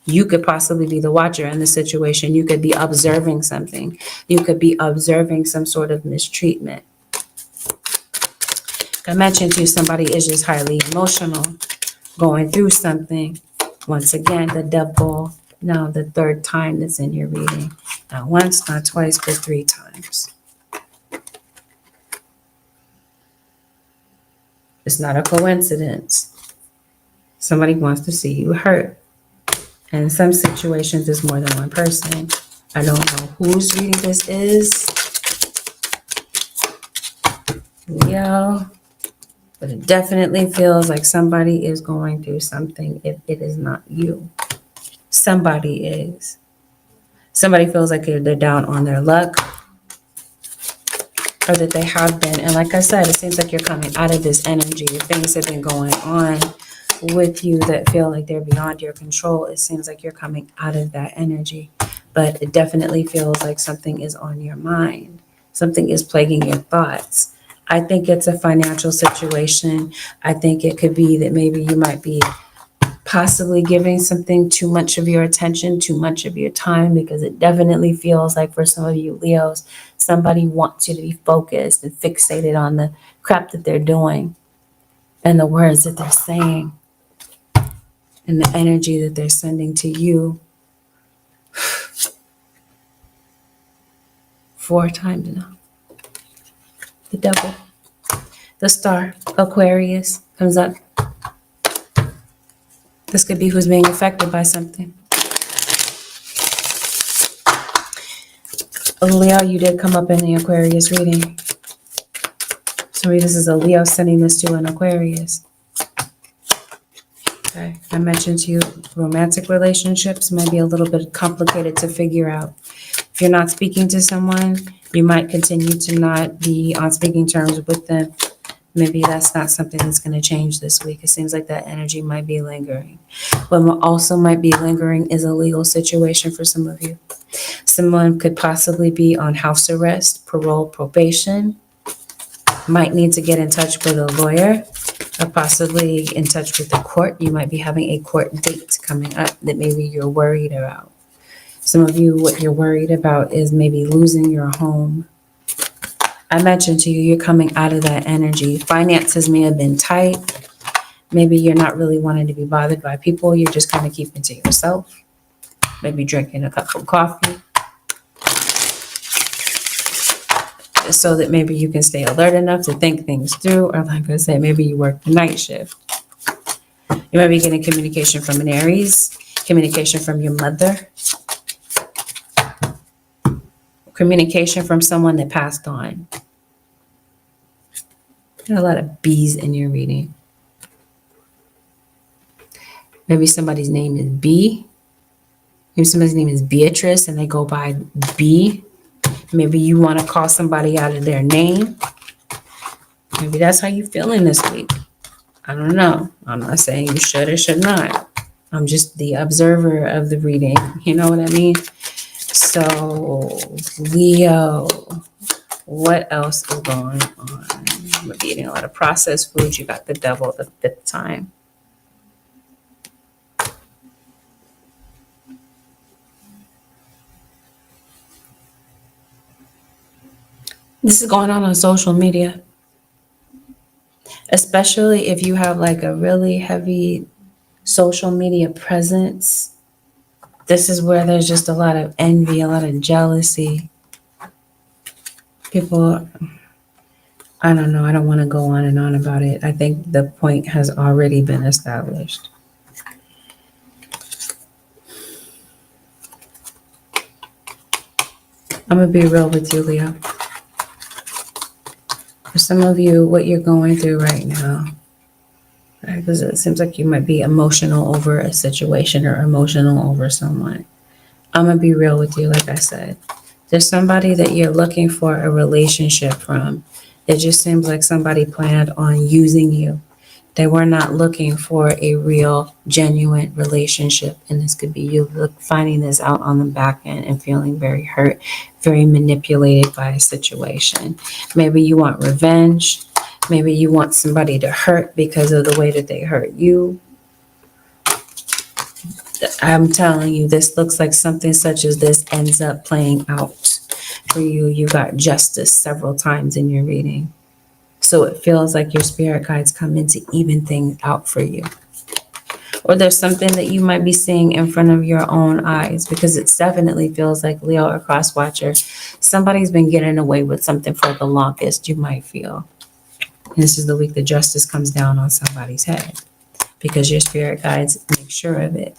You could possibly be the watcher in the situation. You could be observing something. You could be observing some sort of mistreatment. I mentioned to you, somebody is just highly emotional, going through something. Once again, the devil. Now the third time that's in your reading. Not once, not twice, but 3 times. It's not a coincidence. Somebody wants to see you hurt. And in some situations, it's more than one person. I don't know whose reading this is. Leo. But it definitely feels like somebody is going through something if it is not you. Somebody is. Somebody feels like they're down on their luck, or that they have been. And like I said, it seems like you're coming out of this energy. Things have been going on with you that feel like they're beyond your control. It seems like you're coming out of that energy. But it definitely feels like something is on your mind. Something is plaguing your thoughts. I think it's a financial situation. I think it could be that maybe you might be possibly giving something too much of your attention, too much of your time, because it definitely feels like for some of you Leos, somebody wants you to be focused and fixated on the crap that they're doing and the words that they're saying and the energy that they're sending to you. 4 times now. The devil. The star, Aquarius, comes up. This could be who's being affected by something. Leo, you did come up in the Aquarius reading. So this is a Leo sending this to an Aquarius. Okay, I mentioned to you, romantic relationships might be a little bit complicated to figure out. If you're not speaking to someone, you might continue to not be on speaking terms with them. Maybe that's not something that's going to change this week. It seems like that energy might be lingering. What also might be lingering is a legal situation for some of you. Someone could possibly be on house arrest, parole, probation, might need to get in touch with a lawyer, or possibly in touch with the court. You might be having a court date coming up that maybe you're worried about. Some of you, what you're worried about is maybe losing your home. I mentioned to you, you're coming out of that energy. Finances may have been tight. Maybe you're not really wanting to be bothered by people. You're just kind of keeping to yourself. Maybe drinking a cup of coffee so that maybe you can stay alert enough to think things through. Or like I said, maybe you work the night shift. You might be getting communication from an Aries, communication from your mother, communication from someone that passed on. There are a lot of B's in your reading. Maybe somebody's name is B. Maybe somebody's name is Beatrice and they go by B. Maybe you want to call somebody out of their name. Maybe that's how you're feeling this week. I don't know. I'm not saying you should or should not. I'm just the observer of the reading. You know what I mean? So, Leo, what else is going on? You're eating a lot of processed foods. You got the devil the 5th time. This is going on social media. Especially if you have like a really heavy social media presence. This is where there's just a lot of envy, a lot of jealousy. People, I don't know. I don't want to go on and on about it. I think the point has already been established. I'm going to be real with you, Leo. For some of you, what you're going through right now, because it seems like you might be emotional over a situation or emotional over someone. I'm going to be real with you, like I said. There's somebody that you're looking for a relationship from. It just seems like somebody planned on using you. They were not looking for a real, genuine relationship. And this could be you finding this out on the back end and feeling very hurt, very manipulated by a situation. Maybe you want revenge. Maybe you want somebody to hurt because of the way that they hurt you. I'm telling you, this looks like something such as this ends up playing out for you. You got justice several times in your reading. So it feels like your spirit guides come in to even things out for you. Or there's something that you might be seeing in front of your own eyes, because it definitely feels like, Leo or cross watcher, somebody's been getting away with something for the longest, you might feel. And this is the week that justice comes down on somebody's head, because your spirit guides make sure of it.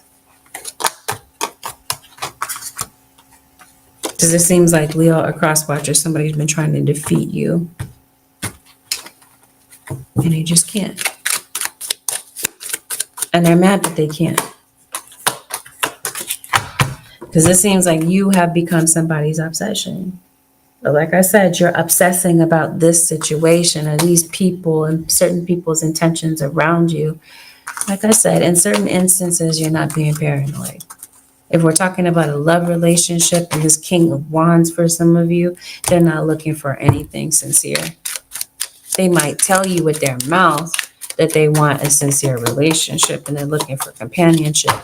Because it seems like, Leo or cross watcher, somebody's been trying to defeat you. And they just can't. And they're mad that they can't. Because it seems like you have become somebody's obsession. But like I said, you're obsessing about this situation or these people and certain people's intentions around you. Like I said, in certain instances, you're not being paranoid. If we're talking about a love relationship and this King of Wands for some of you, they're not looking for anything sincere. They might tell you with their mouth that they want a sincere relationship and they're looking for companionship.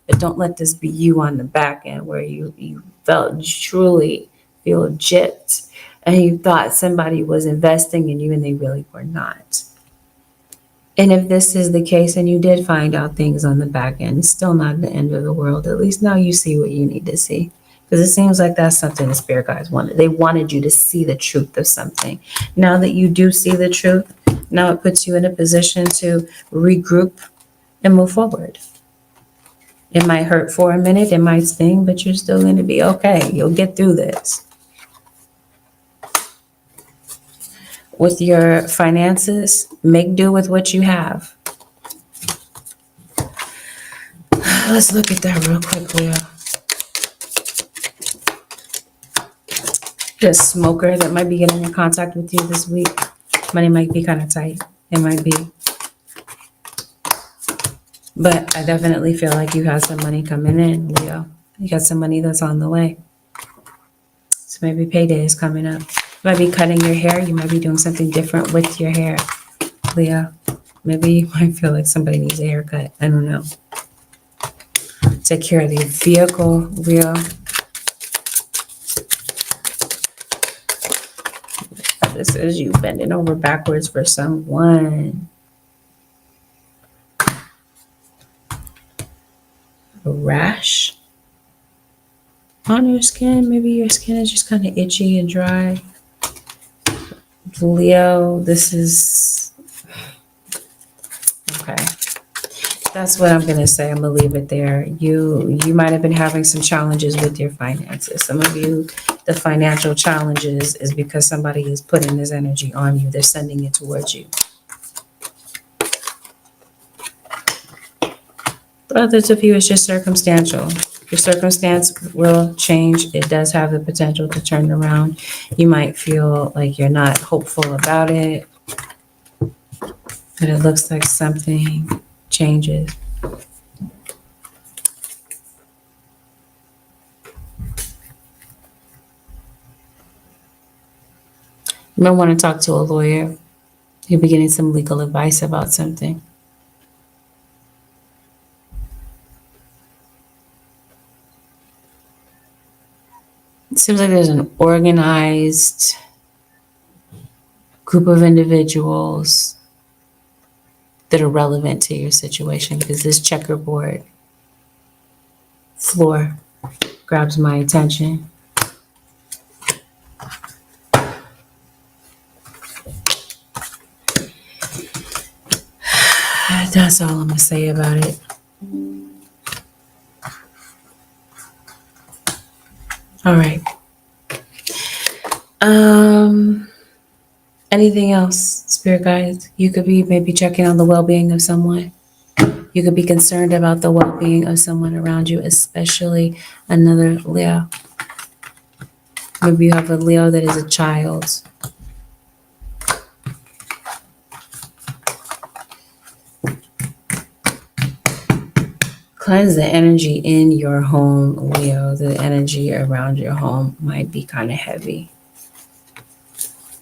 But don't let this be you on the back end where you felt truly feel gypped and you thought somebody was investing in you and they really were not. And if this is the case and you did find out things on the back end, it's still not the end of the world. At least now you see what you need to see. Because it seems like that's something the spirit guides wanted. They wanted you to see the truth of something. Now that you do see the truth, now it puts you in a position to regroup and move forward. It might hurt for a minute, it might sting, but you're still going to be okay. You'll get through this. With your finances, make do with what you have. Let's look at that real quick, Leo. Just smoker that might be getting in contact with you this week. Money might be kind of tight. It might be. But I definitely feel like you have some money coming in, Leo. You got some money that's on the way. So maybe payday is coming up. You might be cutting your hair. You might be doing something different with your hair, Leo. Maybe you might feel like somebody needs a haircut. I don't know. Take care of the vehicle, Leo. This is you bending over backwards for someone. a rash on your skin. Maybe your skin is just kind of itchy and dry. Leo, this is okay. That's what I'm gonna say. I'm gonna leave it there. You might have been having some challenges with your finances. Some of you, the financial challenges is because somebody is putting this energy on you. They're sending it towards you. For others of you, it's just circumstantial. Your circumstance will change. It does have the potential to turn around. You might feel like you're not hopeful about it, but it looks like something changes. You might want to talk to a lawyer. You'll be getting some legal advice about something. It seems like there's an organized group of individuals that are relevant to your situation, because this checkerboard floor grabs my attention. That's all I'm gonna say about it. All right. Anything else, spirit guides? You could be maybe checking on the well-being of someone. You could be concerned about the well-being of someone around you, especially another Leo. Maybe you have a Leo that is a child. Cleanse the energy in your home, Leo. The energy around your home might be kind of heavy.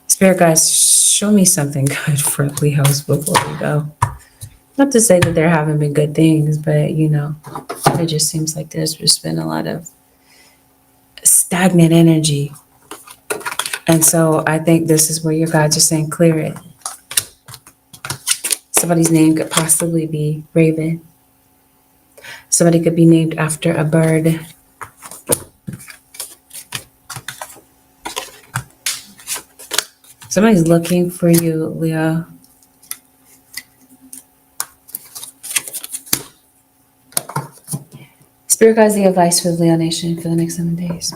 Spirit guys, show me something good for Leos before we go. Not to say that there haven't been good things, but it just seems like there's just been a lot of stagnant energy. And so I think this is where your guides are saying, clear it. Somebody's name could possibly be Raven. Somebody could be named after a bird. Somebody's looking for you, Leo. Spirit guides, the advice for the Leo Nation for the next 7 days.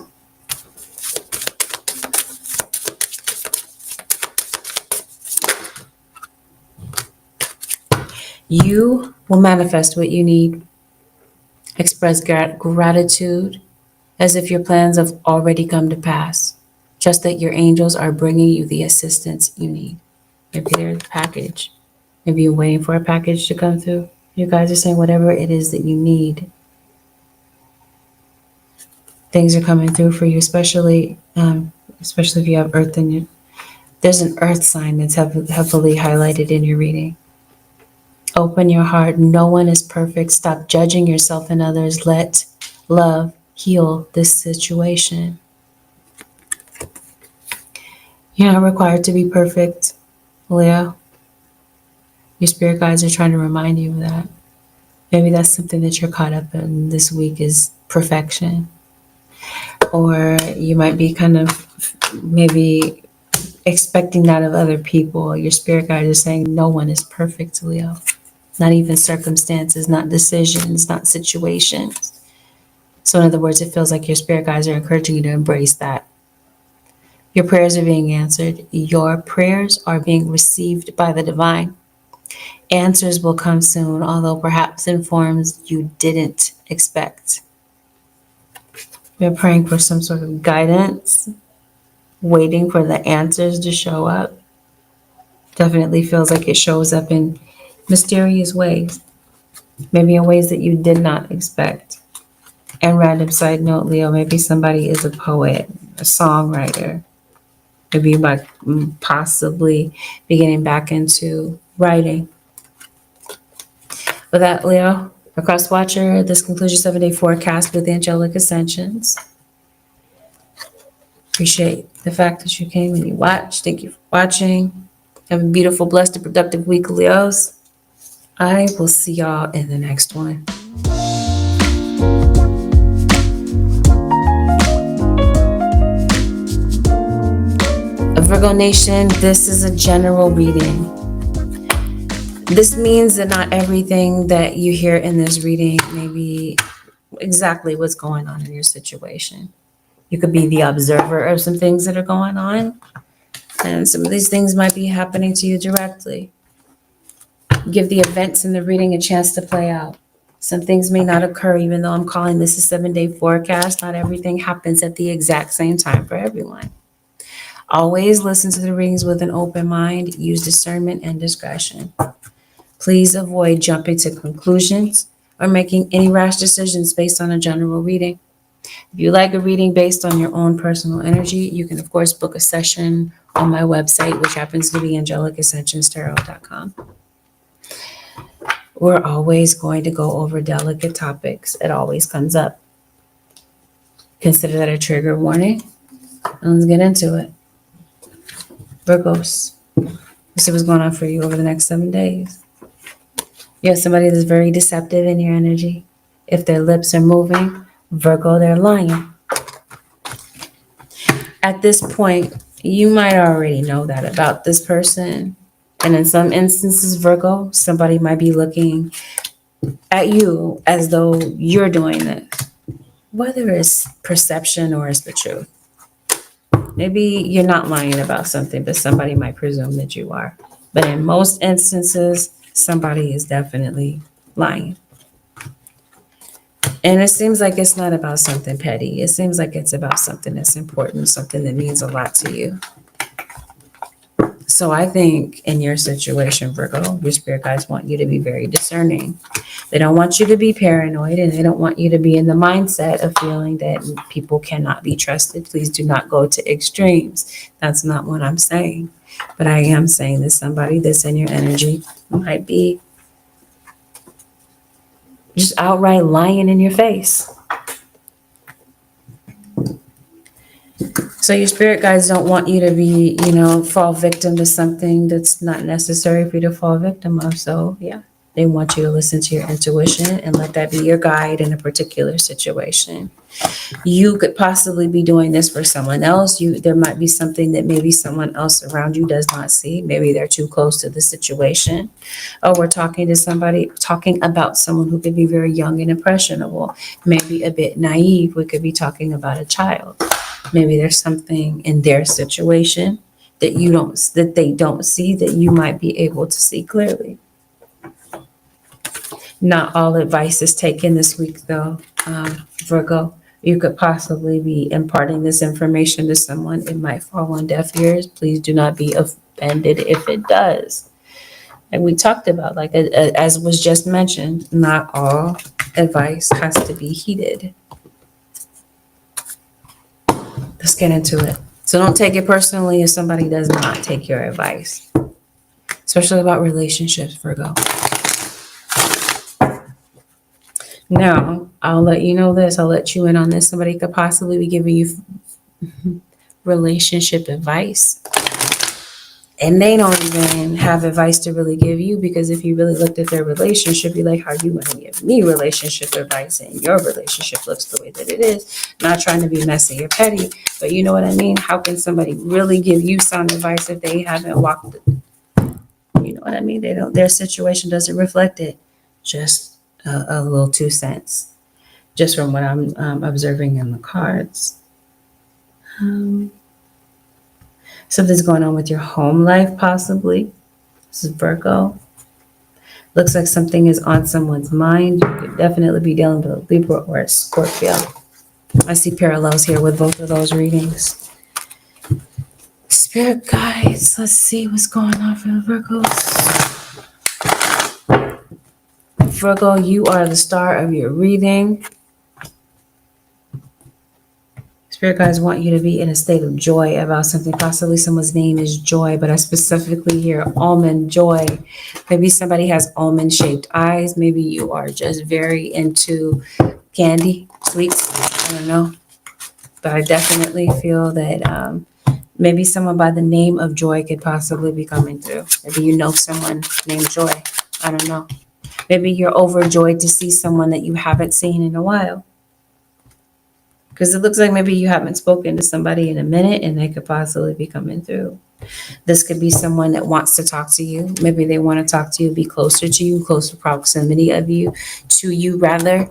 You will manifest what you need. Express gratitude as if your plans have already come to pass. Trust that your angels are bringing you the assistance you need. Maybe there's a package. Maybe you're waiting for a package to come through. You guys are saying whatever it is that you need. Things are coming through for you, especially if you have earth in you. There's an earth sign that's heavily highlighted in your reading. Open your heart. No one is perfect. Stop judging yourself and others. Let love heal this situation. You're not required to be perfect, Leo. Your spirit guides are trying to remind you of that. Maybe that's something that you're caught up in this week is perfection. Or you might be kind of maybe expecting that of other people. Your spirit guide is saying no one is perfect, Leo. Not even circumstances, not decisions, not situations. So in other words, it feels like your spirit guides are encouraging you to embrace that. Your prayers are being answered. Your prayers are being received by the divine. Answers will come soon, although perhaps in forms you didn't expect. You're praying for some sort of guidance, waiting for the answers to show up. Definitely feels like it shows up in mysterious ways, maybe in ways that you did not expect. And random side note, Leo, maybe somebody is a poet, a songwriter. Maybe you might possibly be getting back into writing. With that, Leo, Across Watcher, this concludes your 7-day forecast with angelic ascensions. Appreciate the fact that you came and you watched. Thank you for watching. Have a beautiful, blessed, and productive week, Leos. I will see y'all in the next one. Virgo Nation, this is a general reading. This means that not everything that you hear in this reading may be exactly what's going on in your situation. You could be the observer of some things that are going on, and some of these things might be happening to you directly. Give the events in the reading a chance to play out. Some things may not occur, even though I'm calling this a 7-day forecast. Not everything happens at the exact same time for everyone. Always listen to the readings with an open mind. Use discernment and discretion. Please avoid jumping to conclusions or making any rash decisions based on a general reading. If you like a reading based on your own personal energy, you can, of course, book a session on my website, which happens to be angelicaascensionstarot.com. We're always going to go over delicate topics. It always comes up. Consider that a trigger warning. And let's get into it. Virgos, let's see what's going on for you over the next 7 days. You have somebody that's very deceptive in your energy. If their lips are moving, Virgo, they're lying. At this point, you might already know that about this person. And in some instances, Virgo, somebody might be looking at you as though you're doing this, whether it's perception or it's the truth. Maybe you're not lying about something, but somebody might presume that you are. But in most instances, somebody is definitely lying. And it seems like it's not about something petty. It seems like it's about something that's important, something that means a lot to you. So I think in your situation, Virgo, your spirit guides want you to be very discerning. They don't want you to be paranoid, and they don't want you to be in the mindset of feeling that people cannot be trusted. Please do not go to extremes. That's not what I'm saying. But I am saying that somebody that's in your energy might be just outright lying in your face. So your spirit guides don't want you to be, fall victim to something that's not necessary for you to fall victim of. So yeah, they want you to listen to your intuition and let that be your guide in a particular situation. You could possibly be doing this for someone else. There might be something that maybe someone else around you does not see. Maybe they're too close to the situation. Or we're talking about someone who could be very young and impressionable, maybe a bit naive. We could be talking about a child. Maybe there's something in their situation that they don't see that you might be able to see clearly. Not all advice is taken this week, though, Virgo. You could possibly be imparting this information to someone. It might fall on deaf ears. Please do not be offended if it does. And we talked about, as was just mentioned, not all advice has to be heeded. Let's get into it. So don't take it personally if somebody does not take your advice, especially about relationships, Virgo. Now, I'll let you know this. I'll let you in on this. Somebody could possibly be giving you relationship advice. And they don't even have advice to really give you, because if you really looked at their relationship, you're like, how are you going to give me relationship advice and your relationship looks the way that it is? Not trying to be messy or petty, but you know what I mean? How can somebody really give you sound advice if they haven't walked it? You know what I mean? Their situation doesn't reflect it. Just a little 2 cents, just from what I'm observing in the cards. Something's going on with your home life, possibly. This is Virgo. Looks like something is on someone's mind. You could definitely be dealing with a Libra or a Scorpio. I see parallels here with both of those readings. Spirit guides, let's see what's going on for the Virgos. Virgo, you are the star of your reading. Spirit guides want you to be in a state of joy about something. Possibly someone's name is Joy, but I specifically hear almond joy. Maybe somebody has almond-shaped eyes. Maybe you are just very into candy, sweets. I don't know. But I definitely feel that maybe someone by the name of Joy could possibly be coming through. Maybe you know someone named Joy. I don't know. Maybe you're overjoyed to see someone that you haven't seen in a while. Because it looks like maybe you haven't spoken to somebody in a minute and they could possibly be coming through. This could be someone that wants to talk to you. Maybe they want to talk to you, be closer to you, closer proximity of you, to you rather.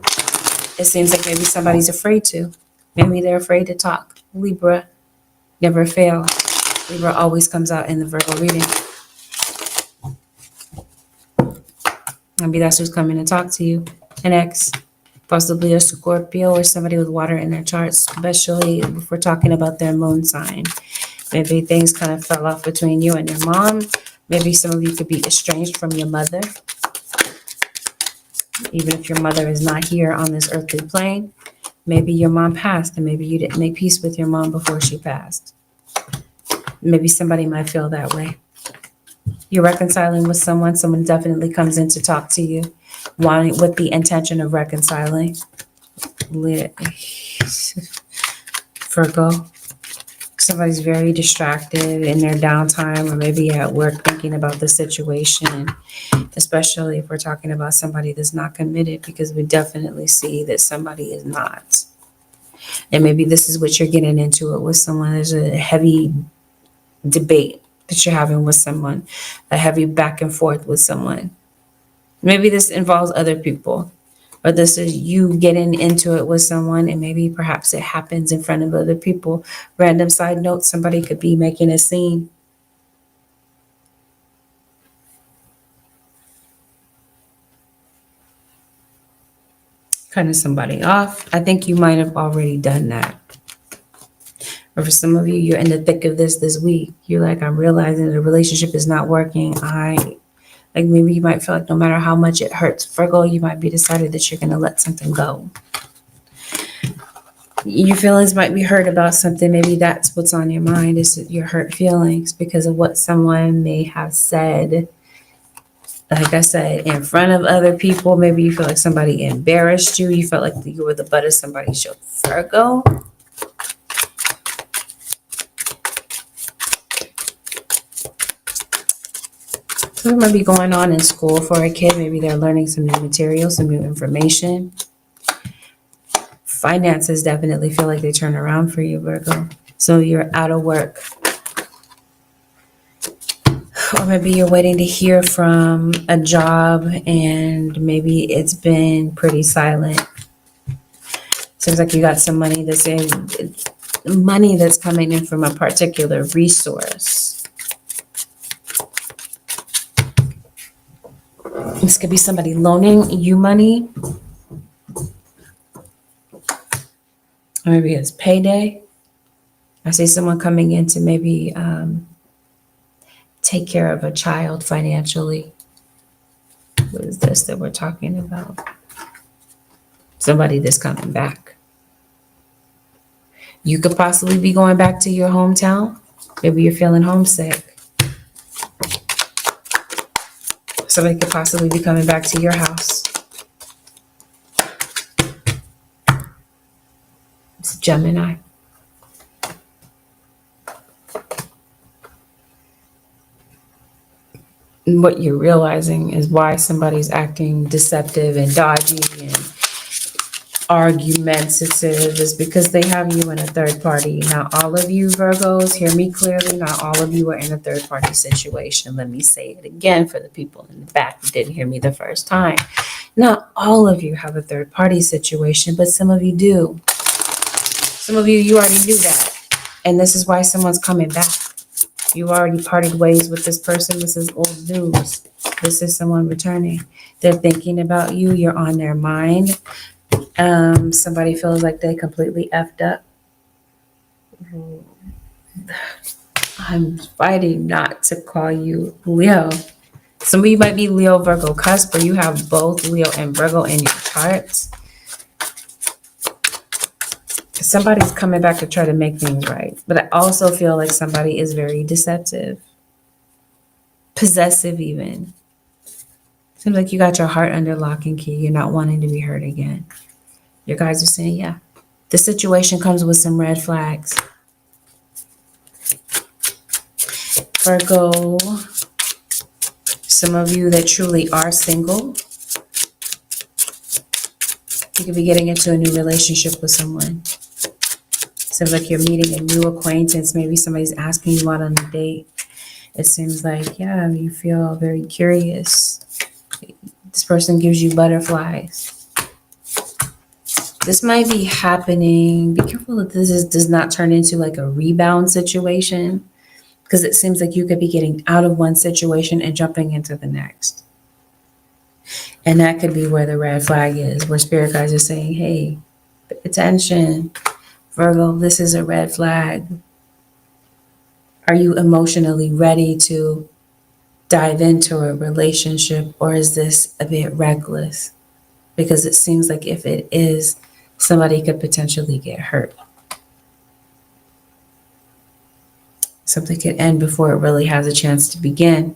It seems like maybe somebody's afraid to. Maybe they're afraid to talk. Libra, never fail. Libra always comes out in the Virgo reading. Maybe that's who's coming to talk to you. An ex, possibly a Scorpio or somebody with water in their charts, especially if we're talking about their moon sign. Maybe things kind of fell off between you and your mom. Maybe some of you could be estranged from your mother. Even if your mother is not here on this earthly plane, maybe your mom passed and maybe you didn't make peace with your mom before she passed. Maybe somebody might feel that way. You're reconciling with someone. Someone definitely comes in to talk to you, wanting with the intention of reconciling. Virgo. Somebody's very distracted in their downtime or maybe at work thinking about the situation, especially if we're talking about somebody that's not committed, because we definitely see that somebody is not. And maybe this is what you're getting into it with someone. There's a heavy debate that you're having with someone, a heavy back and forth with someone. Maybe this involves other people, or this is you getting into it with someone and maybe perhaps it happens in front of other people. Random side note, somebody could be making a scene. Cutting somebody off. I think you might have already done that. Or for some of you, you're in the thick of this week. You're like, I'm realizing the relationship is not working. Like maybe you might feel like no matter how much it hurts, Virgo, you might be decided that you're going to let something go. Your feelings might be hurt about something. Maybe that's what's on your mind, is your hurt feelings because of what someone may have said. Like I said, in front of other people. Maybe you feel like somebody embarrassed you. You felt like you were the butt of somebody's joke. Virgo. Something might be going on in school for a kid. Maybe they're learning some new material, some new information. Finances definitely feel like they turn around for you, Virgo. So you're out of work. Or maybe you're waiting to hear from a job and maybe it's been pretty silent. Seems like you got some money that's coming in from a particular resource. This could be somebody loaning you money. Or maybe it's payday. I see someone coming in to maybe take care of a child financially. What is this that we're talking about? Somebody that's coming back. You could possibly be going back to your hometown. Maybe you're feeling homesick. Somebody could possibly be coming back to your house. It's Gemini. And what you're realizing is why somebody's acting deceptive and dodgy and argumentative is because they have you in a third party. Now, all of you Virgos, hear me clearly. Not all of you are in a third party situation. Let me say it again for the people in the back who didn't hear me the first time. Not all of you have a third party situation, but some of you do. Some of you already knew that. And this is why someone's coming back. You already parted ways with this person. This is old news. This is someone returning. They're thinking about you. You're on their mind. Somebody feels like they completely effed up. I'm fighting not to call you Leo. Some of you might be Leo, Virgo, cusp, or you have both Leo and Virgo in your charts. Somebody's coming back to try to make things right. But I also feel like somebody is very deceptive. Possessive even. Seems like you got your heart under lock and key. You're not wanting to be hurt again. Your guys are saying, yeah, the situation comes with some red flags. Virgo, some of you that truly are single, you could be getting into a new relationship with someone. Seems like you're meeting a new acquaintance. Maybe somebody's asking you out on a date. It seems like, yeah, you feel very curious. This person gives you butterflies. This might be happening. Be careful that this does not turn into like a rebound situation, because it seems like you could be getting out of one situation and jumping into the next. And that could be where the red flag is, where spirit guides are saying, hey, pay attention, Virgo, this is a red flag. Are you emotionally ready to dive into a relationship, or is this a bit reckless? Because it seems like if it is, somebody could potentially get hurt. Something could end before it really has a chance to begin.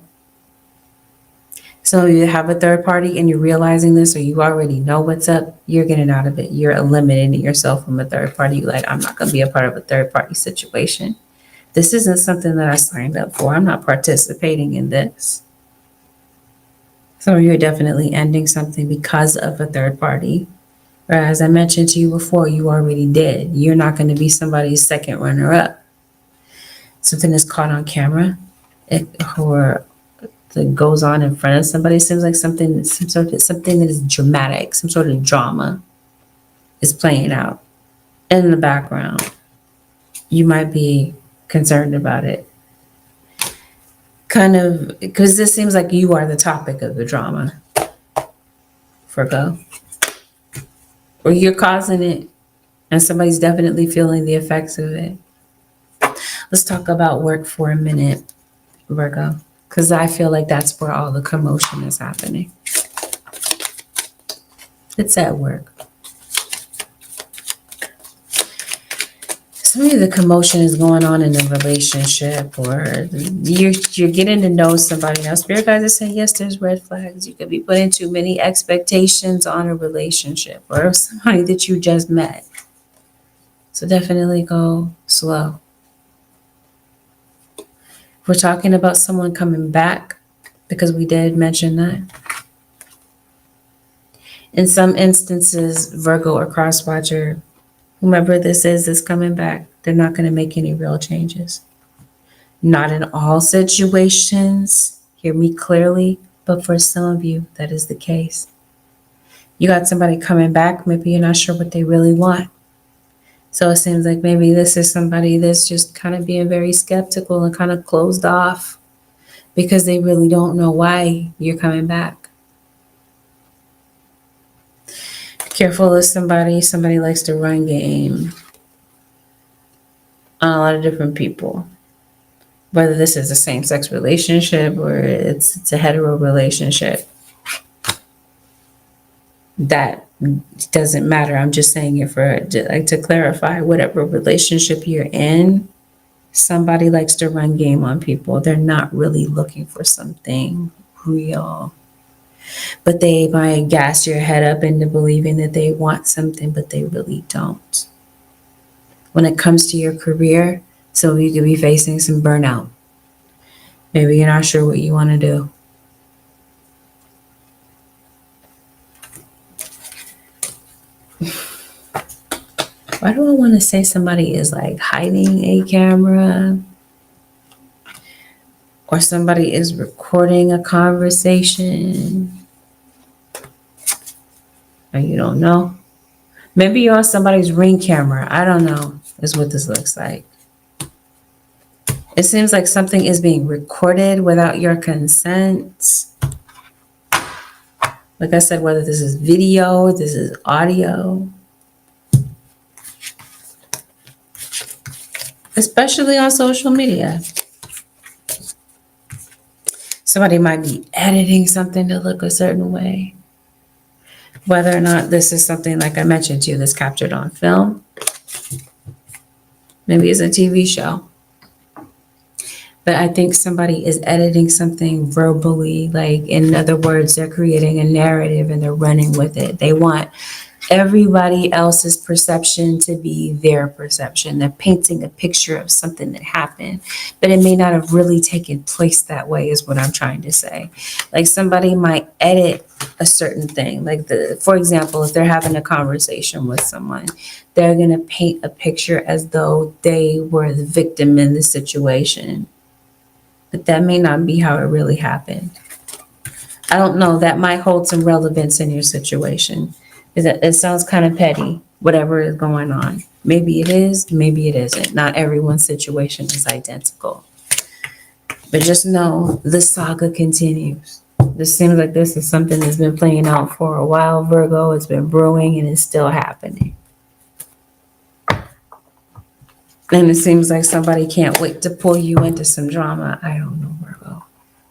Some of you have a third party and you're realizing this, or you already know what's up, you're getting out of it. You're eliminating yourself from a third party. You're like, I'm not going to be a part of a third party situation. This isn't something that I signed up for. I'm not participating in this. Some of you are definitely ending something because of a third party. Or as I mentioned to you before, you already did. You're not going to be somebody's second runner-up. Something is caught on camera, or that goes on in front of somebody. It seems like something that is dramatic, some sort of drama is playing out in the background. You might be concerned about it. Kind of, because this seems like you are the topic of the drama, Virgo. Or you're causing it, and somebody's definitely feeling the effects of it. Let's talk about work for a minute, Virgo, because I feel like that's where all the commotion is happening. It's at work. Some of the commotion is going on in a relationship, or you're getting to know somebody. Now, spirit guides are saying, yes, there's red flags. You could be putting too many expectations on a relationship or somebody that you just met. So definitely go slow. We're talking about someone coming back, because we did mention that. In some instances, Virgo or cross-watcher, whomever this is coming back, they're not going to make any real changes. Not in all situations, hear me clearly, but for some of you, that is the case. You got somebody coming back, maybe you're not sure what they really want. So it seems like maybe this is somebody that's just kind of being very skeptical and kind of closed off because they really don't know why you're coming back. Careful of somebody likes to run game on a lot of different people. Whether this is a same-sex relationship or it's a hetero relationship. That doesn't matter. I'm just saying it to clarify. Whatever relationship you're in, somebody likes to run game on people. They're not really looking for something real. But they might gas your head up into believing that they want something, but they really don't. When it comes to your career, so you could be facing some burnout. Maybe you're not sure what you want to do. Why do I want to say somebody is like hiding a camera? Or somebody is recording a conversation? Or you don't know? Maybe you're on somebody's Ring camera. I don't know, is what this looks like. It seems like something is being recorded without your consent. Like I said, whether this is video, this is audio. Especially on social media. Somebody might be editing something to look a certain way. Whether or not this is something, like I mentioned to you, that's captured on film. Maybe it's a TV show. But I think somebody is editing something verbally. Like, in other words, they're creating a narrative and they're running with it. They want everybody else's perception to be their perception. They're painting a picture of something that happened, but it may not have really taken place that way, is what I'm trying to say. Like somebody might edit a certain thing. Like for example, if they're having a conversation with someone, they're going to paint a picture as though they were the victim in the situation. But that may not be how it really happened. I don't know. That might hold some relevance in your situation. It sounds kind of petty, whatever is going on. Maybe it is, maybe it isn't. Not everyone's situation is identical. But just know the saga continues. This seems like this is something that's been playing out for a while, Virgo. It's been brewing and it's still happening. And it seems like somebody can't wait to pull you into some drama. I don't know, Virgo.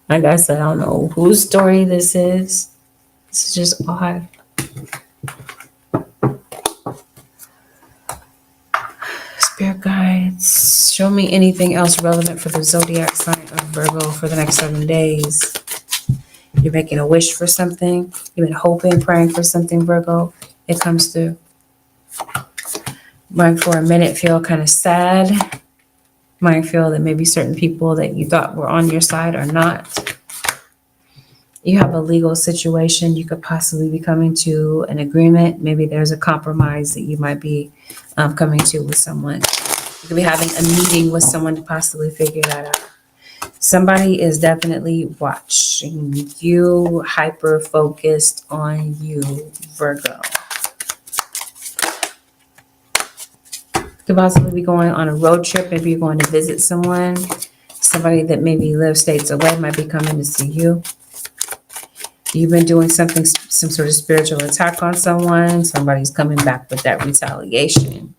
Like I said, I don't know whose story this is. This is just odd. Spirit guides, show me anything else relevant for the zodiac sign of Virgo for the next 7 days. You're making a wish for something. You've been hoping, praying for something, Virgo. It comes through. Might for a minute feel kind of sad. Might feel that maybe certain people that you thought were on your side are not. You have a legal situation. You could possibly be coming to an agreement. Maybe there's a compromise that you might be coming to with someone. You could be having a meeting with someone to possibly figure that out. Somebody is definitely watching you, hyper focused on you, Virgo. Could possibly be going on a road trip. Maybe you're going to visit someone. Somebody that maybe lives states away might be coming to see you. You've been doing something, some sort of spiritual attack on someone. Somebody's coming back with that retaliation.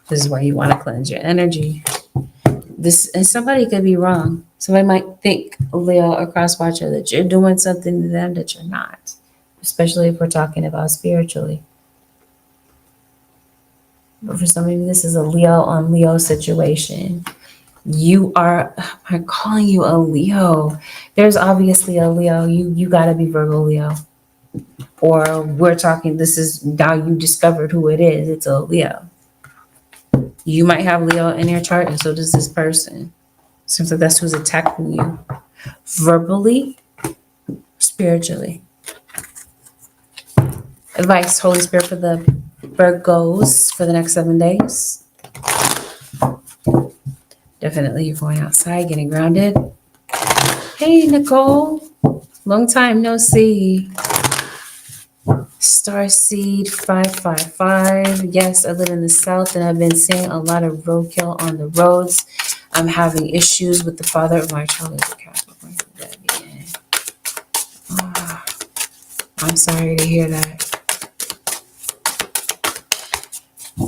This is why you want to cleanse your energy. And somebody could be wrong. Somebody might think, Leo or cross watcher, that you're doing something to them that you're not. Especially if we're talking about spiritually. But for some of you, this is a Leo on Leo situation. I'm calling you a Leo. There's obviously a Leo. You gotta be Virgo Leo. Or we're talking, this is now you discovered who it is. It's a Leo. You might have Leo in your chart, and so does this person. Seems like that's who's attacking you. Verbally, spiritually. Advice, Holy Spirit, for the Virgos for the next 7 days. Definitely you're going outside, getting grounded. Hey, Nicole. Long time no see. Starseed 555. Yes, I live in the South and I've been seeing a lot of roadkill on the roads. I'm having issues with the father of my child as a Capricorn. Oh, I'm sorry to hear that.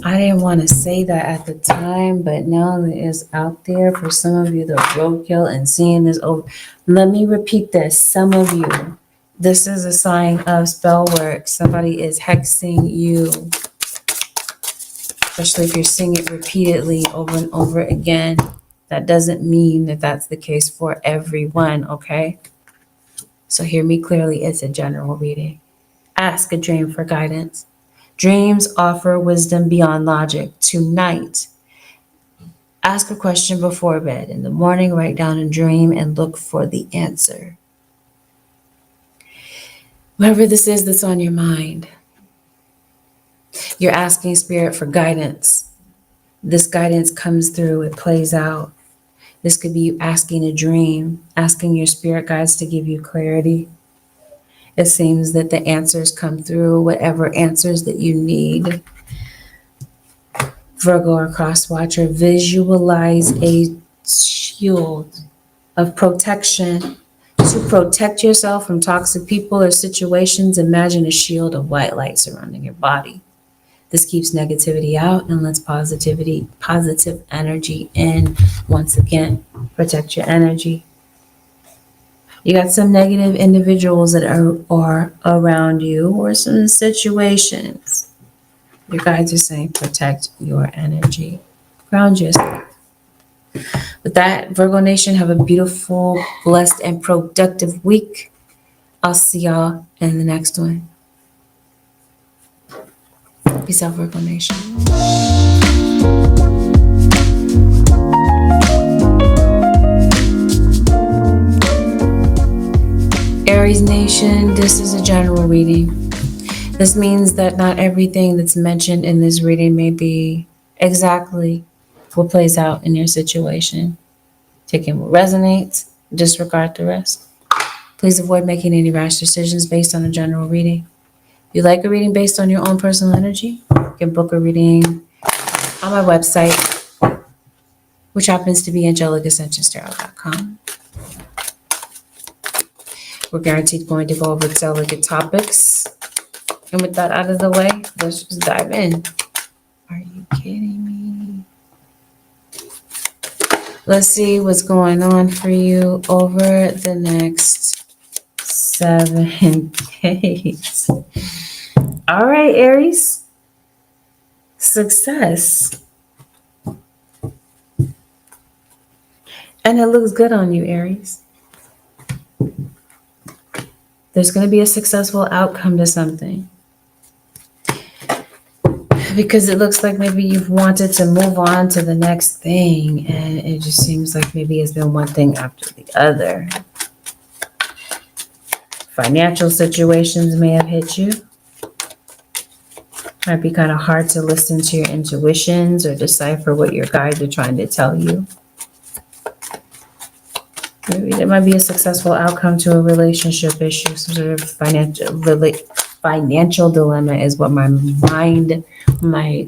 I didn't want to say that at the time, but now that it's out there for some of you, the roadkill and seeing this over. Let me repeat this. Some of you, this is a sign of spell work. Somebody is hexing you, especially if you're seeing it repeatedly over and over again. That doesn't mean that that's the case for everyone, okay? So hear me clearly. It's a general reading. Ask a dream for guidance. Dreams offer wisdom beyond logic. Tonight, ask a question before bed. In the morning, write down a dream and look for the answer. Whatever this is that's on your mind, you're asking Spirit for guidance. This guidance comes through, it plays out. This could be you asking a dream, asking your spirit guides to give you clarity. It seems that the answers come through, whatever answers that you need. Virgo or cross watcher, visualize a shield of protection. To protect yourself from toxic people or situations, imagine a shield of white light surrounding your body. This keeps negativity out and lets positive energy in. Once again, protect your energy. You got some negative individuals that are around you or some situations. Your guides are saying protect your energy. Ground yourself. With that, Virgo Nation, have a beautiful, blessed, and productive week. I'll see y'all in the next one. Peace out, Virgo Nation. Aries Nation, this is a general reading. This means that not everything that's mentioned in this reading may be exactly what plays out in your situation. Take in what resonates, disregard the rest. Please avoid making any rash decisions based on a general reading. If you like a reading based on your own personal energy, you can book a reading on my website, which happens to be angelicaascensionstarot.com. We're guaranteed going to go over delicate topics. And with that out of the way, let's just dive in. Are you kidding me? Let's see what's going on for you over the next 7 days. All right, Aries. Success. And it looks good on you, Aries. There's going to be a successful outcome to something. Because it looks like maybe you've wanted to move on to the next thing, and it just seems like maybe it's been one thing after the other. Financial situations may have hit you. Might be kind of hard to listen to your intuitions or decipher what your guides are trying to tell you. Maybe there might be a successful outcome to a relationship issue, some sort of financial dilemma is what my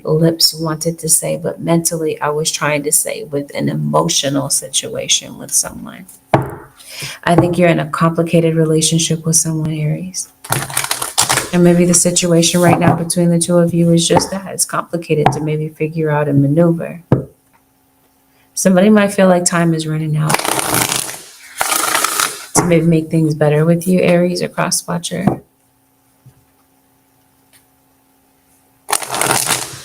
lips wanted to say, but mentally I was trying to say with an emotional situation with someone. I think you're in a complicated relationship with someone, Aries. And maybe the situation right now between the two of you is just that. It's complicated to maybe figure out and maneuver. Somebody might feel like time is running out to maybe make things better with you, Aries or cross-watcher.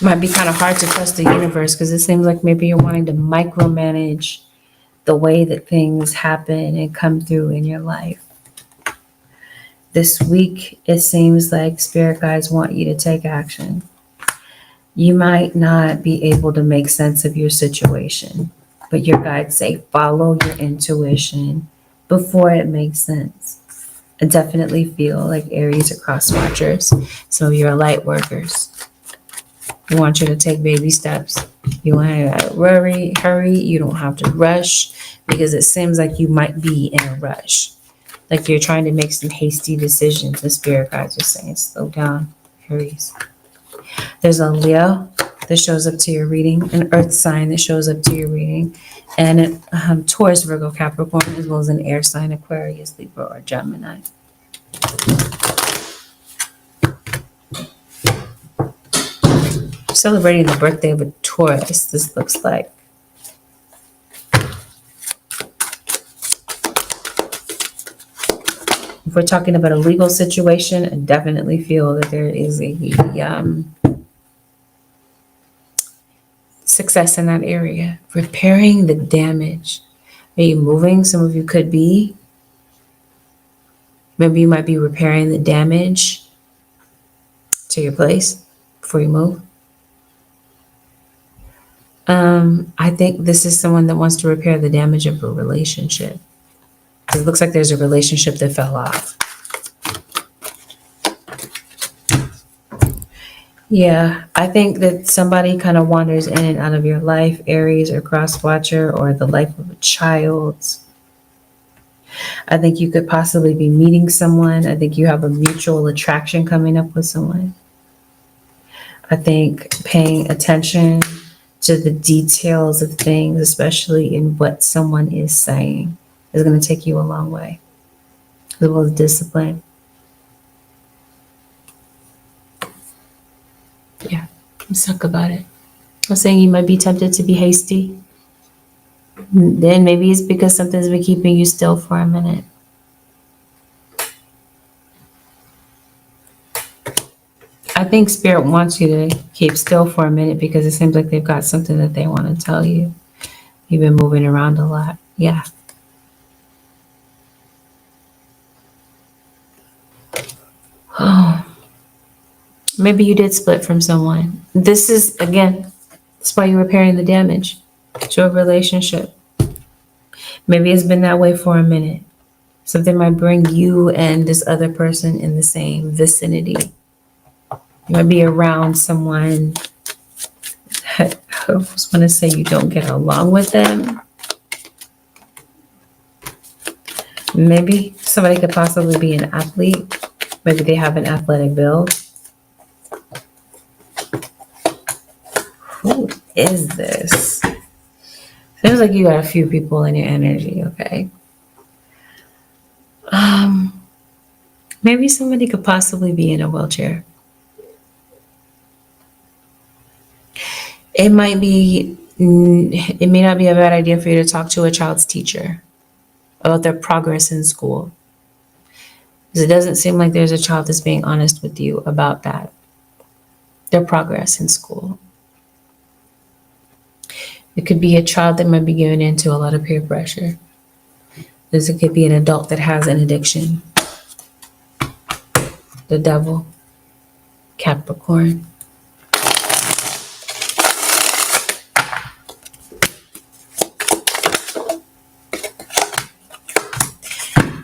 Might be kind of hard to trust the universe because it seems like maybe you're wanting to micromanage the way that things happen and come through in your life. This week, it seems like spirit guides want you to take action. You might not be able to make sense of your situation, but your guides say follow your intuition before it makes sense. I definitely feel like Aries are cross-watchers, so you're light workers. We want you to take baby steps. You want to hurry. You don't have to rush because it seems like you might be in a rush. Like you're trying to make some hasty decisions. The spirit guides are saying slow down, Aries. There's a Leo that shows up to your reading, an earth sign that shows up to your reading, and a Taurus, Virgo, Capricorn, as well as an air sign, Aquarius, Libra, or Gemini. Celebrating the birthday of a Taurus, this looks like. If we're talking about a legal situation, I definitely feel that there is a success in that area. Repairing the damage. Are you moving? Some of you could be. Maybe you might be repairing the damage to your place before you move. I think this is someone that wants to repair the damage of a relationship. It looks like there's a relationship that fell off. Yeah, I think that somebody kind of wanders in and out of your life, Aries or cross-watcher, or the life of a child. I think you could possibly be meeting someone. I think you have a mutual attraction coming up with someone. I think paying attention to the details of things, especially in what someone is saying, is going to take you a long way, as well as discipline. Yeah, I'm stuck about it. I'm saying you might be tempted to be hasty. Then maybe it's because something's been keeping you still for a minute. I think Spirit wants you to keep still for a minute because it seems like they've got something that they want to tell you. You've been moving around a lot. Yeah. Oh. Maybe you did split from someone. This is, again, that's why you're repairing the damage to a relationship. Maybe it's been that way for a minute. Something might bring you and this other person in the same vicinity. You might be around someone that I almost want to say you don't get along with them. Maybe somebody could possibly be an athlete. Maybe they have an athletic build. Who is this? Seems like you got a few people in your energy, okay? Maybe somebody could possibly be in a wheelchair. It may not be a bad idea for you to talk to a child's teacher about their progress in school. Because it doesn't seem like there's a child that's being honest with you about that, their progress in school. It could be a child that might be given into a lot of peer pressure. It could be an adult that has an addiction. The devil, Capricorn.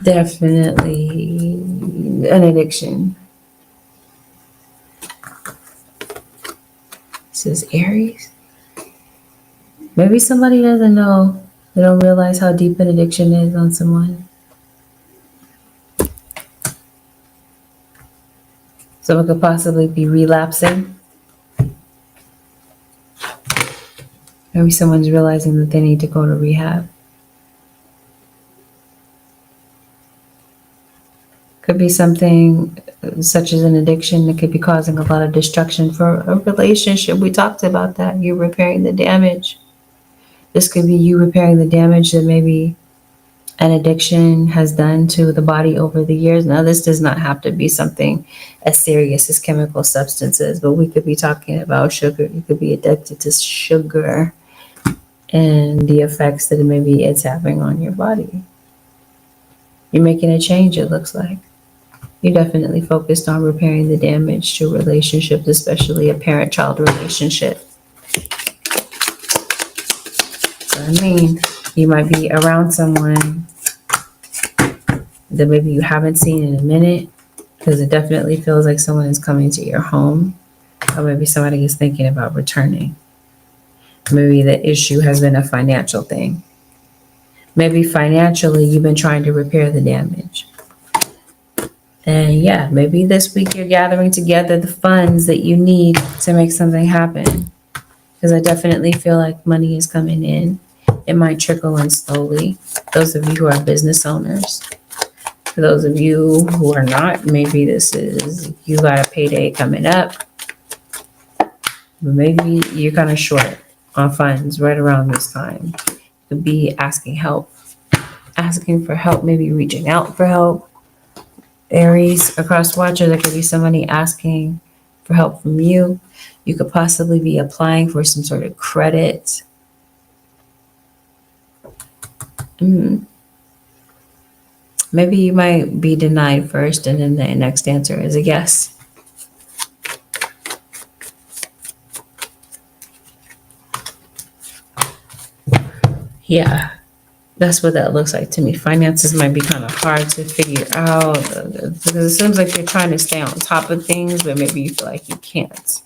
Definitely an addiction. This is Aries. Maybe somebody doesn't know. They don't realize how deep an addiction is on someone. Someone could possibly be relapsing. Maybe someone's realizing that they need to go to rehab. Could be something such as an addiction that could be causing a lot of destruction for a relationship. We talked about that. You're repairing the damage. This could be you repairing the damage that maybe an addiction has done to the body over the years. Now, this does not have to be something as serious as chemical substances, but we could be talking about sugar. You could be addicted to sugar and the effects that maybe it's having on your body. You're making a change, it looks like. You're definitely focused on repairing the damage to relationships, especially a parent-child relationship. So, I mean, you might be around someone that maybe you haven't seen in a minute, because it definitely feels like someone is coming to your home, or maybe somebody is thinking about returning. Maybe the issue has been a financial thing. Maybe financially you've been trying to repair the damage. And yeah, maybe this week you're gathering together the funds that you need to make something happen. Because I definitely feel like money is coming in. It might trickle in slowly. Those of you who are business owners. For those of you who are not, maybe this is, you got a payday coming up. But maybe you're kind of short on funds right around this time. You could be asking for help, maybe reaching out for help. Aries, across watcher, there could be somebody asking for help from you. You could possibly be applying for some sort of credit. Maybe you might be denied first, and then the next answer is a yes. Yeah, that's what that looks like to me. Finances might be kind of hard to figure out because it seems like you're trying to stay on top of things, but maybe you feel like you can't.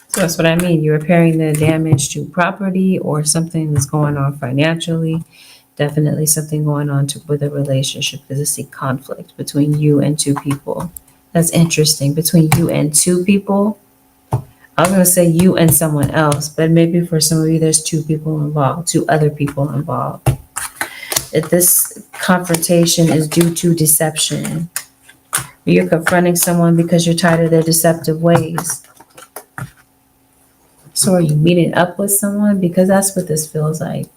So that's what I mean. You're repairing the damage to property or something that's going on financially. Definitely something going on with a relationship, because I see conflict between you and two people. That's interesting. Between you and two people. I was going to say you and someone else, but maybe for some of you, there's two people involved, two other people involved. If this confrontation is due to deception, you're confronting someone because you're tired of their deceptive ways. So are you meeting up with someone? Because that's what this feels like.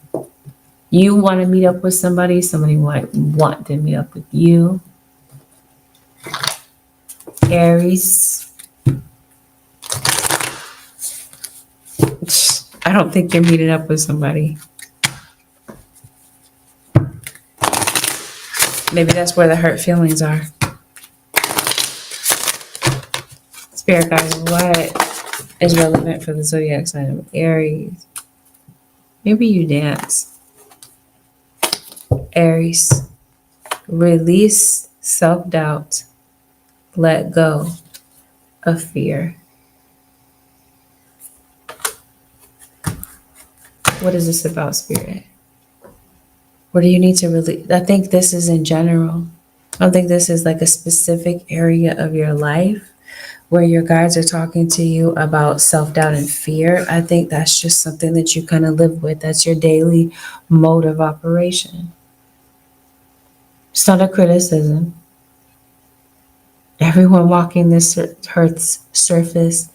You want to meet up with somebody might want to meet up with you. Aries. I don't think you're meeting up with somebody. Maybe that's where the hurt feelings are. Spirit guys, what is relevant for the zodiac sign of Aries? Maybe you dance. Aries, release self-doubt. Let go of fear. What is this about, Spirit? What do you need to release? I think this is in general. I don't think this is like a specific area of your life where your guides are talking to you about self-doubt and fear. I think that's just something that you kind of live with. That's your daily mode of operation. It's not a criticism. Everyone walking this earth's surface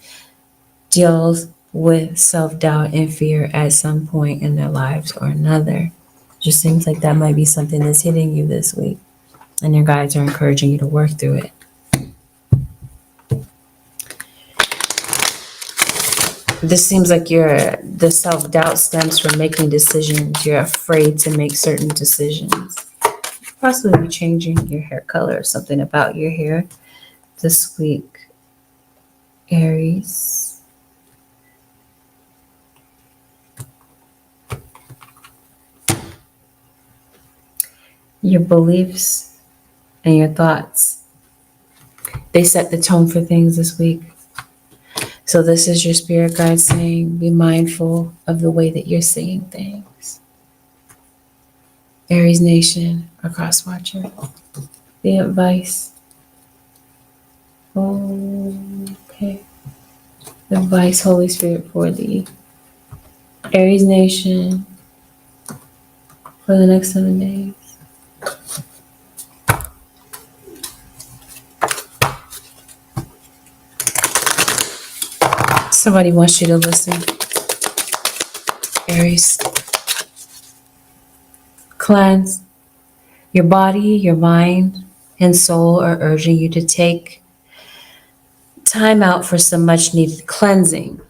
deals with self-doubt and fear at some point in their lives or another. Just seems like that might be something that's hitting you this week, and your guides are encouraging you to work through it. This seems like the self-doubt stems from making decisions. You're afraid to make certain decisions. Possibly changing your hair color or something about your hair this week, Aries. Your beliefs and your thoughts, they set the tone for things this week. So this is your spirit guide saying, be mindful of the way that you're seeing things. Aries Nation or Cross Watcher, the advice. Okay. Advice, Holy Spirit, for the Aries Nation for the next 7 days. Somebody wants you to listen. Aries. Cleanse. Your body, your mind, and soul are urging you to take time out for some much needed cleansing.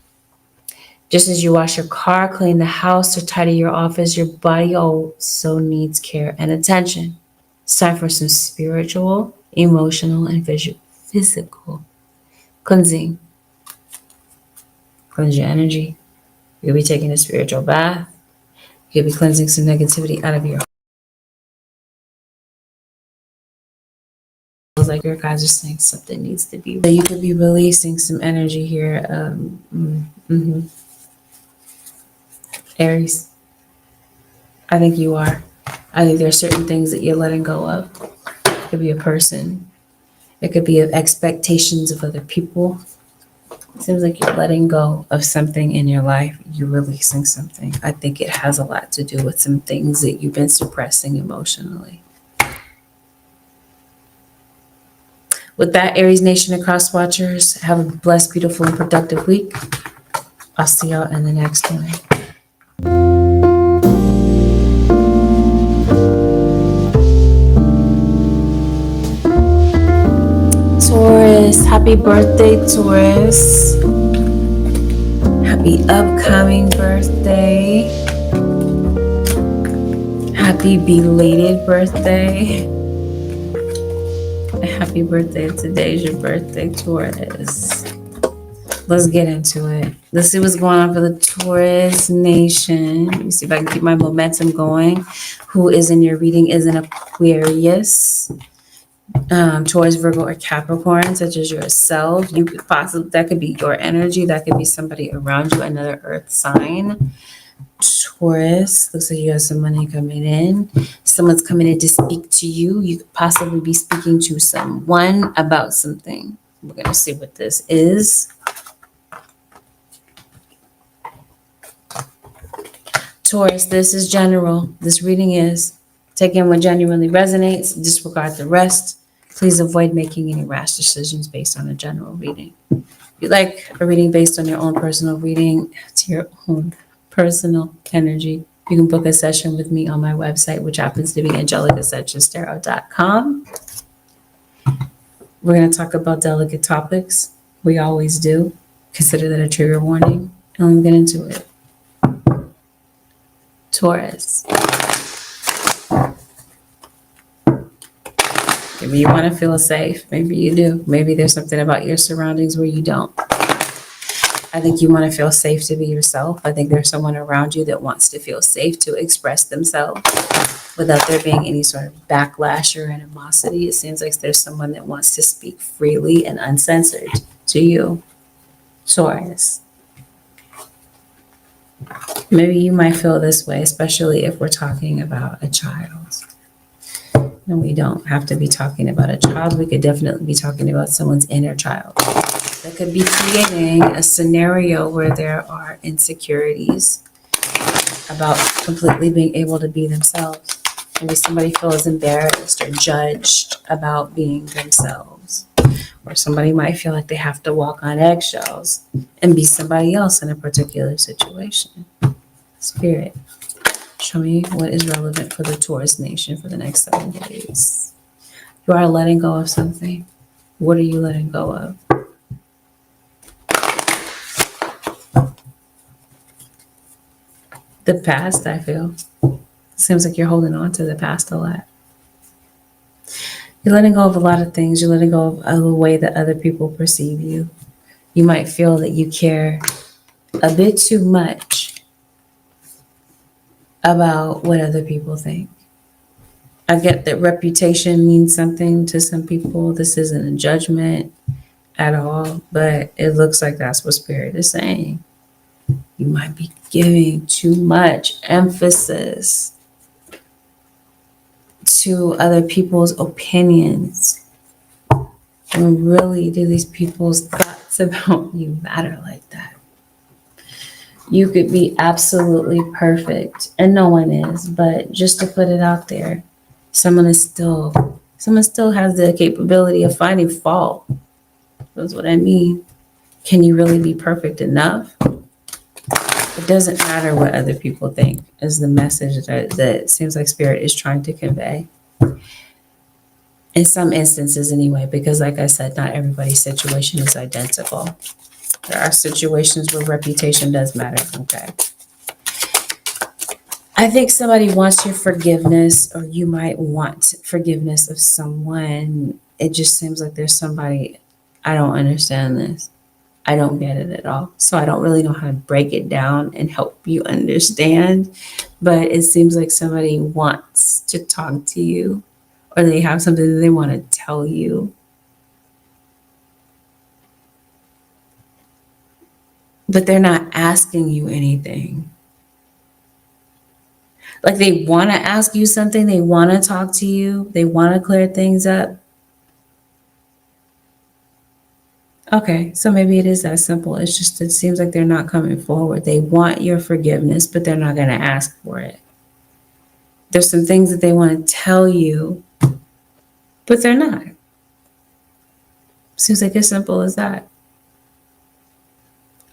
Just as you wash your car, clean the house, or tidy your office, your body also needs care and attention. It's time for some spiritual, emotional, and physical cleansing. Cleanse your energy. You'll be taking a spiritual bath. You'll be cleansing some negativity out of your heart. Like your guys are saying something needs to be. So you could be releasing some energy here. Aries. I think you are. I think there are certain things that you're letting go of. It could be a person. It could be expectations of other people. It seems like you're letting go of something in your life. You're releasing something. I think it has a lot to do with some things that you've been suppressing emotionally. With that, Aries Nation and Cross Watchers, have a blessed, beautiful, and productive week. I'll see y'all in the next one. Taurus, happy birthday, Taurus. Happy upcoming birthday. Happy belated birthday. Happy birthday. Today's your birthday, Taurus. Let's get into it. Let's see what's going on for the Taurus Nation. Let me see if I can keep my momentum going. Who is in your reading is an Aquarius, Taurus, Virgo, or Capricorn, such as yourself. You could possibly, that could be your energy. That could be somebody around you, another earth sign. Taurus, looks like you have some money coming in. Someone's coming in to speak to you. You could possibly be speaking to someone about something. We're going to see what this is. Taurus, this is general. This reading is take in what genuinely resonates, disregard the rest. Please avoid making any rash decisions based on a general reading. If you like a reading based on your own personal reading, to your own personal energy, you can book a session with me on my website, which happens to be angelicasanchez.com. We're going to talk about delicate topics. We always do. Consider that a trigger warning. And we'll get into it. Taurus. Give Maybe you want to feel safe. Maybe you do. Maybe there's something about your surroundings where you don't. I think you want to feel safe to be yourself. I think there's someone around you that wants to feel safe to express themselves without there being any sort of backlash or animosity. It seems like there's someone that wants to speak freely and uncensored to you, Taurus. Maybe you might feel this way, especially if we're talking about a child. And we don't have to be talking about a child. We could definitely be talking about someone's inner child. That could be creating a scenario where there are insecurities about completely being able to be themselves. Maybe somebody feels embarrassed or judged about being themselves. Or somebody might feel like they have to walk on eggshells and be somebody else in a particular situation. Spirit, show me what is relevant for the Taurus nation for the next 7 days. You are letting go of something. What are you letting go of? The past, I feel. Seems like you're holding on to the past a lot. You're letting go of a lot of things. You're letting go of the way that other people perceive you. You might feel that you care a bit too much about what other people think. I get that reputation means something to some people. This isn't a judgment at all, but it looks like that's what Spirit is saying. You might be giving too much emphasis to other people's opinions. And really, do these people's thoughts about you matter like that? You could be absolutely perfect, and no one is, but just to put it out there, someone still has the capability of finding fault. That's what I mean. Can you really be perfect enough? It doesn't matter what other people think, is the message that seems like Spirit is trying to convey. In some instances anyway, because like I said, not everybody's situation is identical. There are situations where reputation does matter, okay? I think somebody wants your forgiveness, or you might want forgiveness of someone. It just seems like there's somebody, I don't understand this. I don't get it at all. So I don't really know how to break it down and help you understand. But it seems like somebody wants to talk to you, or they have something that they want to tell you. But they're not asking you anything. Like they want to ask you something, they want to talk to you, they want to clear things up. Okay, so maybe it is that simple. It's just, it seems like they're not coming forward. They want your forgiveness, but they're not going to ask for it. There's some things that they want to tell you, but they're not. Seems like as simple as that.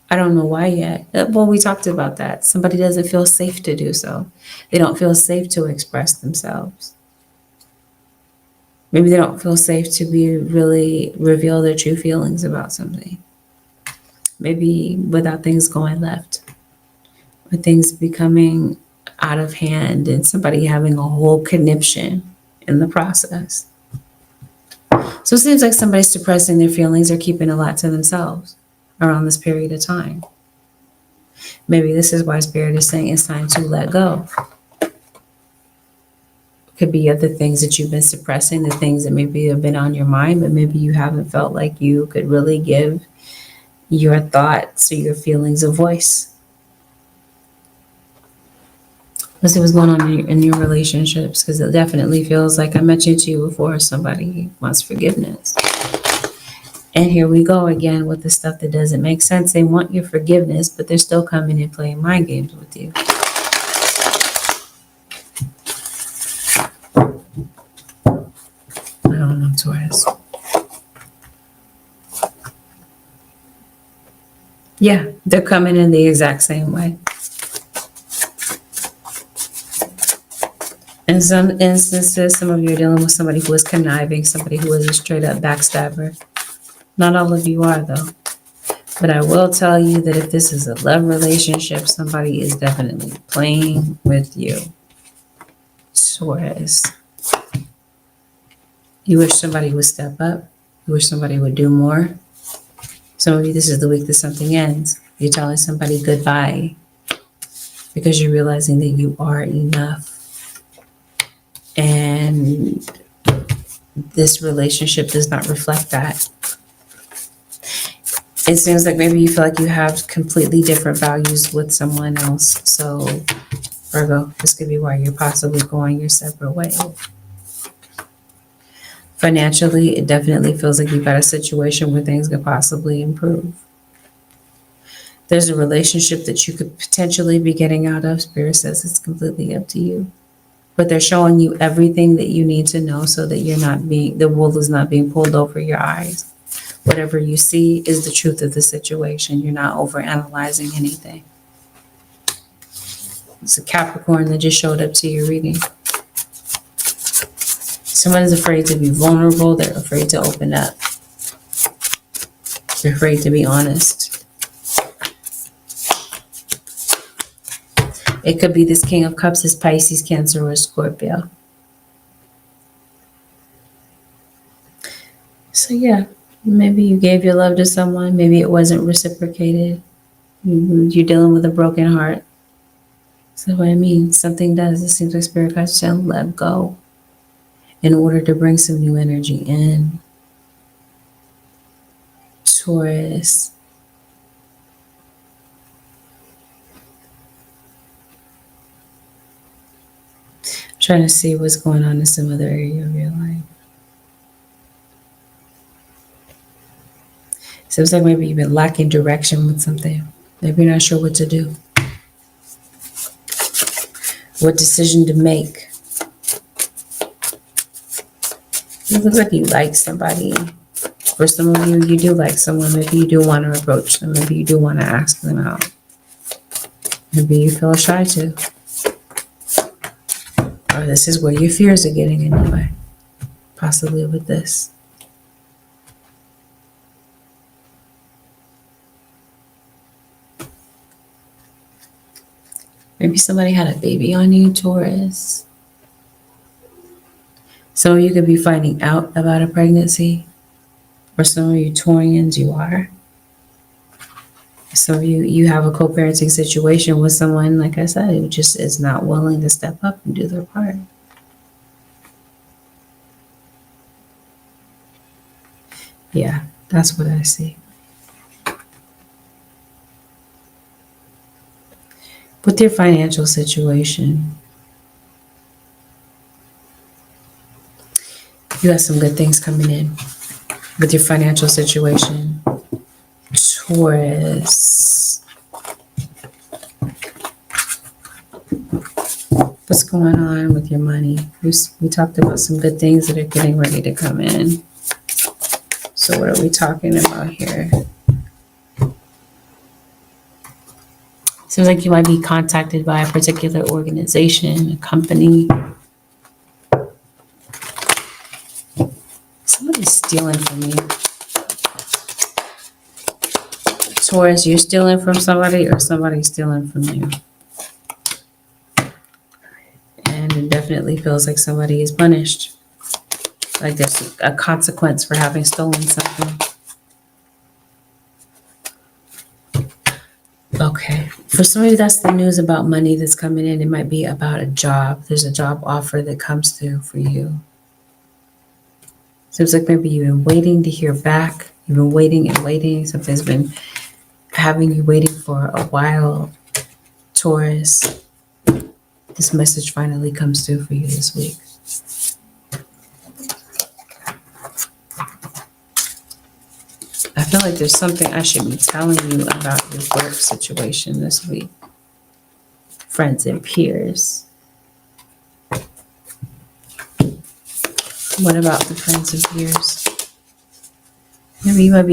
I don't know why yet. Well, we talked about that. Somebody doesn't feel safe to do so. They don't feel safe to express themselves. Maybe they don't feel safe to really reveal their true feelings about something. Maybe without things going left, or things becoming out of hand and somebody having a whole conniption in the process. So it seems like somebody's suppressing their feelings or keeping a lot to themselves around this period of time. Maybe this is why Spirit is saying it's time to let go. Could be other things that you've been suppressing, the things that maybe have been on your mind, but maybe you haven't felt like you could really give your thoughts or your feelings a voice. Let's see what's going on in your relationships, because it definitely feels like I mentioned to you before, somebody wants forgiveness. And here we go again with the stuff that doesn't make sense. They want your forgiveness, but they're still coming and playing mind games with you. I don't know, Taurus. Yeah, they're coming in the exact same way. In some instances, some of you are dealing with somebody who is conniving, somebody who is a straight up backstabber. Not all of you are, though. But I will tell you that if this is a love relationship, somebody is definitely playing with you. Taurus. You wish somebody would step up. You wish somebody would do more. Some of you, this is the week that something ends. You're telling somebody goodbye because you're realizing that you are enough. And this relationship does not reflect that. It seems like maybe you feel like you have completely different values with someone else. So, Virgo, this could be why you're possibly going your separate ways. Financially, it definitely feels like you've got a situation where things could possibly improve. There's a relationship that you could potentially be getting out of. Spirit says it's completely up to you. But they're showing you everything that you need to know so that the wool is not being pulled over your eyes. Whatever you see is the truth of the situation. You're not overanalyzing anything. It's a Capricorn that just showed up to your reading. Someone is afraid to be vulnerable. They're afraid to open up. They're afraid to be honest. It could be this King of Cups is Pisces, Cancer, or Scorpio. So yeah, maybe you gave your love to someone. Maybe it wasn't reciprocated. You're dealing with a broken heart. So what I mean, something does. It seems like Spirit guides you to let go in order to bring some new energy in. Taurus. I'm trying to see what's going on in some other area of your life. Seems like maybe you've been lacking direction with something. Maybe you're not sure what to do. What decision to make. It looks like you like somebody. For some of you, you do like someone. Maybe you do want to approach them. Maybe you do want to ask them out. Maybe you feel shy to. Or this is where your fears are getting in your way. Possibly with this. Maybe somebody had a baby on you, Taurus. Some of you could be finding out about a pregnancy. For some of you Taurians, you are. Some of you have a co-parenting situation with someone, like I said, who just is not willing to step up and do their part. Yeah, that's what I see. With your financial situation, you have some good things coming in. With your financial situation, Taurus. What's going on with your money? We talked about some good things that are getting ready to come in. So what are we talking about here? Seems like you might be contacted by a particular organization, a company. Somebody's stealing from you. Taurus, you're stealing from somebody or somebody's stealing from you. And it definitely feels like somebody is punished. Like there's a consequence for having stolen something. Okay. For some of you, that's the news about money that's coming in. It might be about a job. There's a job offer that comes through for you. Seems like maybe you've been waiting to hear back. You've been waiting and waiting. Something's been having you waiting for a while. Taurus, this message finally comes through for you this week. I feel like there's something I should be telling you about your work situation this week. Friends and peers. What about the friends and peers? Maybe you might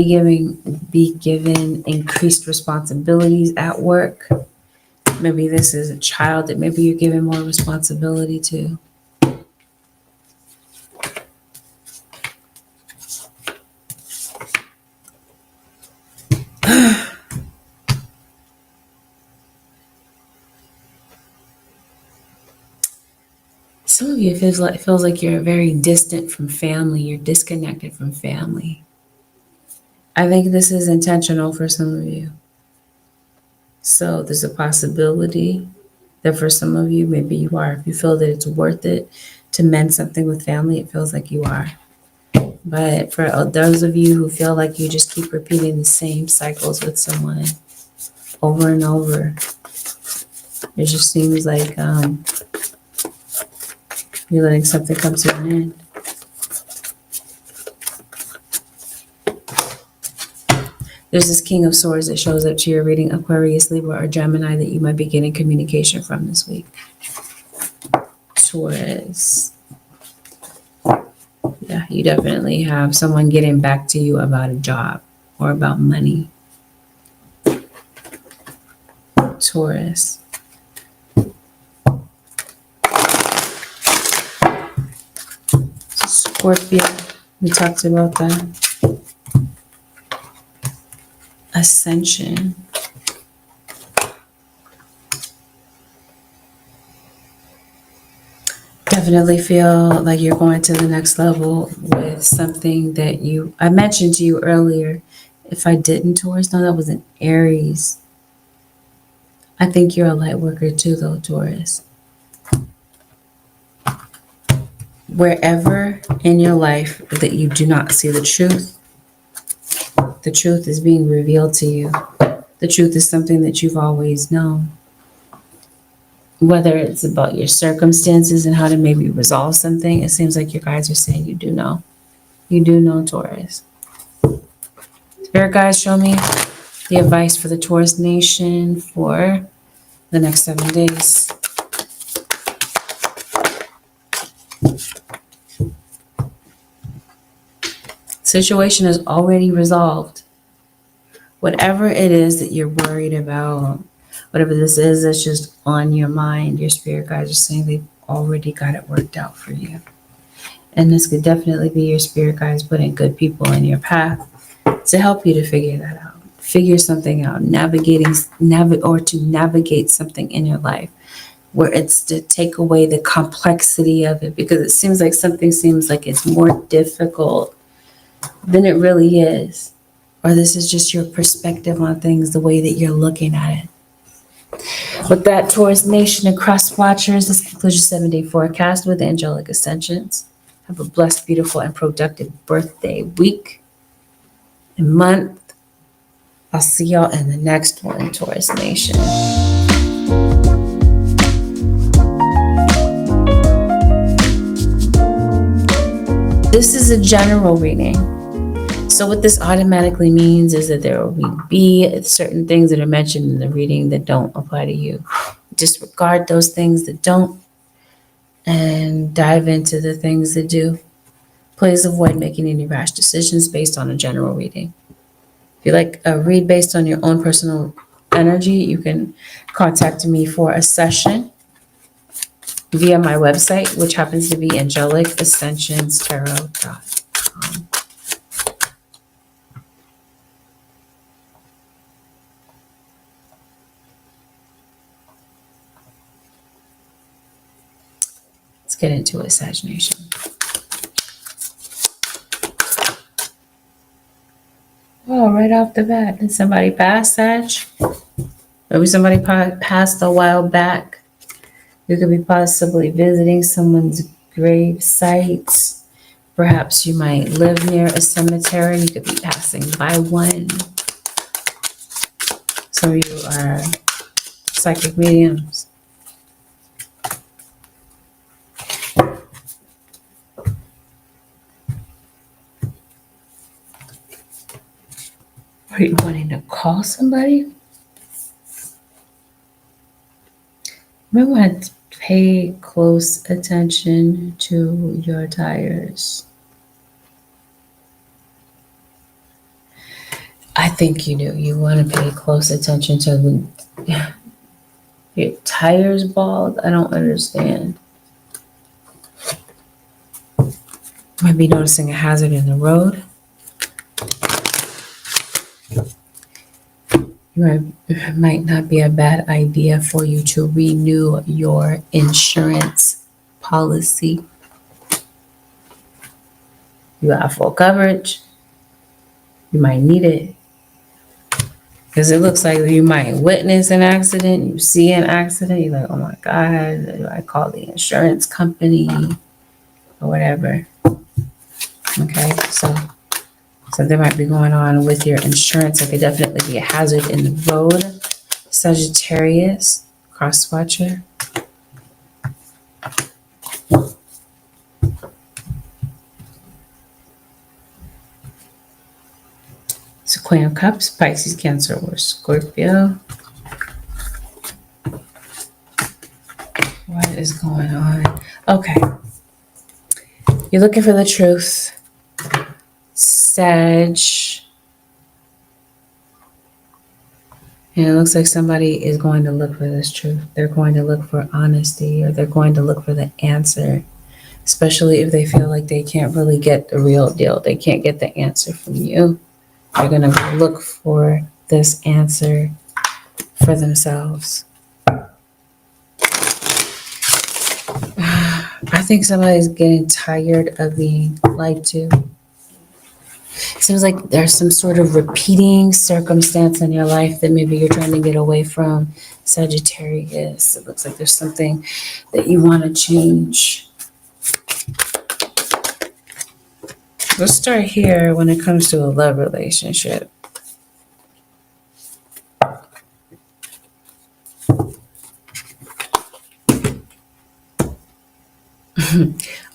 be given increased responsibilities at work. Maybe this is a child that maybe you're giving more responsibility to. Some of you, it feels like you're very distant from family. You're disconnected from family. I think this is intentional for some of you. So there's a possibility that for some of you, maybe you are. If you feel that it's worth it to mend something with family, it feels like you are. But for those of you who feel like you just keep repeating the same cycles with someone over and over, it just seems like you're letting something come to an end. There's this King of Swords that shows up to your reading, Aquarius, Libra, or Gemini, that you might be getting communication from this week. Taurus. Yeah, you definitely have someone getting back to you about a job or about money. Taurus. Scorpio. We talked about that. Ascension. Definitely feel like you're going to the next level with something that I mentioned to you earlier. If I didn't, Taurus, no, that was an Aries. I think you're a light worker too, though, Taurus. Wherever in your life that you do not see the truth is being revealed to you. The truth is something that you've always known. Whether it's about your circumstances and how to maybe resolve something, it seems like your guides are saying you do know. You do know, Taurus. Spirit guides, show me the advice for the Taurus nation for the next 7 days. Situation is already resolved. Whatever it is that you're worried about, whatever this is that's just on your mind, your spirit guides are saying they've already got it worked out for you. And this could definitely be your spirit guides putting good people in your path to help you to figure that out. Figure something out, navigate something in your life where it's to take away the complexity of it, because it seems like something seems like it's more difficult than it really is. Or this is just your perspective on things, the way that you're looking at it. With that, Taurus Nation and Cross Watchers, this concludes your 7-day forecast with angelic ascensions. Have a blessed, beautiful, and productive birthday week and month. I'll see y'all in the next one, Taurus Nation. This is a general reading. So what this automatically means is that there will be certain things that are mentioned in the reading that don't apply to you. Disregard those things that don't and dive into the things that do. Please avoid making any rash decisions based on a general reading. If you like a read based on your own personal energy, you can contact me for a session via my website, which happens to be angelic-ascensions-tarot.com. Let's get into it, Sag Nation. Oh, right off the bat, did somebody pass, Sag? Maybe somebody passed a while back. You could be possibly visiting someone's grave site. Perhaps you might live near a cemetery. You could be passing by one. Some of you are psychic mediums. Are you wanting to call somebody? You might want to pay close attention to your tires. I think you do. You want to pay close attention to your tires bald. I don't understand. Might be noticing a hazard in the road. It might not be a bad idea for you to renew your insurance policy. You have full coverage. You might need it. Because it looks like you might witness an accident, you see an accident, you're like, oh my God, do I call the insurance company or whatever? Okay, so something might be going on with your insurance. It could definitely be a hazard in the road. Sagittarius, cross watcher. It's Queen of Cups, Pisces, Cancer, or Scorpio. What is going on? Okay. You're looking for the truth. Sag. And it looks like somebody is going to look for this truth. They're going to look for honesty, or they're going to look for the answer, especially if they feel like they can't really get the real deal. They can't get the answer from you. They're going to look for this answer for themselves. I think somebody's getting tired of being lied to. It seems like there's some sort of repeating circumstance in your life that maybe you're trying to get away from. Sagittarius, it looks like there's something that you want to change. Let's start here when it comes to a love relationship.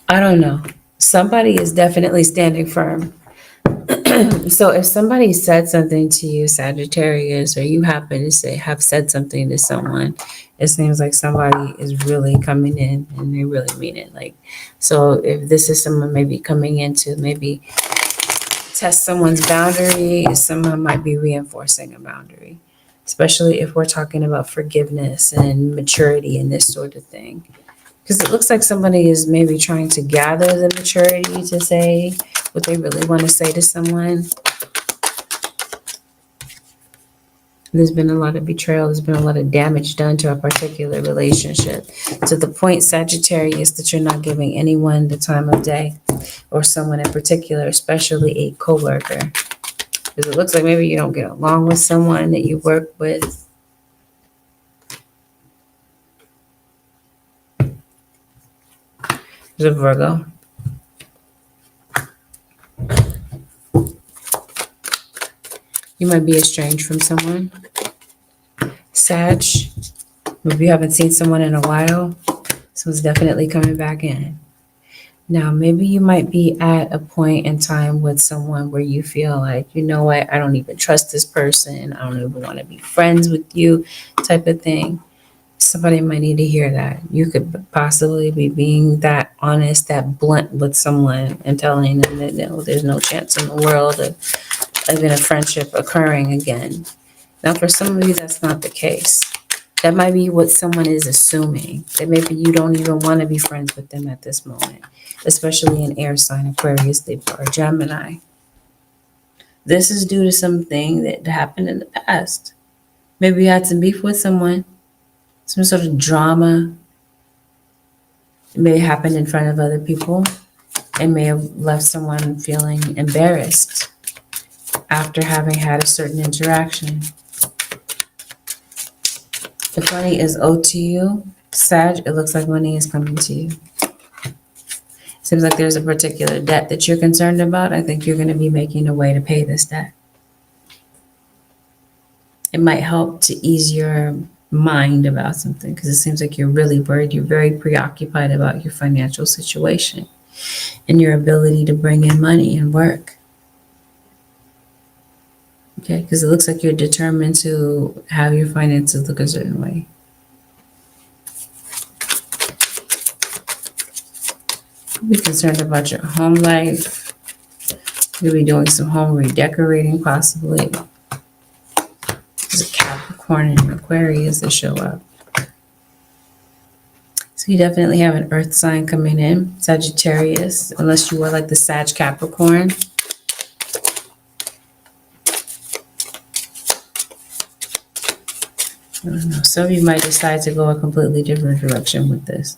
I don't know. Somebody is definitely standing firm. So if somebody said something to you, Sagittarius, or you happen to have said something to someone, it seems like somebody is really coming in and they really mean it. Like, so if this is someone maybe coming in to maybe test someone's boundary, someone might be reinforcing a boundary, especially if we're talking about forgiveness and maturity and this sort of thing. Because it looks like somebody is maybe trying to gather the maturity to say what they really want to say to someone. There's been a lot of betrayal. There's been a lot of damage done to a particular relationship, to the point, Sagittarius, that you're not giving anyone the time of day, or someone in particular, especially a coworker. Because it looks like maybe you don't get along with someone that you work with. There's a Virgo. You might be estranged from someone. Sag, maybe you haven't seen someone in a while. Someone's definitely coming back in. Now, maybe you might be at a point in time with someone where you feel like, you know what, I don't even trust this person. I don't even want to be friends with you, type of thing. Somebody might need to hear that. You could possibly be being that honest, that blunt with someone and telling them that no, there's no chance in the world of even a friendship occurring again. Now, for some of you, that's not the case. That might be what someone is assuming, that maybe you don't even want to be friends with them at this moment, especially an air sign, Aquarius, Libra, or Gemini. This is due to something that happened in the past. Maybe you had some beef with someone, some sort of drama. It may have happened in front of other people. It may have left someone feeling embarrassed after having had a certain interaction. If money is owed to you, Sag, it looks like money is coming to you. Seems like there's a particular debt that you're concerned about. I think you're going to be making a way to pay this debt. It might help to ease your mind about something, because it seems like you're really worried. You're very preoccupied about your financial situation and your ability to bring in money and work. Okay, because it looks like you're determined to have your finances look a certain way. Be concerned about your home life. You'll be doing some home redecorating, possibly. There's a Capricorn and Aquarius that show up. So you definitely have an earth sign coming in, Sagittarius, unless you are like the Sag Capricorn. I don't know. Some of you might decide to go a completely different direction with this.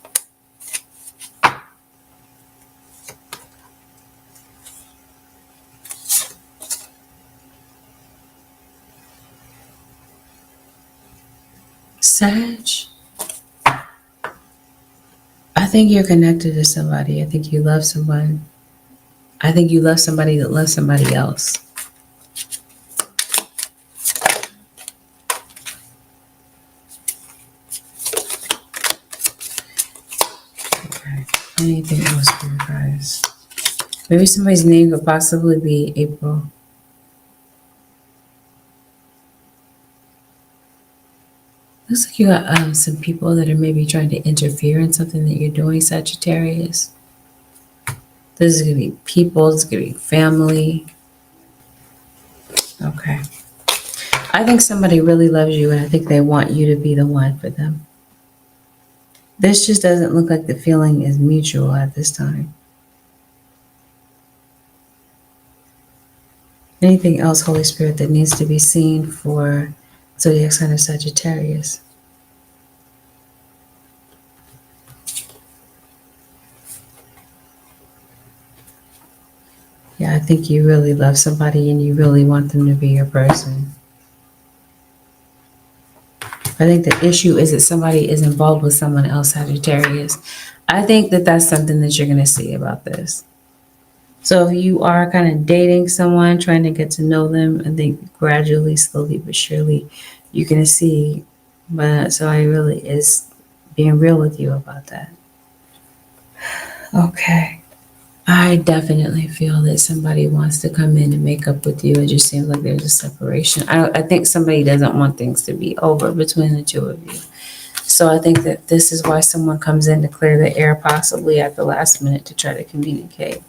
Sag, I think you're connected to somebody. I think you love someone. I think you love somebody that loves somebody else. Okay. Anything else for you guys? Maybe somebody's name could possibly be April. Looks like you got some people that are maybe trying to interfere in something that you're doing, Sagittarius. This is going to be people. This is going to be family. Okay. I think somebody really loves you, and I think they want you to be the one for them. This just doesn't look like the feeling is mutual at this time. Anything else, Holy Spirit, that needs to be seen for zodiac sign of Sagittarius? Yeah, I think you really love somebody and you really want them to be your person. I think the issue is that somebody is involved with someone else, Sagittarius. I think that that's something that you're going to see about this. So if you are kind of dating someone, trying to get to know them, I think gradually, slowly, but surely, you're going to see. But so I really is being real with you about that. Okay. I definitely feel that somebody wants to come in and make up with you. It just seems like there's a separation. I think somebody doesn't want things to be over between the two of you. So I think that this is why someone comes in to clear the air, possibly at the last minute, to try to communicate.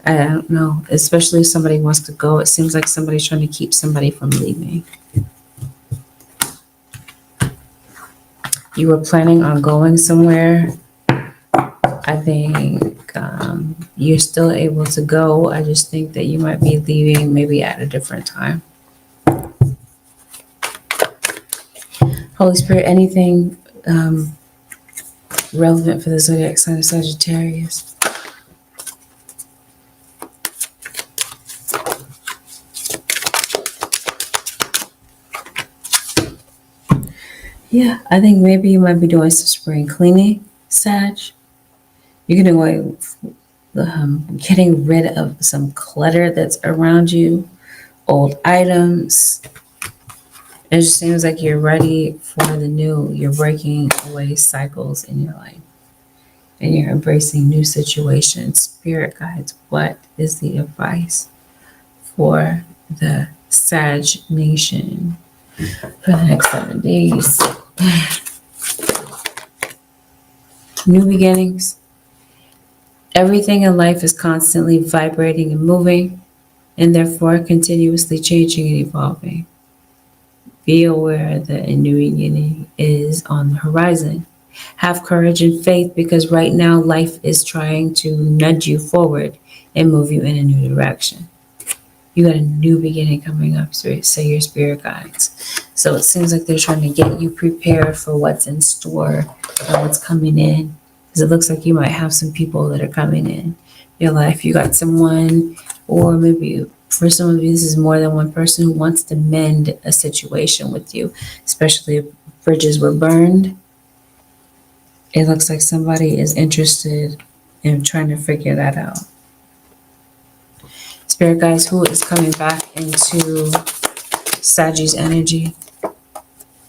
I don't know, especially if somebody wants to go. It seems like somebody's trying to keep somebody from leaving. You were planning on going somewhere. I think you're still able to go. I just think that you might be leaving maybe at a different time. Holy Spirit, anything relevant for the zodiac sign of Sagittarius? Yeah, I think maybe you might be doing some spring cleaning, Sag. You're going to getting rid of some clutter that's around you, old items. It just seems like you're ready for the new. You're breaking away cycles in your life, and you're embracing new situations. Spirit guides, what is the advice for the Sag Nation for the next 7 days? New beginnings. Everything in life is constantly vibrating and moving, and therefore continuously changing and evolving. Be aware that a new beginning is on the horizon. Have courage and faith, because right now life is trying to nudge you forward and move you in a new direction. You got a new beginning coming up, say your spirit guides. So it seems like they're trying to get you prepared for what's in store and what's coming in. Because it looks like you might have some people that are coming in your life. You got someone, or maybe for some of you, this is more than one person who wants to mend a situation with you, especially if bridges were burned. It looks like somebody is interested in trying to figure that out. Spirit guides, who is coming back into Sagittarius energy?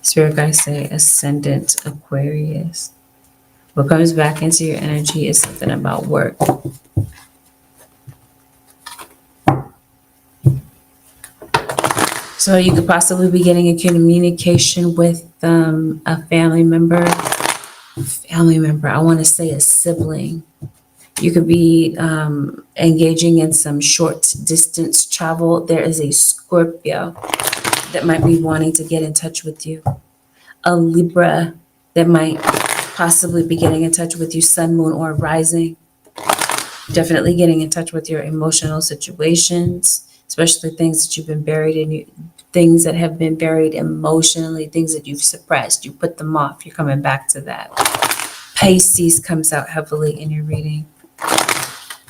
Spirit guides say Ascendant Aquarius. What comes back into your energy is something about work. So you could possibly be getting a communication with a family member. I want to say a sibling. You could be engaging in some short distance travel. There is a Scorpio that might be wanting to get in touch with you. A Libra that might possibly be getting in touch with you, sun, moon, or rising. Definitely getting in touch with your emotional situations, especially things that you've been buried in, things that have been buried emotionally, things that you've suppressed. You put them off. You're coming back to that. Pisces comes out heavily in your reading,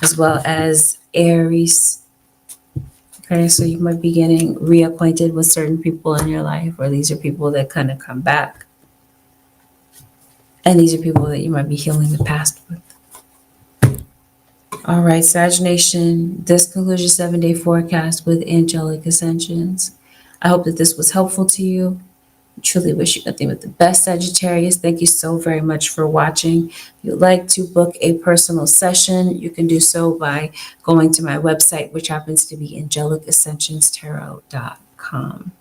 as well as Aries. Okay, so you might be getting reacquainted with certain people in your life, or these are people that kind of come back. And these are people that you might be healing the past with. All right, Sag Nation, this concludes your 7-day forecast with angelic ascensions. I hope that this was helpful to you. I truly wish you nothing but the best, Sagittarius. Thank you so very much for watching. If you'd like to book a personal session, you can do so by going to my website, which happens to be angelicascensionstarot.com.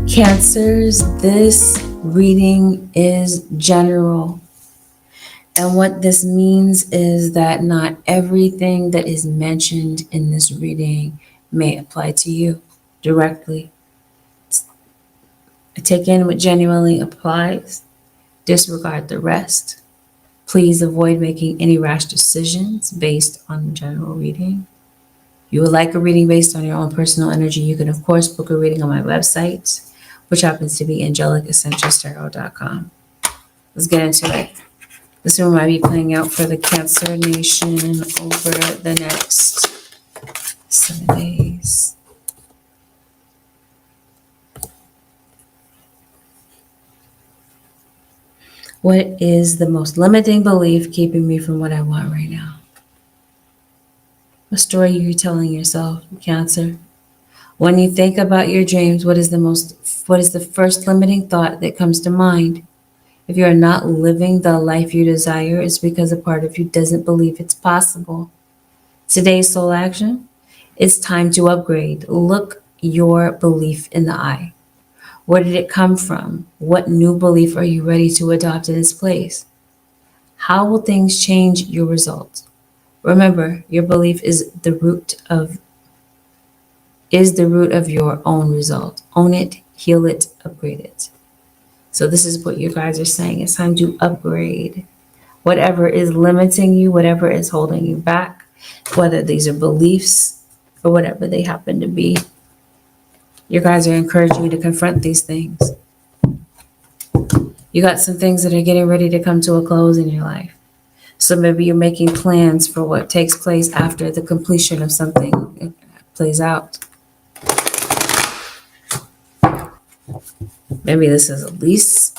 Cancers, this reading is general. And what this means is that not everything that is mentioned in this reading may apply to you directly. Take in what genuinely applies, disregard the rest. Please avoid making any rash decisions based on the general reading. If you would like a reading based on your own personal energy, you can, of course, book a reading on my website, which happens to be angelicascensionstarot.com. Let's get into it. This one might be playing out for the Cancer Nation over the next 7 days. What is the most limiting belief keeping me from what I want right now? What story are you telling yourself, Cancer? When you think about your dreams, what is the first limiting thought that comes to mind? If you are not living the life you desire, it's because a part of you doesn't believe it's possible. Today's soul action, it's time to upgrade. Look your belief in the eye. Where did it come from? What new belief are you ready to adopt in its place? How will things change your results? Remember, your belief is the root of your own result. Own it, heal it, upgrade it. So this is what you guys are saying. It's time to upgrade. Whatever is limiting you, whatever is holding you back, whether these are beliefs or whatever they happen to be, you guys are encouraging you to confront these things. You got some things that are getting ready to come to a close in your life. So maybe you're making plans for what takes place after the completion of something plays out. Maybe this is a lease.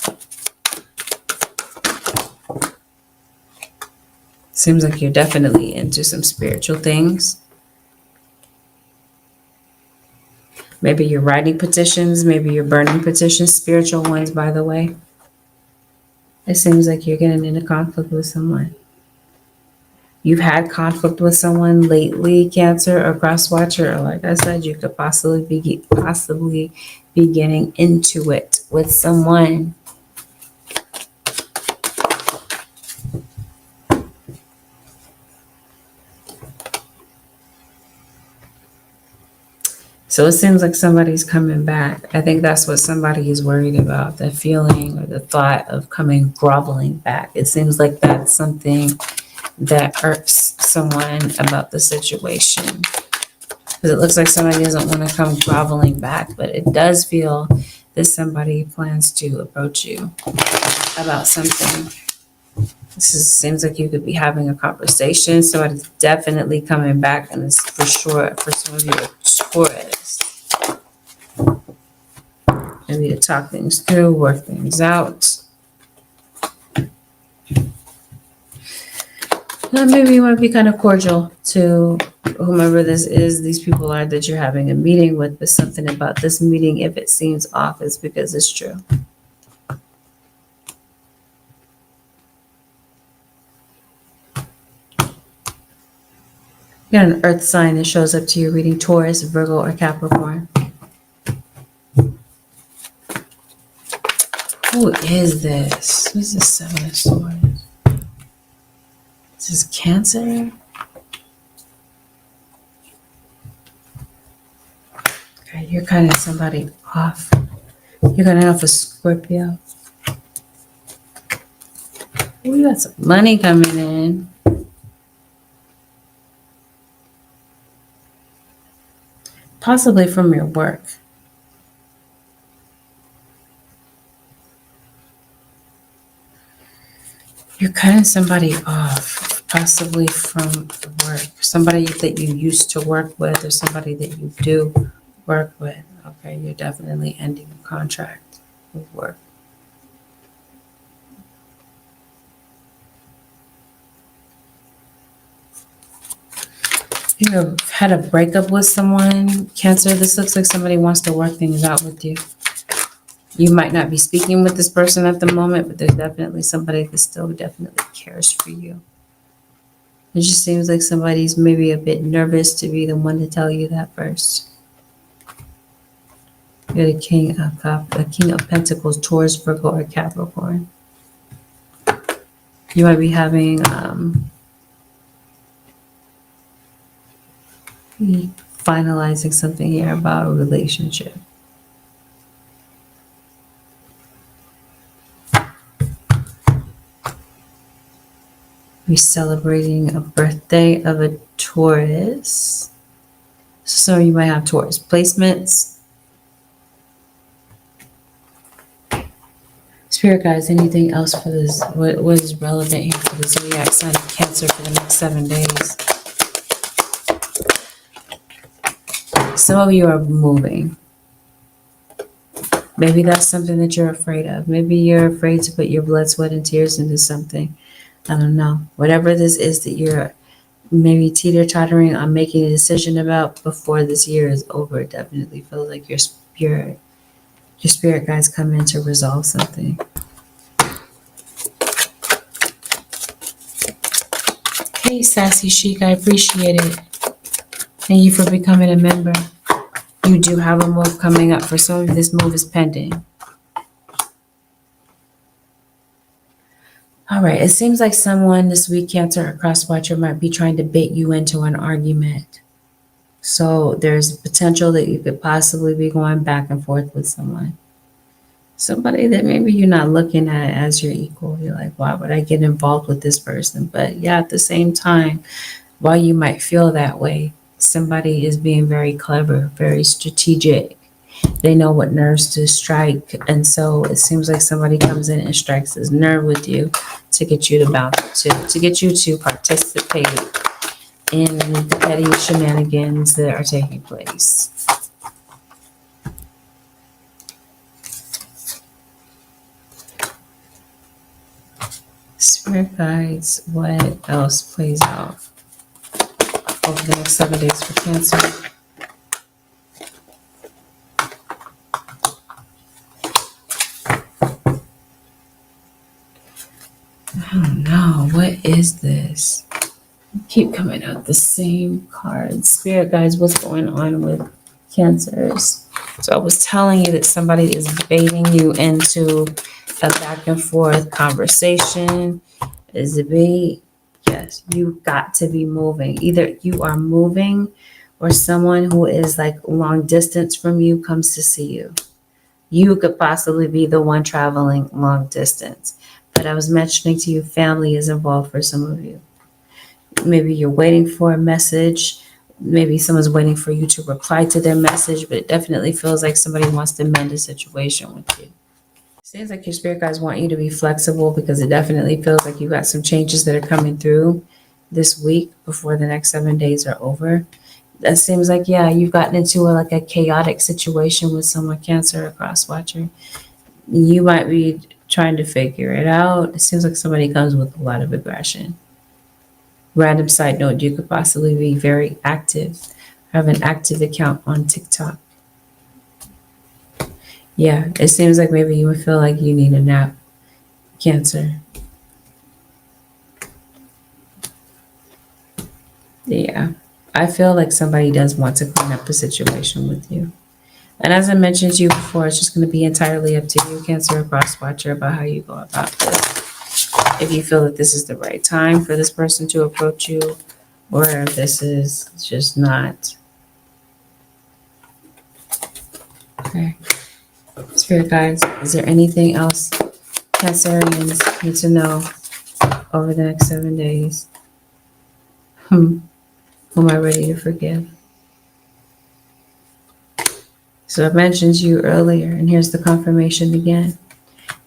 Seems like you're definitely into some spiritual things. Maybe you're writing petitions. Maybe you're burning petitions. Spiritual ones, by the way. It seems like you're getting into conflict with someone. You've had conflict with someone lately, Cancer or Crosswatcher, or like I said, you could possibly be getting into it with someone. So it seems like somebody's coming back. I think that's what somebody is worried about, the feeling or the thought of coming groveling back. It seems like that's something that irks someone about the situation. Because it looks like somebody doesn't want to come groveling back, but it does feel that somebody plans to approach you about something. Seems like you could be having a conversation. Somebody's definitely coming back, and it's for sure for some of you a Taurus. Maybe to talk things through, work things out. Now, maybe you might be kind of cordial to whomever this is, these people are that you're having a meeting with, but something about this meeting, if it seems off, is because it's true. You got an earth sign that shows up to you reading: Taurus, Virgo, or Capricorn. Who is this? Who's this Seven of Swords? This is Cancer? Okay, you're kind of somebody off. You're kind of off a Scorpio. We got some money coming in. Possibly from your work. You're cutting somebody off. Possibly from work. Somebody that you used to work with or somebody that you do work with. Okay, you're definitely ending a contract with work. You had a breakup with someone, Cancer. This looks like somebody wants to work things out with you. You might not be speaking with this person at the moment, but there's definitely somebody that still definitely cares for you. It just seems like somebody's maybe a bit nervous to be the one to tell you that first. You're the King of Pentacles, Taurus, Virgo, or Capricorn. You might be having finalizing something here about a relationship. We're celebrating a birthday of a Taurus. So you might have Taurus placements. Spirit guides, anything else for this? What is relevant here for the zodiac sign of Cancer for the next 7 days? Some of you are moving. Maybe that's something that you're afraid of. Maybe you're afraid to put your blood, sweat, and tears into something. I don't know. Whatever this is that you're maybe teeter-tottering on making a decision about before this year is over, it definitely feels like your spirit guides come in to resolve something. Hey, Sassy Chic, I appreciate it. Thank you for becoming a member. You do have a move coming up. For some of you, this move is pending. All right, it seems like someone this week, Cancer or Crosswatcher, might be trying to bait you into an argument. So there's potential that you could possibly be going back and forth with someone. Somebody that maybe you're not looking at as your equal. You're like, why would I get involved with this person? But yeah, at the same time, while you might feel that way, somebody is being very clever, very strategic. They know what nerves to strike. And so it seems like somebody comes in and strikes this nerve with you to get you to get you to participate in the petty shenanigans that are taking place. Spirit guides, what else plays out over the next 7 days for Cancer? Oh no, what is this? Keep coming out the same cards. Spirit guides, what's going on with Cancers? So I was telling you that somebody is baiting you into a back and forth conversation. Is it bait? Yes, you've got to be moving. Either you are moving or someone who is like long distance from you comes to see you. You could possibly be the one traveling long distance. But I was mentioning to you, family is involved for some of you. Maybe you're waiting for a message. Maybe someone's waiting for you to reply to their message, but it definitely feels like somebody wants to mend a situation with you. Seems like your spirit guides want you to be flexible because it definitely feels like you got some changes that are coming through this week before the next 7 days are over. That seems like, yeah, you've gotten into a chaotic situation with someone, Cancer or Crosswatcher. You might be trying to figure it out. It seems like somebody comes with a lot of aggression. Random side note, you could possibly be very active, have an active account on TikTok. Yeah, it seems like maybe you would feel like you need a nap, Cancer. Yeah, I feel like somebody does want to clean up the situation with you. And as I mentioned to you before, it's just going to be entirely up to you, Cancer or Crosswatcher, about how you go about this. If you feel that this is the right time for this person to approach you, or if this is just not. Okay. Spirit guides, is there anything else Cancerians need to know over the next 7 days? Who am I ready to forgive? So I mentioned to you earlier, and here's the confirmation again.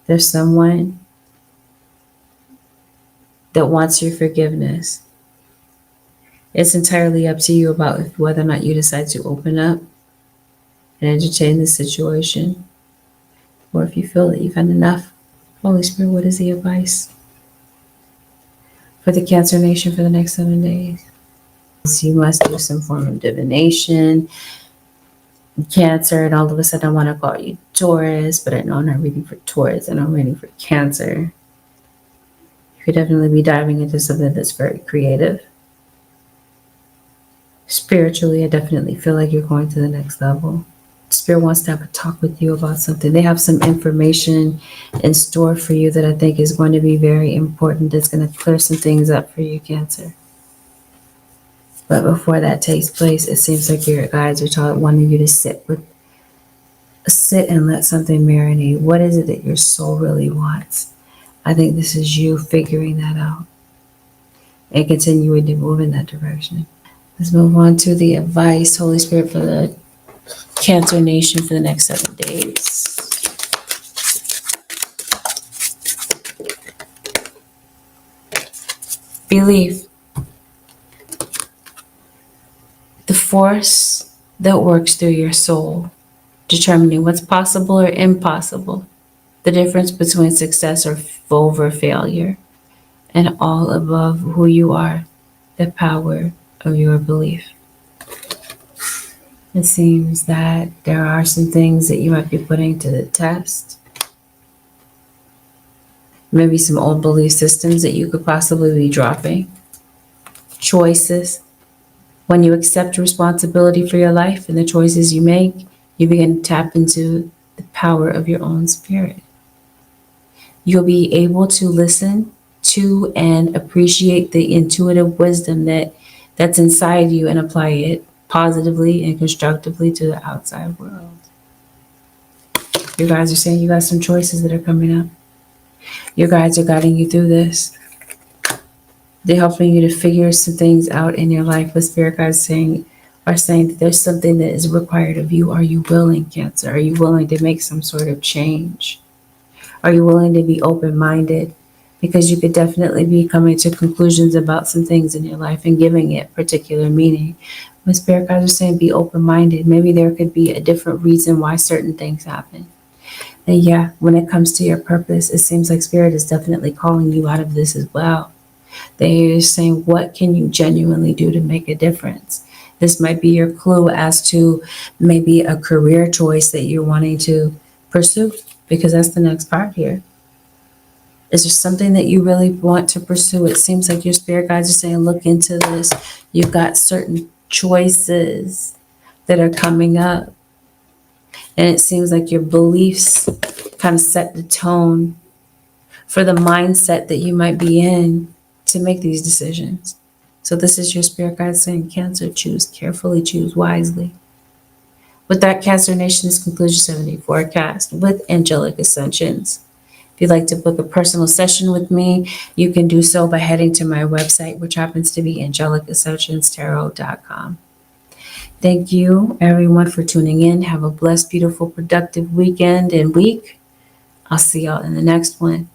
There's someone that wants your forgiveness. It's entirely up to you about whether or not you decide to open up and entertain the situation, or if you feel that you've had enough. Holy Spirit, what is the advice for the Cancer Nation for the next 7 days? So you must do some form of divination, Cancer, and all of a sudden I want to call you Taurus, but I know I'm not reading for Taurus and I'm reading for Cancer. You could definitely be diving into something that's very creative. Spiritually, I definitely feel like you're going to the next level. Spirit wants to have a talk with you about something. They have some information in store for you that I think is going to be very important. That's going to clear some things up for you, Cancer. But before that takes place, it seems like your guides are wanting you to sit and let something marinate. What is it that your soul really wants? I think this is you figuring that out and continuing to move in that direction. Let's move on to the advice, Holy Spirit, for the Cancer Nation for the next 7 days. Belief. The force that works through your soul, determining what's possible or impossible, the difference between success or over failure, and all above who you are, the power of your belief. It seems that there are some things that you might be putting to the test. Maybe some old belief systems that you could possibly be dropping. Choices. When you accept responsibility for your life and the choices you make, you begin to tap into the power of your own spirit. You'll be able to listen to and appreciate the intuitive wisdom that's inside you and apply it positively and constructively to the outside world. You guys are saying you got some choices that are coming up. Your guides are guiding you through this. They're helping you to figure some things out in your life. But Spirit guides are saying that there's something that is required of you. Are you willing, Cancer? Are you willing to make some sort of change? Are you willing to be open-minded? Because you could definitely be coming to conclusions about some things in your life and giving it particular meaning. When Spirit guides are saying be open-minded, maybe there could be a different reason why certain things happen. And yeah, when it comes to your purpose, it seems like Spirit is definitely calling you out of this as well. They're saying, what can you genuinely do to make a difference? This might be your clue as to maybe a career choice that you're wanting to pursue, because that's the next part here. Is there something that you really want to pursue? It seems like your spirit guides are saying, look into this. You've got certain choices that are coming up. And it seems like your beliefs kind of set the tone for the mindset that you might be in to make these decisions. So this is your spirit guide saying, Cancer, choose carefully, choose wisely. With that, Cancer Nation, is conclusion 70 forecast with angelic ascensions. If you'd like to book a personal session with me, you can do so by heading to my website, which happens to be angelicassociationstarot.com. Thank you, everyone, for tuning in. Have a blessed, beautiful, productive weekend and week. I'll see y'all in the next one.